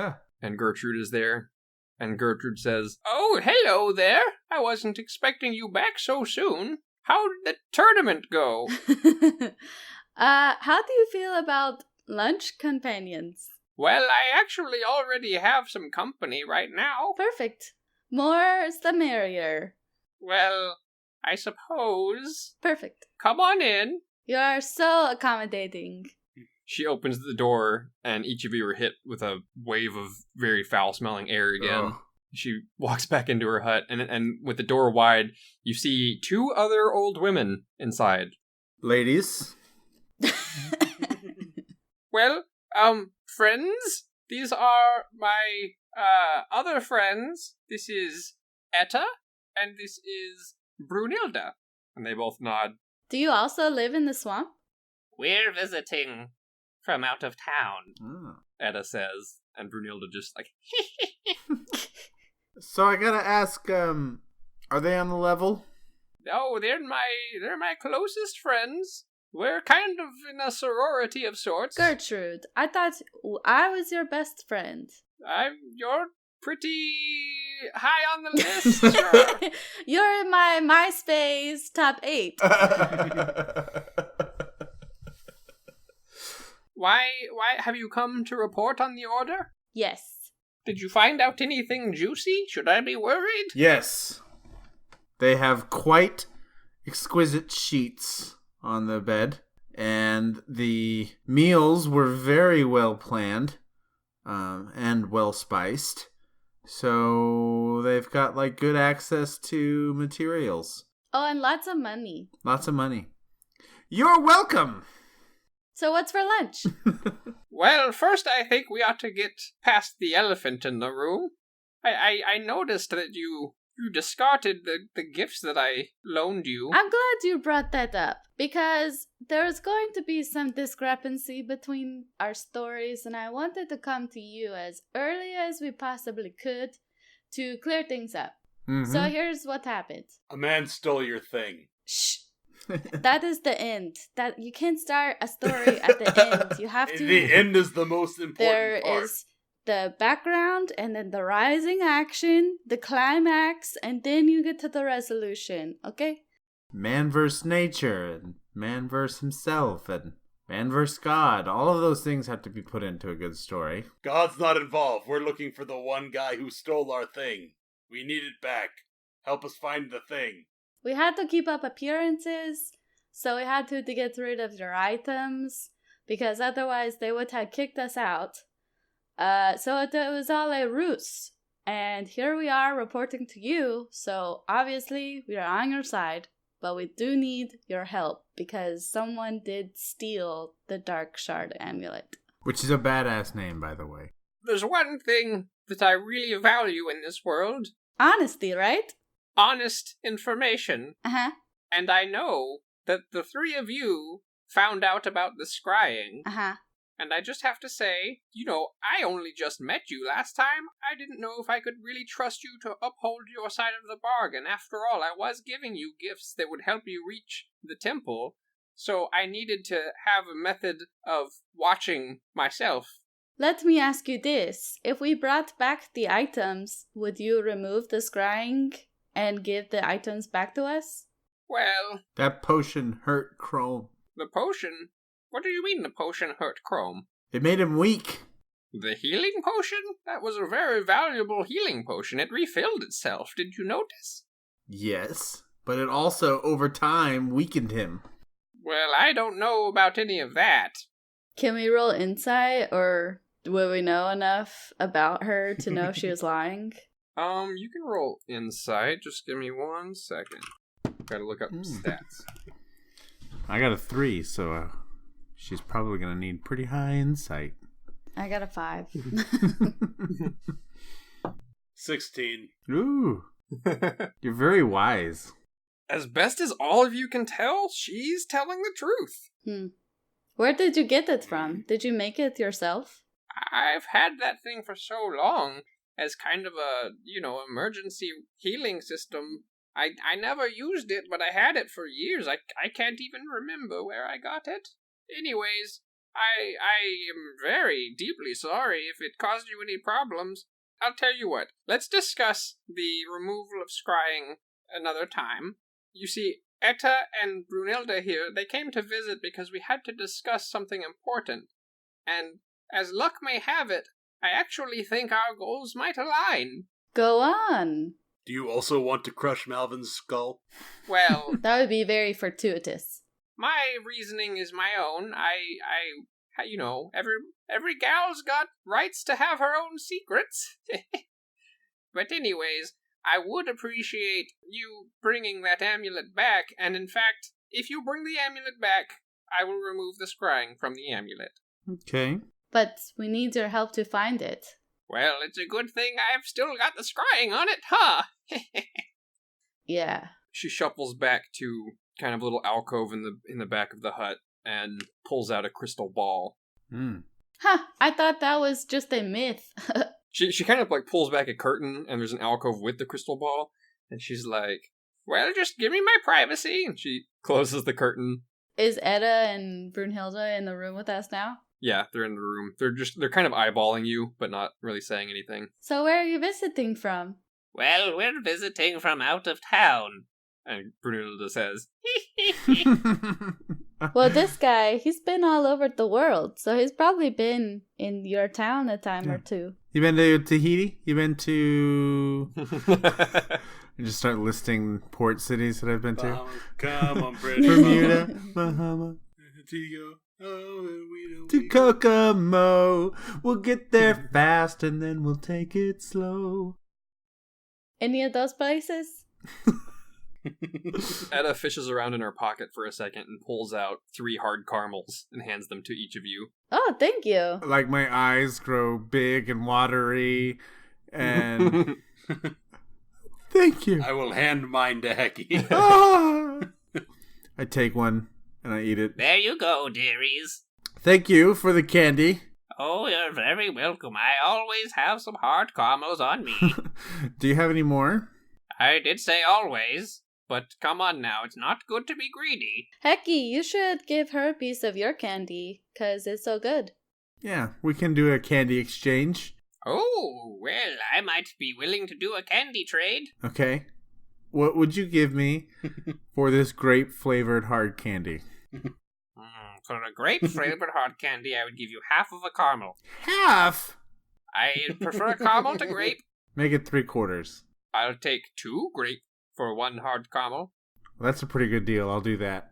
Speaker 1: and Gertrude is there. And Gertrude says, "Oh, hello there. I wasn't expecting you back so soon. How did the tournament go?"
Speaker 3: How do you feel about lunch companions?
Speaker 1: "Well, I actually already have some company right now."
Speaker 3: Perfect. More's the merrier.
Speaker 1: "Well, I suppose."
Speaker 3: Perfect.
Speaker 1: "Come on in."
Speaker 3: You are so accommodating.
Speaker 1: She opens the door, and each of you are hit with a wave of very foul-smelling air again.
Speaker 2: Oh.
Speaker 1: She walks back into her hut, and with the door wide, you see 2 other old women inside.
Speaker 2: Ladies.
Speaker 1: "Well, friends, these are my, other friends. This is Etta, and this is Brunilda." And they both nod.
Speaker 3: Do you also live in the swamp?
Speaker 1: "We're visiting from out of town,"
Speaker 2: Oh.
Speaker 1: Etta says, and Brunilda just like,
Speaker 2: So I gotta ask, are they on the level?
Speaker 1: "Oh, they're my closest friends. We're kind of in a sorority of sorts."
Speaker 3: Gertrude, I thought I was your best friend.
Speaker 1: You're pretty high on the list, sure.
Speaker 3: You're in my MySpace top 8.
Speaker 1: Why have you come to report on the order?
Speaker 3: Yes.
Speaker 1: Did you find out anything juicy? Should I be worried?
Speaker 2: Yes. They have quite exquisite sheets on the bed, and the meals were very well planned and well spiced. So they've got like good access to materials.
Speaker 3: Oh, and lots of money.
Speaker 2: Lots of money. You're welcome.
Speaker 3: So what's for lunch?
Speaker 1: Well, first I think we ought to get past the elephant in the room. I noticed that you discarded the gifts that I loaned you.
Speaker 3: I'm glad you brought that up, because there's going to be some discrepancy between our stories, and I wanted to come to you as early as we possibly could to clear things up.
Speaker 2: Mm-hmm.
Speaker 3: So here's what happened.
Speaker 4: A man stole your thing.
Speaker 3: Shh. That is the end. That you can't start a story at the end. You have to.
Speaker 4: The end is the most important
Speaker 3: There
Speaker 4: part.
Speaker 3: is the background, and then the rising action, the climax, and then you get to the resolution. Okay?
Speaker 2: Man versus nature, and man versus himself, and man versus God. All of those things have to be put into a good story.
Speaker 4: God's not involved. We're looking for the one guy who stole our thing. We need it back. Help us find the thing.
Speaker 3: We had to keep up appearances, so we had to get rid of their items, because otherwise they would have kicked us out. So it was all a ruse. And here we are reporting to you, so obviously we are on your side, but we do need your help, because someone did steal the Dark Shard amulet.
Speaker 2: Which is a badass name, by the way.
Speaker 1: There's one thing that I really value in this world.
Speaker 3: Honesty, right?
Speaker 1: Honest information.
Speaker 3: Uh-huh.
Speaker 1: And I know that the 3 of you found out about the scrying.
Speaker 3: Uh-huh.
Speaker 1: And I just have to say, I only just met you last time. I didn't know if I could really trust you to uphold your side of the bargain. After all, I was giving you gifts that would help you reach the temple, so I needed to have a method of watching myself.
Speaker 3: Let me ask you this. If we brought back the items, would you remove the scrying and give the items back to us?
Speaker 1: Well...
Speaker 2: That potion hurt Chrome.
Speaker 1: The potion? What do you mean the potion hurt Chrome?
Speaker 2: It made him weak.
Speaker 1: The healing potion? That was a very valuable healing potion. It refilled itself. Did you notice?
Speaker 2: Yes, but it also, over time, weakened him.
Speaker 1: Well, I don't know about any of that.
Speaker 3: Can we roll insight, or will we know enough about her to know if she was lying?
Speaker 1: You can roll insight. Just give me 1 second. Gotta look up stats.
Speaker 2: I got a 3, so she's probably gonna need pretty high insight.
Speaker 3: I got a 5.
Speaker 4: 16.
Speaker 2: Ooh. You're very wise.
Speaker 1: As best as all of you can tell, she's telling the truth.
Speaker 3: Where did you get it from? Did you make it yourself?
Speaker 1: I've had that thing for so long as kind of a, emergency healing system. I never used it, but I had it for years. I can't even remember where I got it. Anyways, I am very deeply sorry if it caused you any problems. I'll tell you what, let's discuss the removal of scrying another time. You see, Etta and Brunilda here, they came to visit because we had to discuss something important. And as luck may have it, I actually think our goals might align.
Speaker 3: Go on.
Speaker 4: Do you also want to crush Malvin's skull?
Speaker 1: Well,
Speaker 3: That would be very fortuitous.
Speaker 1: my reasoning is my own. You know, every gal's got rights to have her own secrets. But anyways, I would appreciate you bringing that amulet back, and in fact, if you bring the amulet back, I will remove the scrying from the amulet.
Speaker 2: Okay.
Speaker 3: But we need your help to find it.
Speaker 1: Well, it's a good thing I've still got the scrying on it, huh?
Speaker 3: Yeah.
Speaker 1: She shuffles back to kind of a little alcove in the back of the hut and pulls out a crystal ball.
Speaker 3: Huh, I thought that was just a myth.
Speaker 1: She kind of like pulls back a curtain and there's an alcove with the crystal ball, and she's like, well, just give me my privacy. And she closes the curtain.
Speaker 3: Is Etta and Brunhilde in the room with us now?
Speaker 1: Yeah, they're in the room. They're kind of eyeballing you, but not really saying anything.
Speaker 3: So where are you visiting from?
Speaker 1: Well, we're visiting from out of town. And Brunilda says,
Speaker 3: Well, this guy, he's been all over the world, so he's probably been in your town a time or two.
Speaker 2: You been to Tahiti? You been to... You just start listing port cities that I've been to.
Speaker 4: Come on, British.
Speaker 2: Bermuda, Bahama, to Kokomo. We'll get there fast and then we'll take it slow.
Speaker 3: Any of those places?
Speaker 1: Etta fishes around in her pocket for a second and pulls out 3 hard caramels and hands them to each of you.
Speaker 3: Oh, thank you.
Speaker 2: Like my eyes grow big and watery and... Thank you.
Speaker 4: I will hand mine to Hecky.
Speaker 2: Ah! I take one and I eat it.
Speaker 1: There you go, dearies.
Speaker 2: Thank you for the candy.
Speaker 1: Oh, you're very welcome. I always have some hard caramels on me.
Speaker 2: Do you have any more?
Speaker 1: I did say always, but come on now, it's not good to be greedy.
Speaker 3: Hecky, you should give her a piece of your candy, 'cause it's so good.
Speaker 2: Yeah, we can do a candy exchange.
Speaker 1: Oh, well, I might be willing to do a candy trade.
Speaker 2: Okay. What would you give me for this grape-flavored hard candy?
Speaker 1: For a grape-flavored hard candy, I would give you half of a caramel.
Speaker 2: Half?
Speaker 1: I prefer caramel to grape.
Speaker 2: Make it 3/4.
Speaker 1: I'll take 2 grape for 1 hard caramel.
Speaker 2: Well, that's a pretty good deal. I'll do that.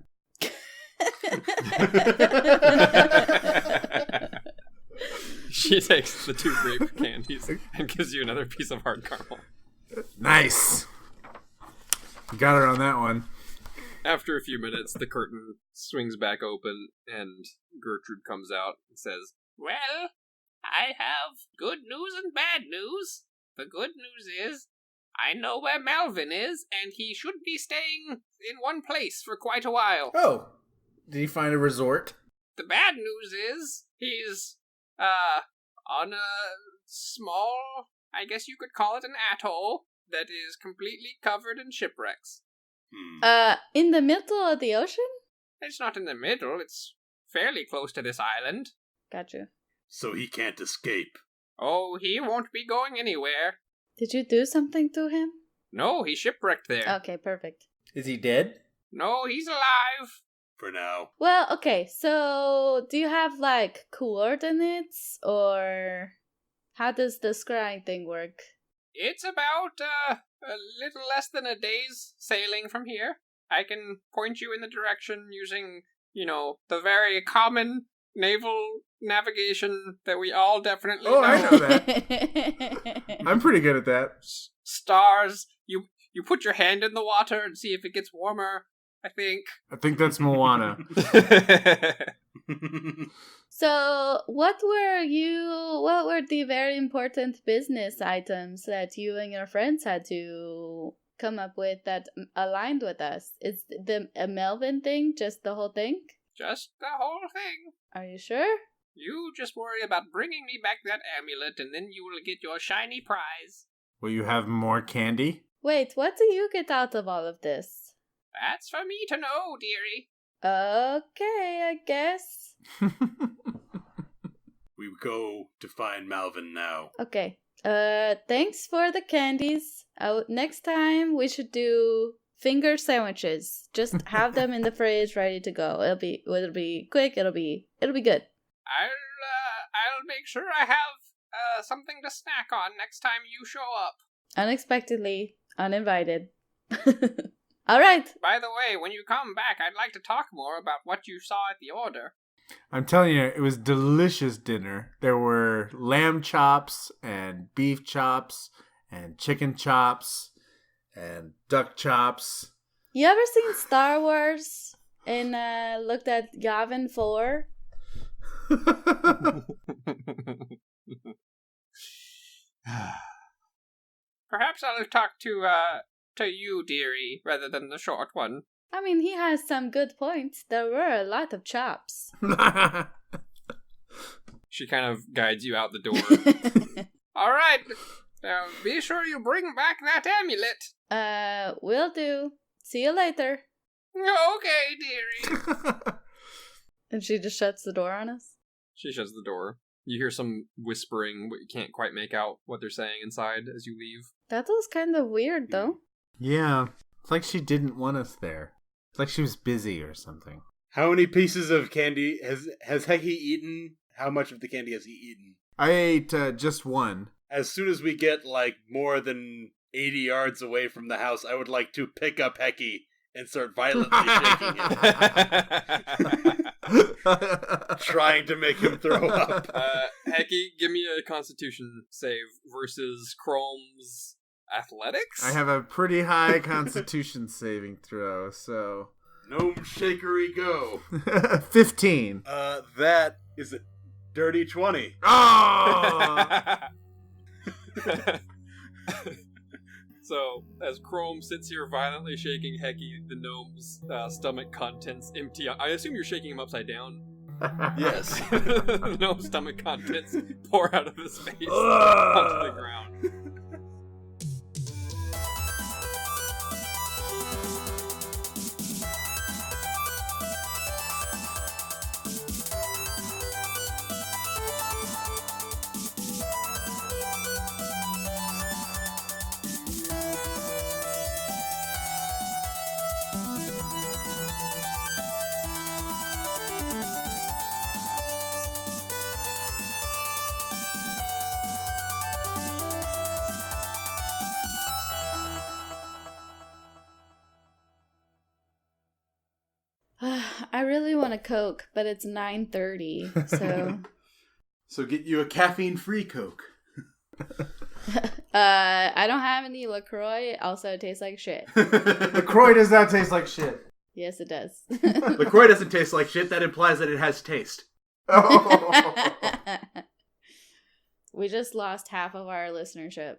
Speaker 1: She takes the 2 grape candies and gives you another piece of hard caramel.
Speaker 2: Nice. Got her on that one.
Speaker 1: After a few minutes, the curtain swings back open and Gertrude comes out and says, well, I have good news and bad news. The good news is, I know where Malvin is, and he should be staying in one place for quite a while.
Speaker 2: Oh. Did he find a resort?
Speaker 1: The bad news is, he's, on a small, I guess you could call it an atoll, that is completely covered in shipwrecks.
Speaker 3: In the middle of the ocean?
Speaker 1: It's not in the middle, it's fairly close to this island.
Speaker 3: Gotcha.
Speaker 4: So he can't escape.
Speaker 1: Oh, he won't be going anywhere.
Speaker 3: Did you do something to him?
Speaker 1: No, he's shipwrecked there.
Speaker 3: Okay, perfect.
Speaker 2: Is he dead?
Speaker 1: No, he's alive.
Speaker 4: For now.
Speaker 3: Well, okay, so do you have, like, coordinates, or how does the scrying thing work?
Speaker 1: It's about, a little less than a day's sailing from here. I can point you in the direction using, the very common naval navigation that we all definitely know.
Speaker 2: I know that. I'm pretty good at that.
Speaker 1: Stars. You put your hand in the water and see if it gets warmer, I think.
Speaker 2: I think that's Moana.
Speaker 3: So, what were the very important business items that you and your friends had to come up with that aligned with us? Is the Malvin thing just the whole thing?
Speaker 1: Just the whole thing.
Speaker 3: Are you sure?
Speaker 1: You just worry about bringing me back that amulet, and then you will get your shiny prize.
Speaker 2: Will you have more candy?
Speaker 3: Wait, what do you get out of all of this?
Speaker 1: That's for me to know, dearie.
Speaker 3: Okay, I guess.
Speaker 4: We go to find Malvin now.
Speaker 3: Okay. Thanks for the candies. Next time we should do finger sandwiches. Just have them in the fridge ready to go. It'll be quick. It'll be good.
Speaker 1: I'll make sure I have something to snack on next time you show up.
Speaker 3: Unexpectedly, uninvited. All right.
Speaker 1: By the way, when you come back, I'd like to talk more about what you saw at the order.
Speaker 2: I'm telling you, it was delicious dinner. There were lamb chops and beef chops and chicken chops and duck chops.
Speaker 3: You ever seen Star Wars and looked at Yavin 4?
Speaker 1: Perhaps I'll talk to you, dearie, rather than the short one.
Speaker 3: I mean, he has some good points. There were a lot of chops.
Speaker 1: She kind of guides you out the door. All right. Be sure you bring back that amulet.
Speaker 3: Will do. See you later.
Speaker 1: Okay, dearie.
Speaker 3: And she just shuts the door on us?
Speaker 1: She shuts the door. You hear some whispering, but you can't quite make out what they're saying inside as you leave.
Speaker 3: That was kind of weird, though.
Speaker 2: Yeah. It's like she didn't want us there. It's like she was busy or something.
Speaker 4: How many pieces of candy has Heki eaten? How much of the candy has he eaten?
Speaker 2: I ate just one.
Speaker 4: As soon as we get, more than 80 yards away from the house, I would like to pick up Heki and start violently shaking him. Trying to make him throw up.
Speaker 1: Heki, give me a constitution save versus Chrome's athletics?
Speaker 2: I have a pretty high constitution saving throw, so...
Speaker 4: Gnome shakery go.
Speaker 2: 15.
Speaker 4: That is a dirty 20.
Speaker 2: Oh!
Speaker 1: So, as Chrome sits here violently shaking Heki, the gnome's stomach contents empty. I assume you're shaking him upside down.
Speaker 4: Yes.
Speaker 1: The gnome's stomach contents pour out of his face onto the ground.
Speaker 3: I really want a Coke, but it's 9:30, so...
Speaker 4: So get you a caffeine-free Coke.
Speaker 3: I don't have any LaCroix. Also, it tastes like shit.
Speaker 2: LaCroix does not taste like shit.
Speaker 3: Yes, it does.
Speaker 4: LaCroix doesn't taste like shit. That implies that it has taste.
Speaker 3: We just lost half of our listenership.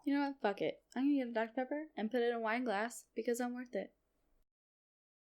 Speaker 3: You know what? Fuck it. I'm gonna get a Dr. Pepper and put it in a wine glass because I'm worth it.